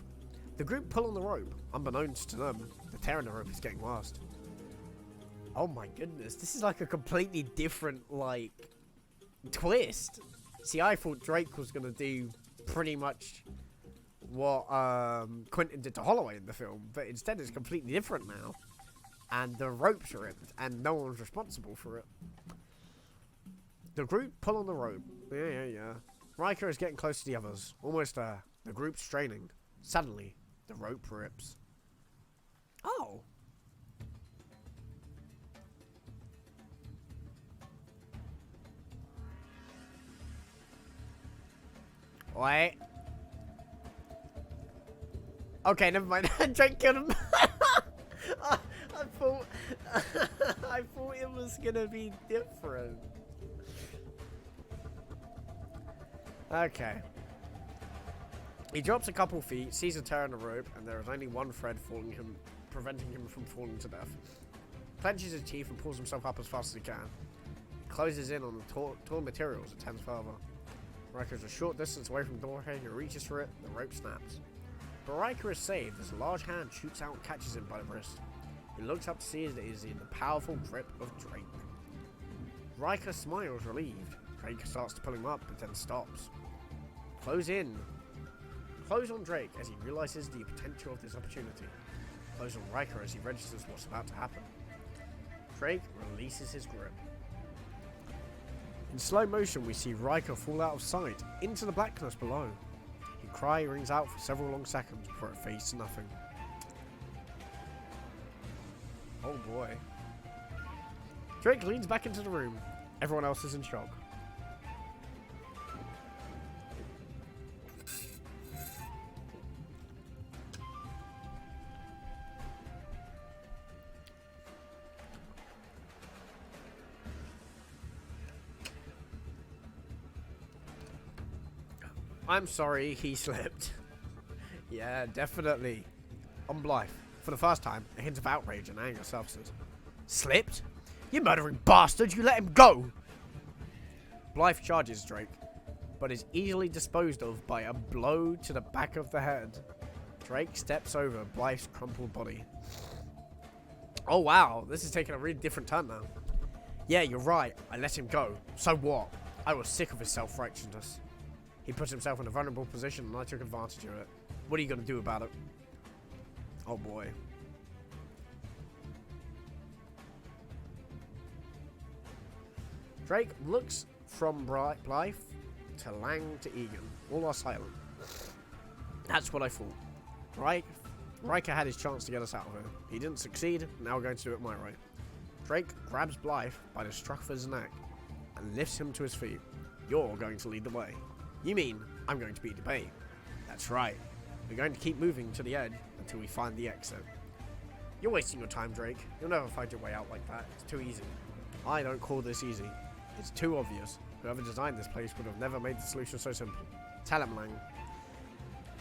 The group pull on the rope. Unbeknownst to them, the tear in the rope is getting worse. Oh my goodness, this is like a completely different, like, twist. See, I thought Drake was going to do pretty much what Quentin did to Holloway in the film, but instead it's completely different now. And the ropes are ripped, and no one's responsible for it. The group pull on the rope. Yeah. Riker is getting close to the others. Almost there. The group's straining. Suddenly, the rope rips. Oh. Wait. Okay, never mind. Drake killed him. I thought I thought it was gonna be different. Okay. He drops a couple feet, sees a tear in the rope, and there is only one thread preventing him from falling to death. Clenches his teeth and pulls himself up as fast as he can. He closes in on the torn materials and tends further. Riker is a short distance away from the doorway. He reaches for it, the rope snaps. But Riker is saved as a large hand shoots out and catches him by the wrist. He looks up to see that he is in the powerful grip of Drake. Riker smiles relieved. Drake starts to pull him up, but then stops. Close in. Close on Drake as he realizes the potential of this opportunity. Close on Riker as he registers what's about to happen. Drake releases his grip. In slow motion, we see Riker fall out of sight into the blackness below. His cry rings out for several long seconds before it fades to nothing. Oh boy. Drake leans back into the room. Everyone else is in shock. I'm sorry he slipped. Yeah, definitely. On Blythe, for the first time, a hint of outrage and anger surfaces. Slipped? You murdering bastard, you let him go! Blythe charges Drake, but is easily disposed of by a blow to the back of the head. Drake steps over Blythe's crumpled body. Oh wow, this is taking a really different turn now. Yeah, you're right, I let him go. So what? I was sick of his self-righteousness. He put himself in a vulnerable position and I took advantage of it. What are you going to do about it? Oh boy. Drake looks from Blythe to Lang to Egan. All are silent. That's what I thought. Riker had his chance to get us out of here. He didn't succeed, now we're going to do it my way. Drake grabs Blythe by the scruff of his neck and lifts him to his feet. You're going to lead the way. You mean I'm going to be the bait? That's right. We're going to keep moving to the edge until we find the exit. You're wasting your time, Drake. You'll never find your way out like that. It's too easy. I don't call this easy. It's too obvious. Whoever designed this place would have never made the solution so simple. Tell him, Lang.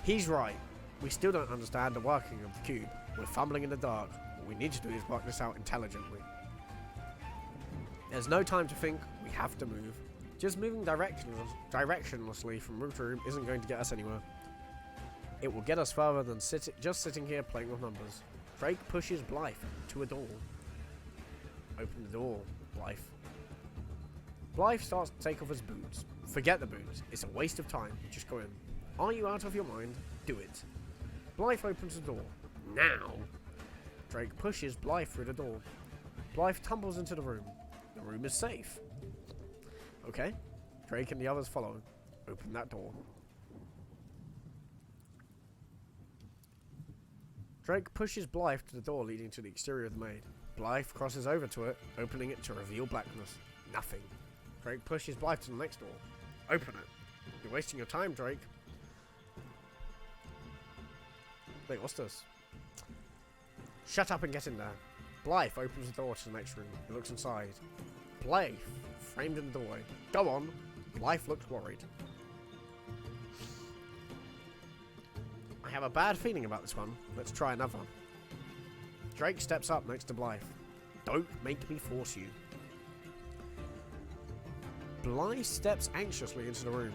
He's right. We still don't understand the working of the cube. We're fumbling in the dark. What we need to do is work this out intelligently. There's no time to think. We have to move. Just moving directionlessly from room to room isn't going to get us anywhere. It will get us further than just sitting here playing with numbers. Drake pushes Blythe to a door. Open the door, Blythe. Blythe starts to take off his boots. Forget the boots. It's a waste of time. Just go in. Are you out of your mind? Do it. Blythe opens the door. Now. Drake pushes Blythe through the door. Blythe tumbles into the room. The room is safe. Okay. Drake and the others follow. Open that door. Drake pushes Blythe to the door leading to the exterior of the maid. Blythe crosses over to it, opening it to reveal blackness. Nothing. Drake pushes Blythe to the next door. Open it. You're wasting your time, Drake. Wait, what's this? Shut up and get in there. Blythe opens the door to the next room. He looks inside. Blythe, framed in the doorway. Go on. Blythe looks worried. I have a bad feeling about this one. Let's try another. Drake steps up next to Blythe. Don't make me force you. Blythe steps anxiously into the room.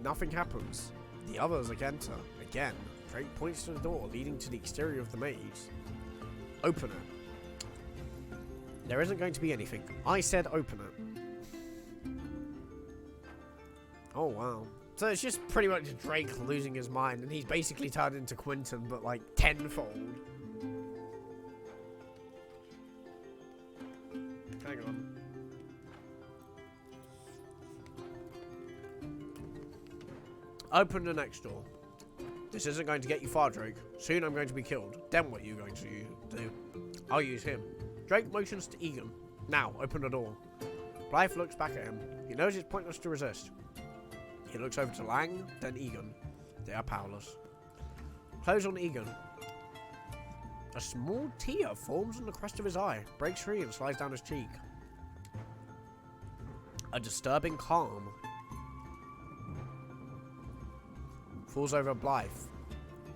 Nothing happens. The others enter. Again, Drake points to the door leading to the exterior of the maze. Open it. There isn't going to be anything. I said open it. Oh, wow. So it's just pretty much Drake losing his mind, and he's basically turned into Quentin, but like tenfold. Hang on. Open the next door. This isn't going to get you far, Drake. Soon I'm going to be killed. Then what are you going to do? I'll use him. Drake motions to Egan. Now, open the door. Blythe looks back at him. He knows it's pointless to resist. He looks over to Lang, then Egan. They are powerless. Close on Egan. A small tear forms on the crest of his eye, breaks free and slides down his cheek. A disturbing calm falls over Blythe.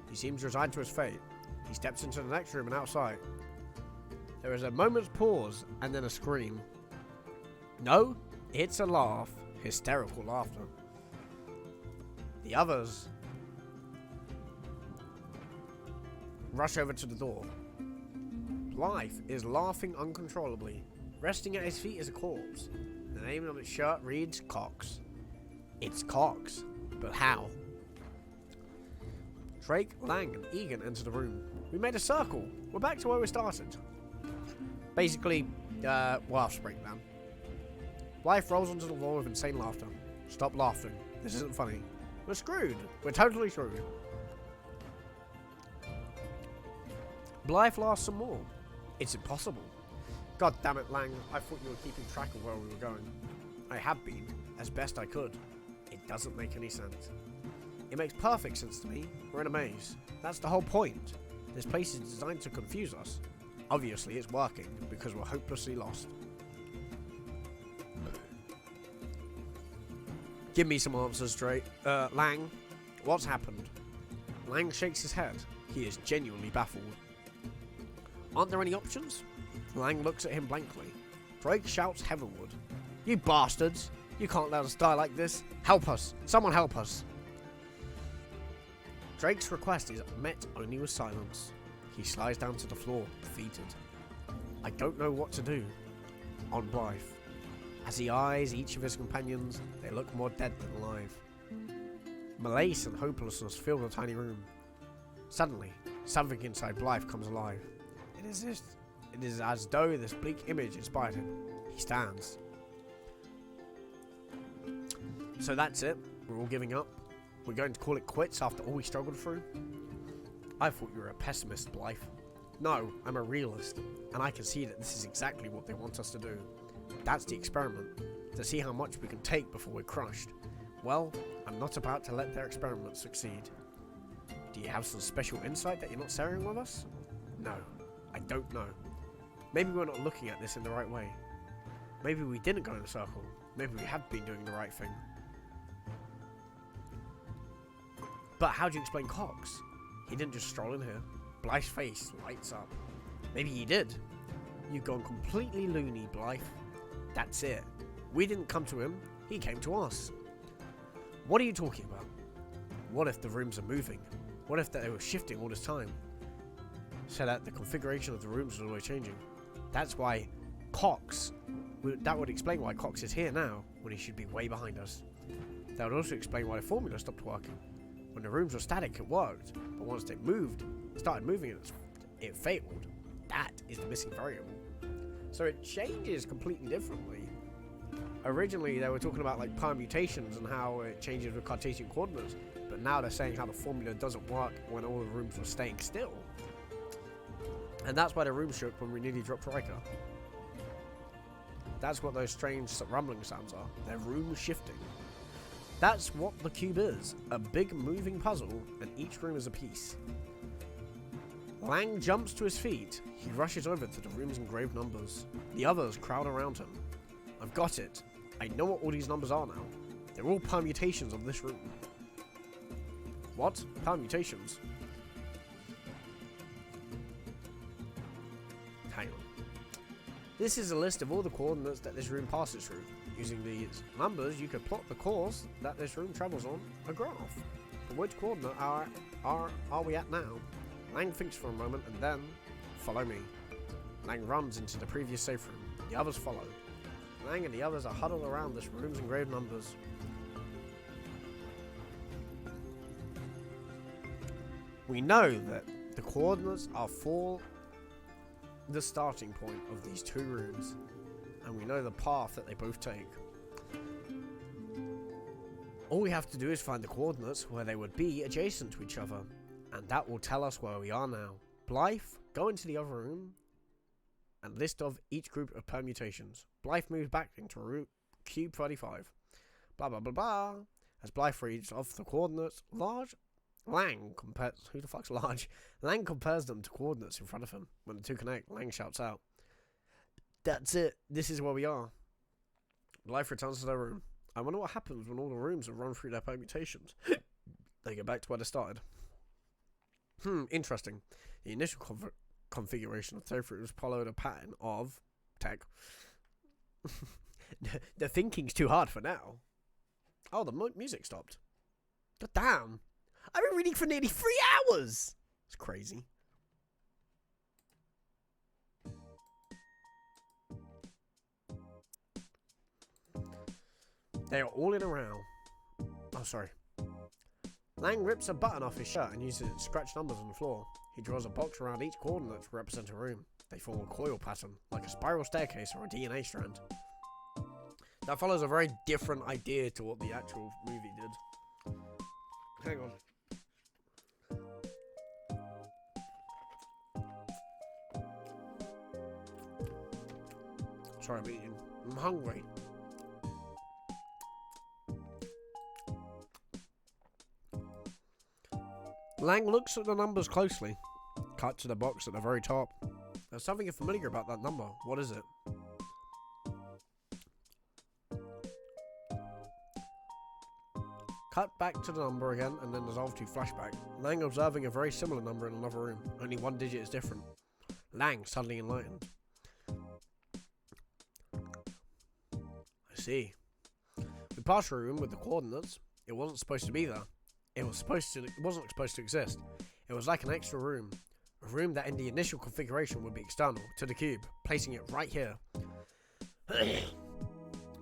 He seems resigned to his fate. He steps into the next room and outside. There is a moment's pause and then a scream. No, it's a laugh. Hysterical laughter. The others rush over to the door. Blythe is laughing uncontrollably. Resting at his feet is a corpse. The name on its shirt reads Cox. It's Cox, but how? Drake, Lang, and Egan enter the room. We made a circle. We're back to where we started. Basically, laughs breakdown. Blythe rolls onto the floor with insane laughter. Stop laughing. This isn't funny. We're screwed. We're totally screwed. Blythe laughs some more. It's impossible. God damn it, Lang. I thought you were keeping track of where we were going. I have been, as best I could. It doesn't make any sense. It makes perfect sense to me. We're in a maze. That's the whole point. This place is designed to confuse us. Obviously, it's working, because we're hopelessly lost. Give me some answers, Lang. What's happened? Lang shakes his head. He is genuinely baffled. Aren't there any options? Lang looks at him blankly. Drake shouts heavenward. You bastards! You can't let us die like this. Help us! Someone help us! Drake's request is met only with silence. He slides down to the floor, defeated. I don't know what to do. On Blythe. As he eyes each of his companions, they look more dead than alive. Malaise and hopelessness fill the tiny room. Suddenly, something inside Blythe comes alive. It is as though this bleak image inspired him. He stands. So that's it. We're all giving up. We're going to call it quits after all we struggled through. I thought you were a pessimist, Blythe. No, I'm a realist, and I can see that this is exactly what they want us to do. That's the experiment, to see how much we can take before we're crushed. Well, I'm not about to let their experiment succeed. Do you have some special insight that you're not sharing with us? No, I don't know. Maybe we're not looking at this in the right way. Maybe we didn't go in a circle. Maybe we have been doing the right thing. But how do you explain Cox? He didn't just stroll in here. Blythe's face lights up. Maybe he did. You've gone completely loony, Blythe. That's it. We didn't come to him. He came to us. What are you talking about? What if the rooms are moving? What if they were shifting all this time? So that the configuration of the rooms is always changing. That's why Cox... That would explain why Cox is here now, when he should be way behind us. That would also explain why the formula stopped working. When the rooms were static, it worked. But once they started moving, it failed. That is the missing variable. So it changes completely differently. Originally, they were talking about like permutations and how it changes with Cartesian coordinates. But now they're saying how the formula doesn't work when all the rooms were staying still. And that's why the room shook when we nearly dropped Riker. That's what those strange rumbling sounds are. They're rooms shifting. That's what the cube is. A big moving puzzle, and each room is a piece. Lang jumps to his feet. He rushes over to the room's engraved numbers. The others crowd around him. I've got it. I know what all these numbers are now. They're all permutations of this room. What? Permutations? Hang on. This is a list of all the coordinates that this room passes through. Using these numbers, you could plot the course that this room travels on a graph. But which coordinate are we at now? Lang thinks for a moment and then, follow me. Lang runs into the previous safe room. The others follow. Lang and the others are huddled around this room's engraved numbers. We know that the coordinates are for the starting point of these two rooms, and we know the path that they both take. All we have to do is find the coordinates where they would be adjacent to each other, and that will tell us where we are now. Blythe, go into the other room and list of each group of permutations. Blythe moves back into cube 35. Blah blah blah blah. As Blythe reads off the coordinates, Lang compares... Who the fuck's large? Lang compares them to coordinates in front of him. When the two connect, Lang shouts out, "That's it. This is where we are." Blythe returns to their room. I wonder what happens when all the rooms have run through their permutations. They go back to where they started. Interesting. The initial configuration of safe rooms followed a pattern of... tech. The thinking's too hard for now. Oh, the music stopped. God damn. I've been reading for nearly 3 hours! It's crazy. They are all in a row. Oh, sorry. Lang rips a button off his shirt and uses it to scratch numbers on the floor. He draws a box around each coordinate to represent a room. They form a coil pattern, like a spiral staircase or a DNA strand. That follows a very different idea to what the actual movie did. Hang on. Sorry, I'm eating. I'm hungry. Lang looks at the numbers closely. Cut to the box at the very top. There's something familiar about that number. What is it? Cut back to the number again and then dissolve to flashback. Lang observing a very similar number in another room. Only one digit is different. Lang suddenly enlightened. I see. We passed a room with the coordinates. It wasn't supposed to be there. It wasn't supposed to exist. It was like an extra room. A room that in the initial configuration would be external to the cube, placing it right here.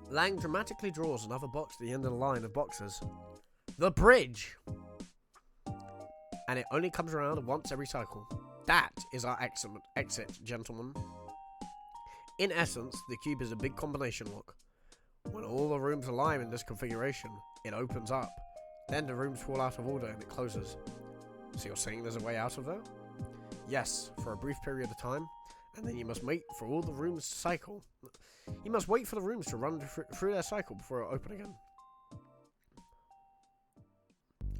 Lang dramatically draws another box at the end of the line of boxes. The bridge! And it only comes around once every cycle. That is our exit, gentlemen. In essence, the cube is a big combination lock. When all the rooms align in this configuration, it opens up. Then the rooms fall out of order and it closes. So you're saying there's a way out of there? Yes, for a brief period of time, and then you must wait for all the rooms to cycle. You must wait for the rooms to run through their cycle before it open again.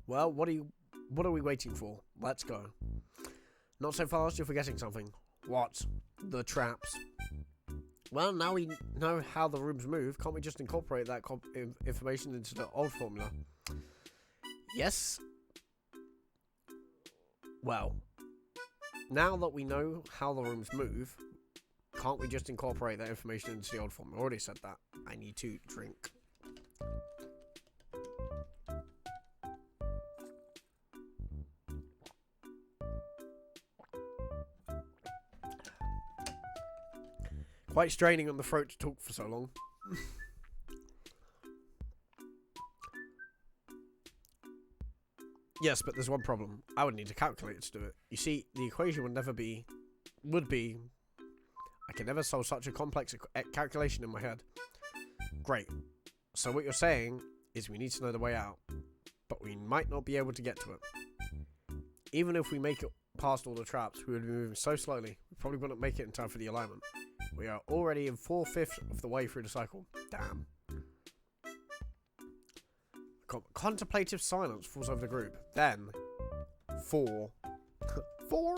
Well, what do What are we waiting for? Let's go. Not so fast, you're forgetting something. What? The traps. Well, now we know how the rooms move. Can't we just incorporate that information into the old formula? Yes. Well, now that we know how the rooms move, can't we just incorporate that information into the old formula? I already said that. I need to drink. Quite straining on the throat to talk for so long. Yes, but there's one problem. I would need a calculator to do it. You see, the equation would be, I can never solve such a complex calculation in my head. Great. So what you're saying is we need to know the way out, but we might not be able to get to it. Even if we make it past all the traps, we would be moving so slowly, we probably wouldn't make it in time for the alignment. We are already in 4/5 of the way through the cycle. Damn. Contemplative silence falls over the group. Then, 4. 4?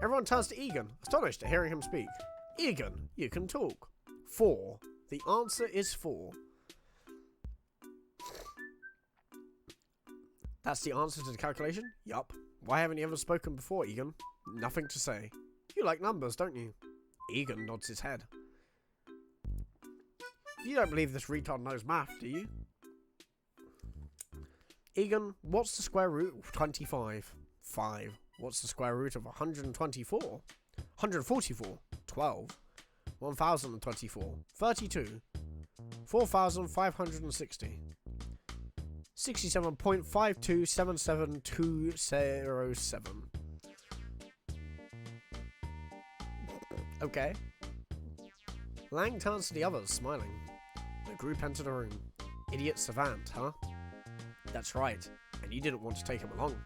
Everyone turns to Egan, astonished at hearing him speak. Egan, you can talk. 4. The answer is 4. That's the answer to the calculation? Yup. Why haven't you ever spoken before, Egan? Nothing to say. You like numbers, don't you? Egan nods his head. You don't believe this retard knows math, do you? Egan, what's the square root of 25? 5. What's the square root of 124? 144. 12. 1024. 32. 4560. 67.5277207. Okay. Lang turns to the others, smiling. The group entered a room. Idiot savant, huh? That's right, and you didn't want to take him along.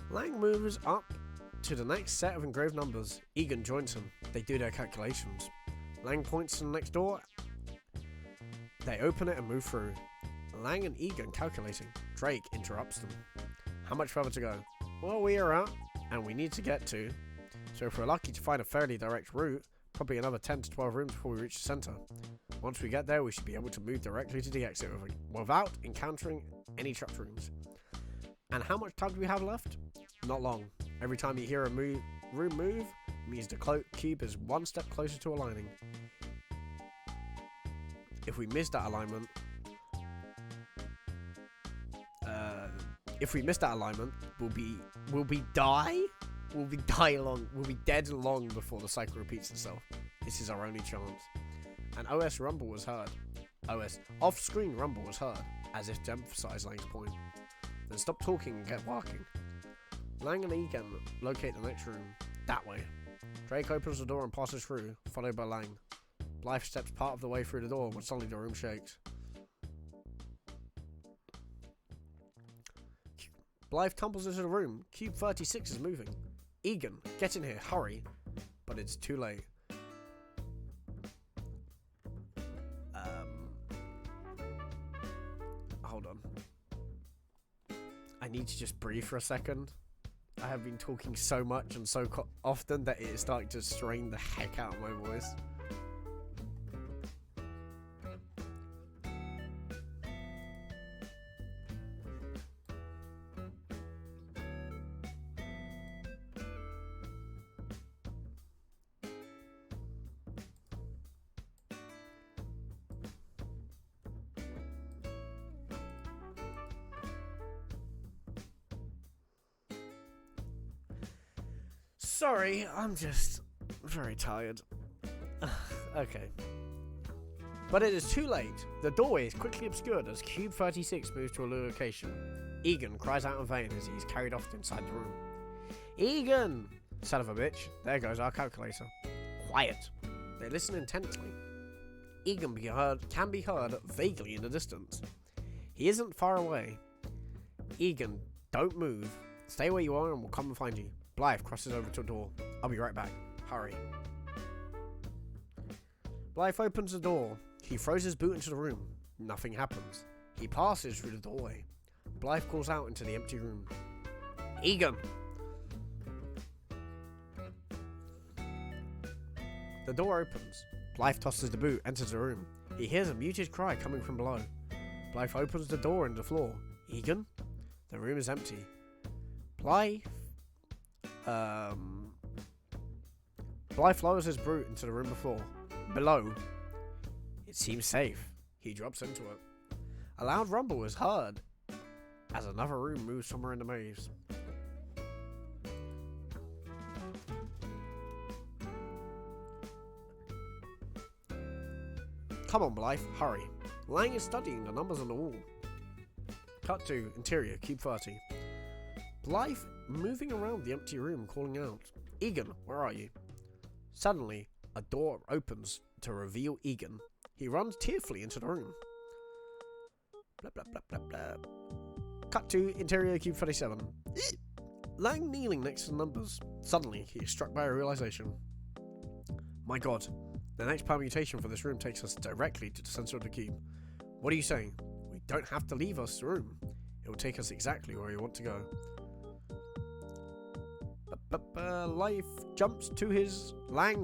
Lang moves up to the next set of engraved numbers. Egan joins him. They do their calculations. Lang points to the next door. They open it and move through. Lang and Egan calculating. Drake interrupts them. How much further to go? Well, we are out, and we need to get to. So if we're lucky to find a fairly direct route, probably another 10 to 12 rooms before we reach the centre. Once we get there, we should be able to move directly to the exit without encountering any trapped rooms. And how much time do we have left? Not long. Every time you hear a room move, it means the cube is one step closer to aligning. If we miss that alignment, we'll be dead long before the cycle repeats itself. This is our only chance. An OS rumble was heard. OS off-screen rumble was heard, as if to emphasize Lang's point. Then stop talking and get walking. Lang and Egan locate the next room. That way. Drake opens the door and passes through, followed by Lang. Blythe steps part of the way through the door when suddenly the room shakes. Blythe tumbles into the room. Cube 36 is moving. Egan, get in here, hurry. But it's too late. Hold on. I need to just breathe for a second. I have been talking so much and so often that it is starting to strain the heck out of my voice. Sorry, I'm just very tired. Okay. But it is too late. The doorway is quickly obscured as Cube 36 moves to a location. Egan cries out in vain as he is carried off inside the room. Egan! Son of a bitch. There goes our calculator. Quiet. They listen intently. Egan can be heard vaguely in the distance. He isn't far away. Egan, don't move. Stay where you are and we'll come and find you. Blythe crosses over to the door. I'll be right back. Hurry. Blythe opens the door. He throws his boot into the room. Nothing happens. He passes through the doorway. Blythe calls out into the empty room. Egan! The door opens. Blythe tosses the boot, enters the room. He hears a muted cry coming from below. Blythe opens the door into the floor. Egan? The room is empty. Blythe lowers his brute into the room below. It seems safe. He drops into it. A loud rumble is heard as another room moves somewhere in the maze. Come on, Blythe, hurry. Lang is studying the numbers on the wall. Cut to interior, cube 30. Blythe moving around the empty room, calling out, Egan, where are you? Suddenly, a door opens to reveal Egan. He runs tearfully into the room. Blah, blah, blah, blah, blah. Cut to interior, cube 37. Lang kneeling next to the numbers. Suddenly, he is struck by a realization. My god, the next permutation for this room takes us directly to the center of the cube. What are you saying? We don't have to leave us room. It will take us exactly where we want to go. Lang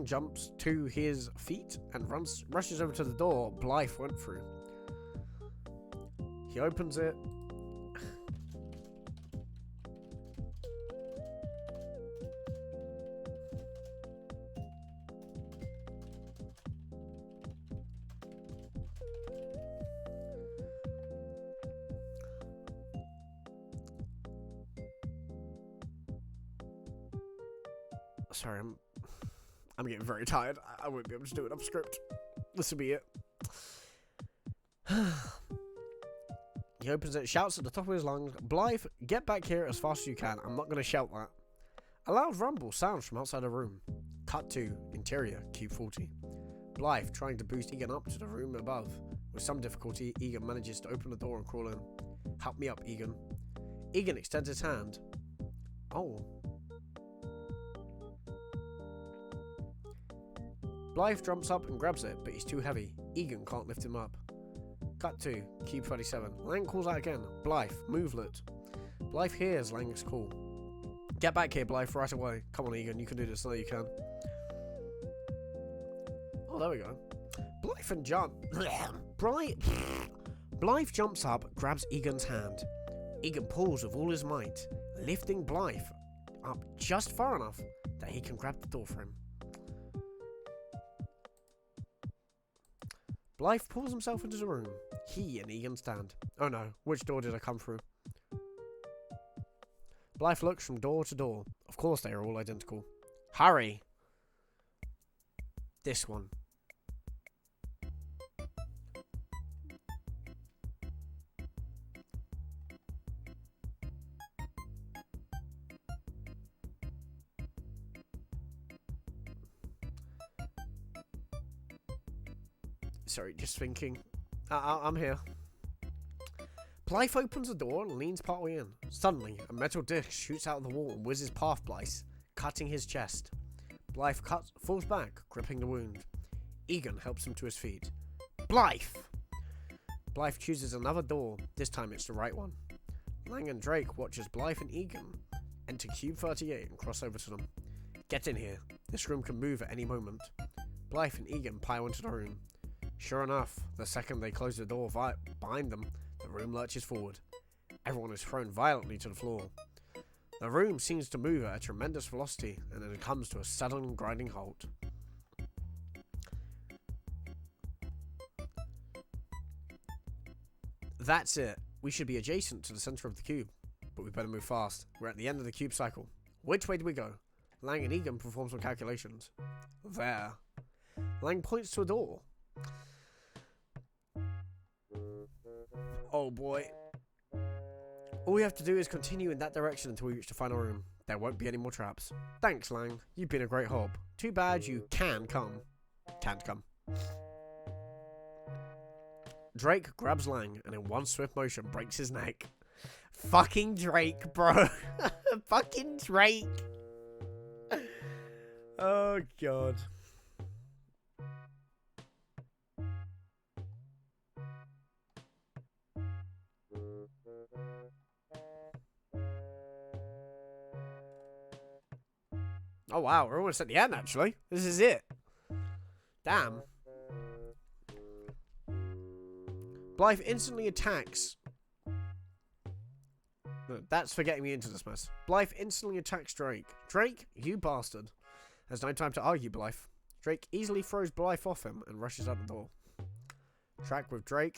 jumps to his feet and rushes over to the door Blythe went through. He opens it. Sorry, I'm getting very tired. I won't be able to do it off script. This will be it. He opens it, shouts at the top of his lungs, Blythe, get back here as fast as you can. I'm not going to shout that. A loud rumble sounds from outside the room. Cut to interior, cube 40. Blythe trying to boost Egan up to the room above. With some difficulty, Egan manages to open the door and crawl in. Help me up, Egan. Egan extends his hand. Oh. Blythe jumps up and grabs it, but he's too heavy. Egan can't lift him up. Cut to cube 37. Lang calls out again. Blythe, movelet. Blythe hears Lang's call. Get back here, Blythe, right away. Come on, Egan, you can do this. I know you can. Oh, there we go. Blythe jumps up, grabs Egan's hand. Egan pulls with all his might, lifting Blythe up just far enough that he can grab the door for him. Blythe pulls himself into the room. He and Egan stand. Oh no, which door did I come through? Blythe looks from door to door. Of course they are all identical. Hurry! This one. Sorry, just thinking. I'm here. Blythe opens the door and leans partway in. Suddenly, a metal disc shoots out of the wall and whizzes past Blythe, cutting his chest. Blythe falls back, gripping the wound. Egan helps him to his feet. Blythe! Blythe chooses another door. This time it's the right one. Lang and Drake watch as Blythe and Egan enter cube 38 and cross over to them. Get in here. This room can move at any moment. Blythe and Egan pile into the room. Sure enough, the second they close the door behind them, the room lurches forward. Everyone is thrown violently to the floor. The room seems to move at a tremendous velocity, and then it comes to a sudden grinding halt. That's it. We should be adjacent to the center of the cube, but we better move fast. We're at the end of the cube cycle. Which way do we go? Lang and Egan perform some calculations. There. Lang points to a door. Oh boy. All we have to do is continue in that direction until we reach the final room. There won't be any more traps. Thanks, Lang. You've been a great help. Too bad you can't come. Drake grabs Lang and in one swift motion breaks his neck. Fucking Drake, bro. Fucking Drake. Oh, God. Oh wow, we're almost at the end actually. This is it. Damn. Blythe instantly attacks. No, that's for getting me into this mess. Blythe instantly attacks Drake. Drake, you bastard. There's no time to argue, Blythe. Drake easily throws Blythe off him and rushes out the door. Track with Drake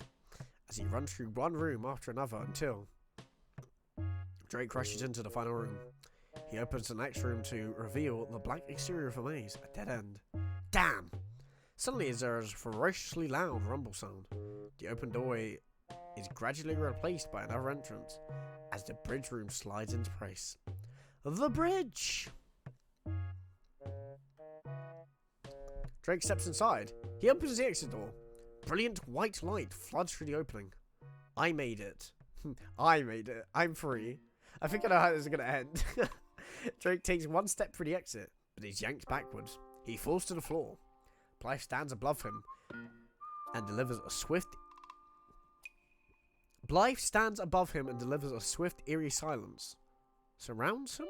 as he runs through one room after another until Drake rushes into the final room. He opens the next room to reveal the blank exterior of a maze, a dead end. Damn! Suddenly there is a ferociously loud rumble sound. The open doorway is gradually replaced by another entrance as the bridge room slides into place. The bridge! Drake steps inside. He opens the exit door. Brilliant white light floods through the opening. I made it. I made it. I'm free. I think I know how this is going to end. Drake takes one step for the exit, but he's yanked backwards. He falls to the floor. Blythe stands above him and delivers a swift... Blythe stands above him and delivers a swift, eerie silence. Surrounds him?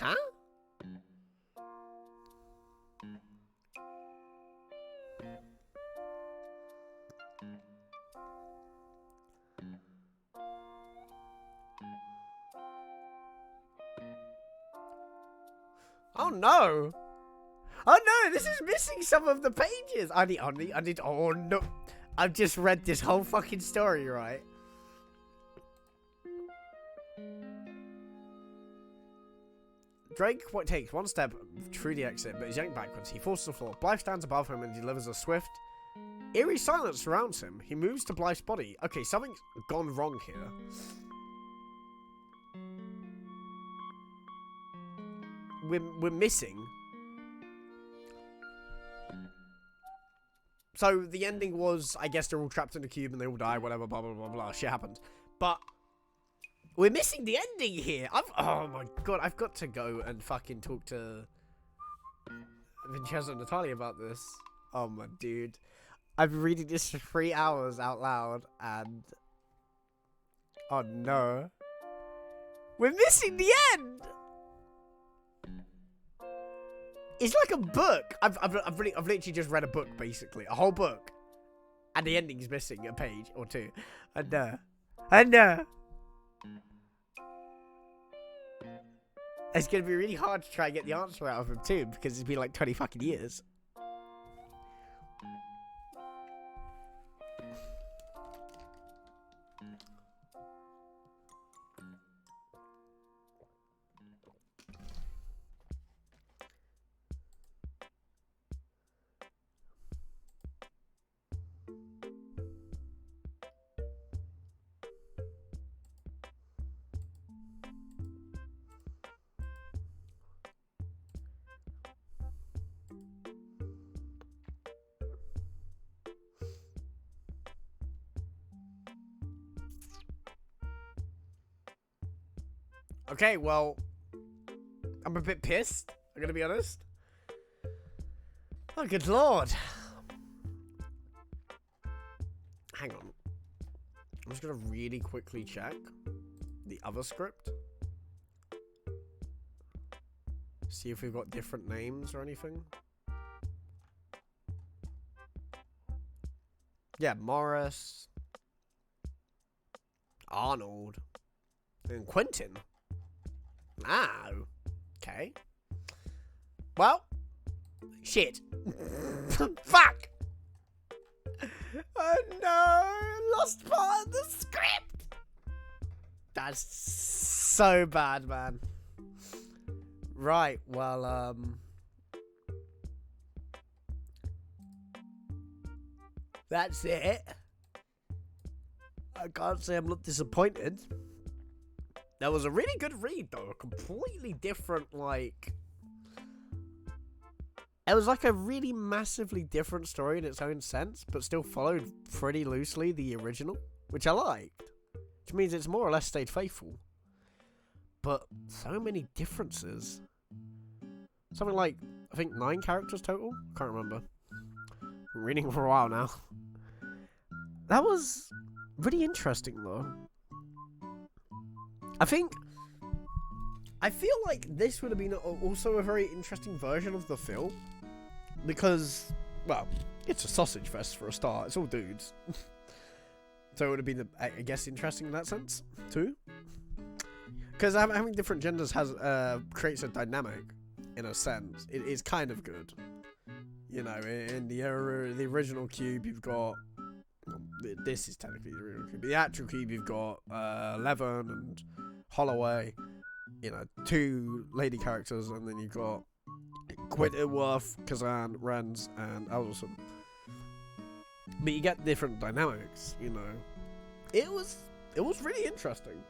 Huh? Oh no! Oh no, this is missing some of the pages! I need, oh no! I've just read this whole fucking story, right? Drake takes one step through the exit, but is yanked backwards. He falls to the floor. Blythe stands above him and delivers a swift, eerie silence surrounds him. He moves to Blythe's body. Okay, something's gone wrong here. We're missing. So the ending was, I guess they're all trapped in the cube and they all die, whatever, blah, blah, blah, blah. Shit happened. But we're missing the ending here. Oh my god, I've got to go and fucking talk to Vincenzo and Natalia about this. Oh my dude. I've been reading this for 3 hours out loud and... oh no. We're missing the end! It's like a book. I've literally just read a book, basically. A whole book. And the ending's missing a page or two. I know. It's going to be really hard to try and get the answer out of him, too. Because it's been like 20 fucking years. Okay, well, I'm a bit pissed. I'm gonna be honest. Oh, good lord. Hang on. I'm just gonna really quickly check the other script. See if we've got different names or anything. Yeah, Morris. Arnold. And Quentin. Ah, okay. Well, shit. Fuck! Oh no, lost part of the script! That's so bad, man. Right, well, that's it. I can't say I'm not disappointed. That was a really good read, though. A completely different, like... It was like a really massively different story in its own sense, but still followed pretty loosely the original, which I liked. Which means it's more or less stayed faithful. But so many differences. Something like, I think 9 characters total? Can't remember. Been reading for a while now. That was really interesting, though. I feel like this would have been also a very interesting version of the film. Because, well, it's a sausage fest for a start. It's all dudes. So it would have been, I guess, interesting in that sense, too. Because having different genders creates a dynamic, in a sense. It is kind of good. You know, in the original Cube, you've got... This is technically the original Cube. The actual Cube, you've got Levin and Holloway. You know, 2 lady characters, and then you've got Quitterworth, Kazan, Renz, and Alderson. But you get different dynamics, you know. It was really interesting.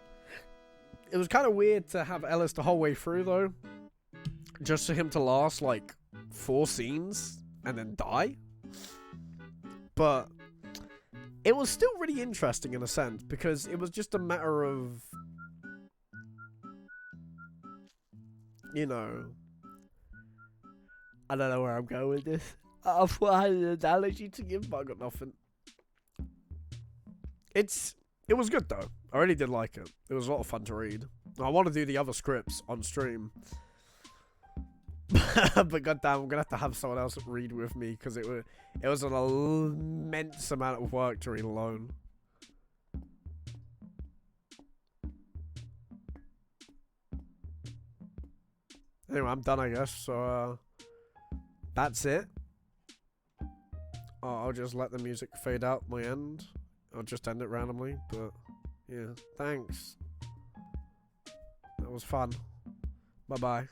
It was kind of weird to have Ellis the whole way through, though. Just for him to last, like, 4 scenes and then die. But it was still really interesting in a sense, because it was just a matter of, you know... I don't know where I'm going with this. I thought I had an analogy to give, but I got nothing. It was good, though. I really did like it. It was a lot of fun to read. I want to do the other scripts on stream. But goddamn, I'm going to have someone else read with me, because it was an immense amount of work to read alone. Anyway, I'm done, I guess, so, that's it. I'll just let the music fade out my end. I'll just end it randomly, but yeah, thanks. That was fun. Bye-bye.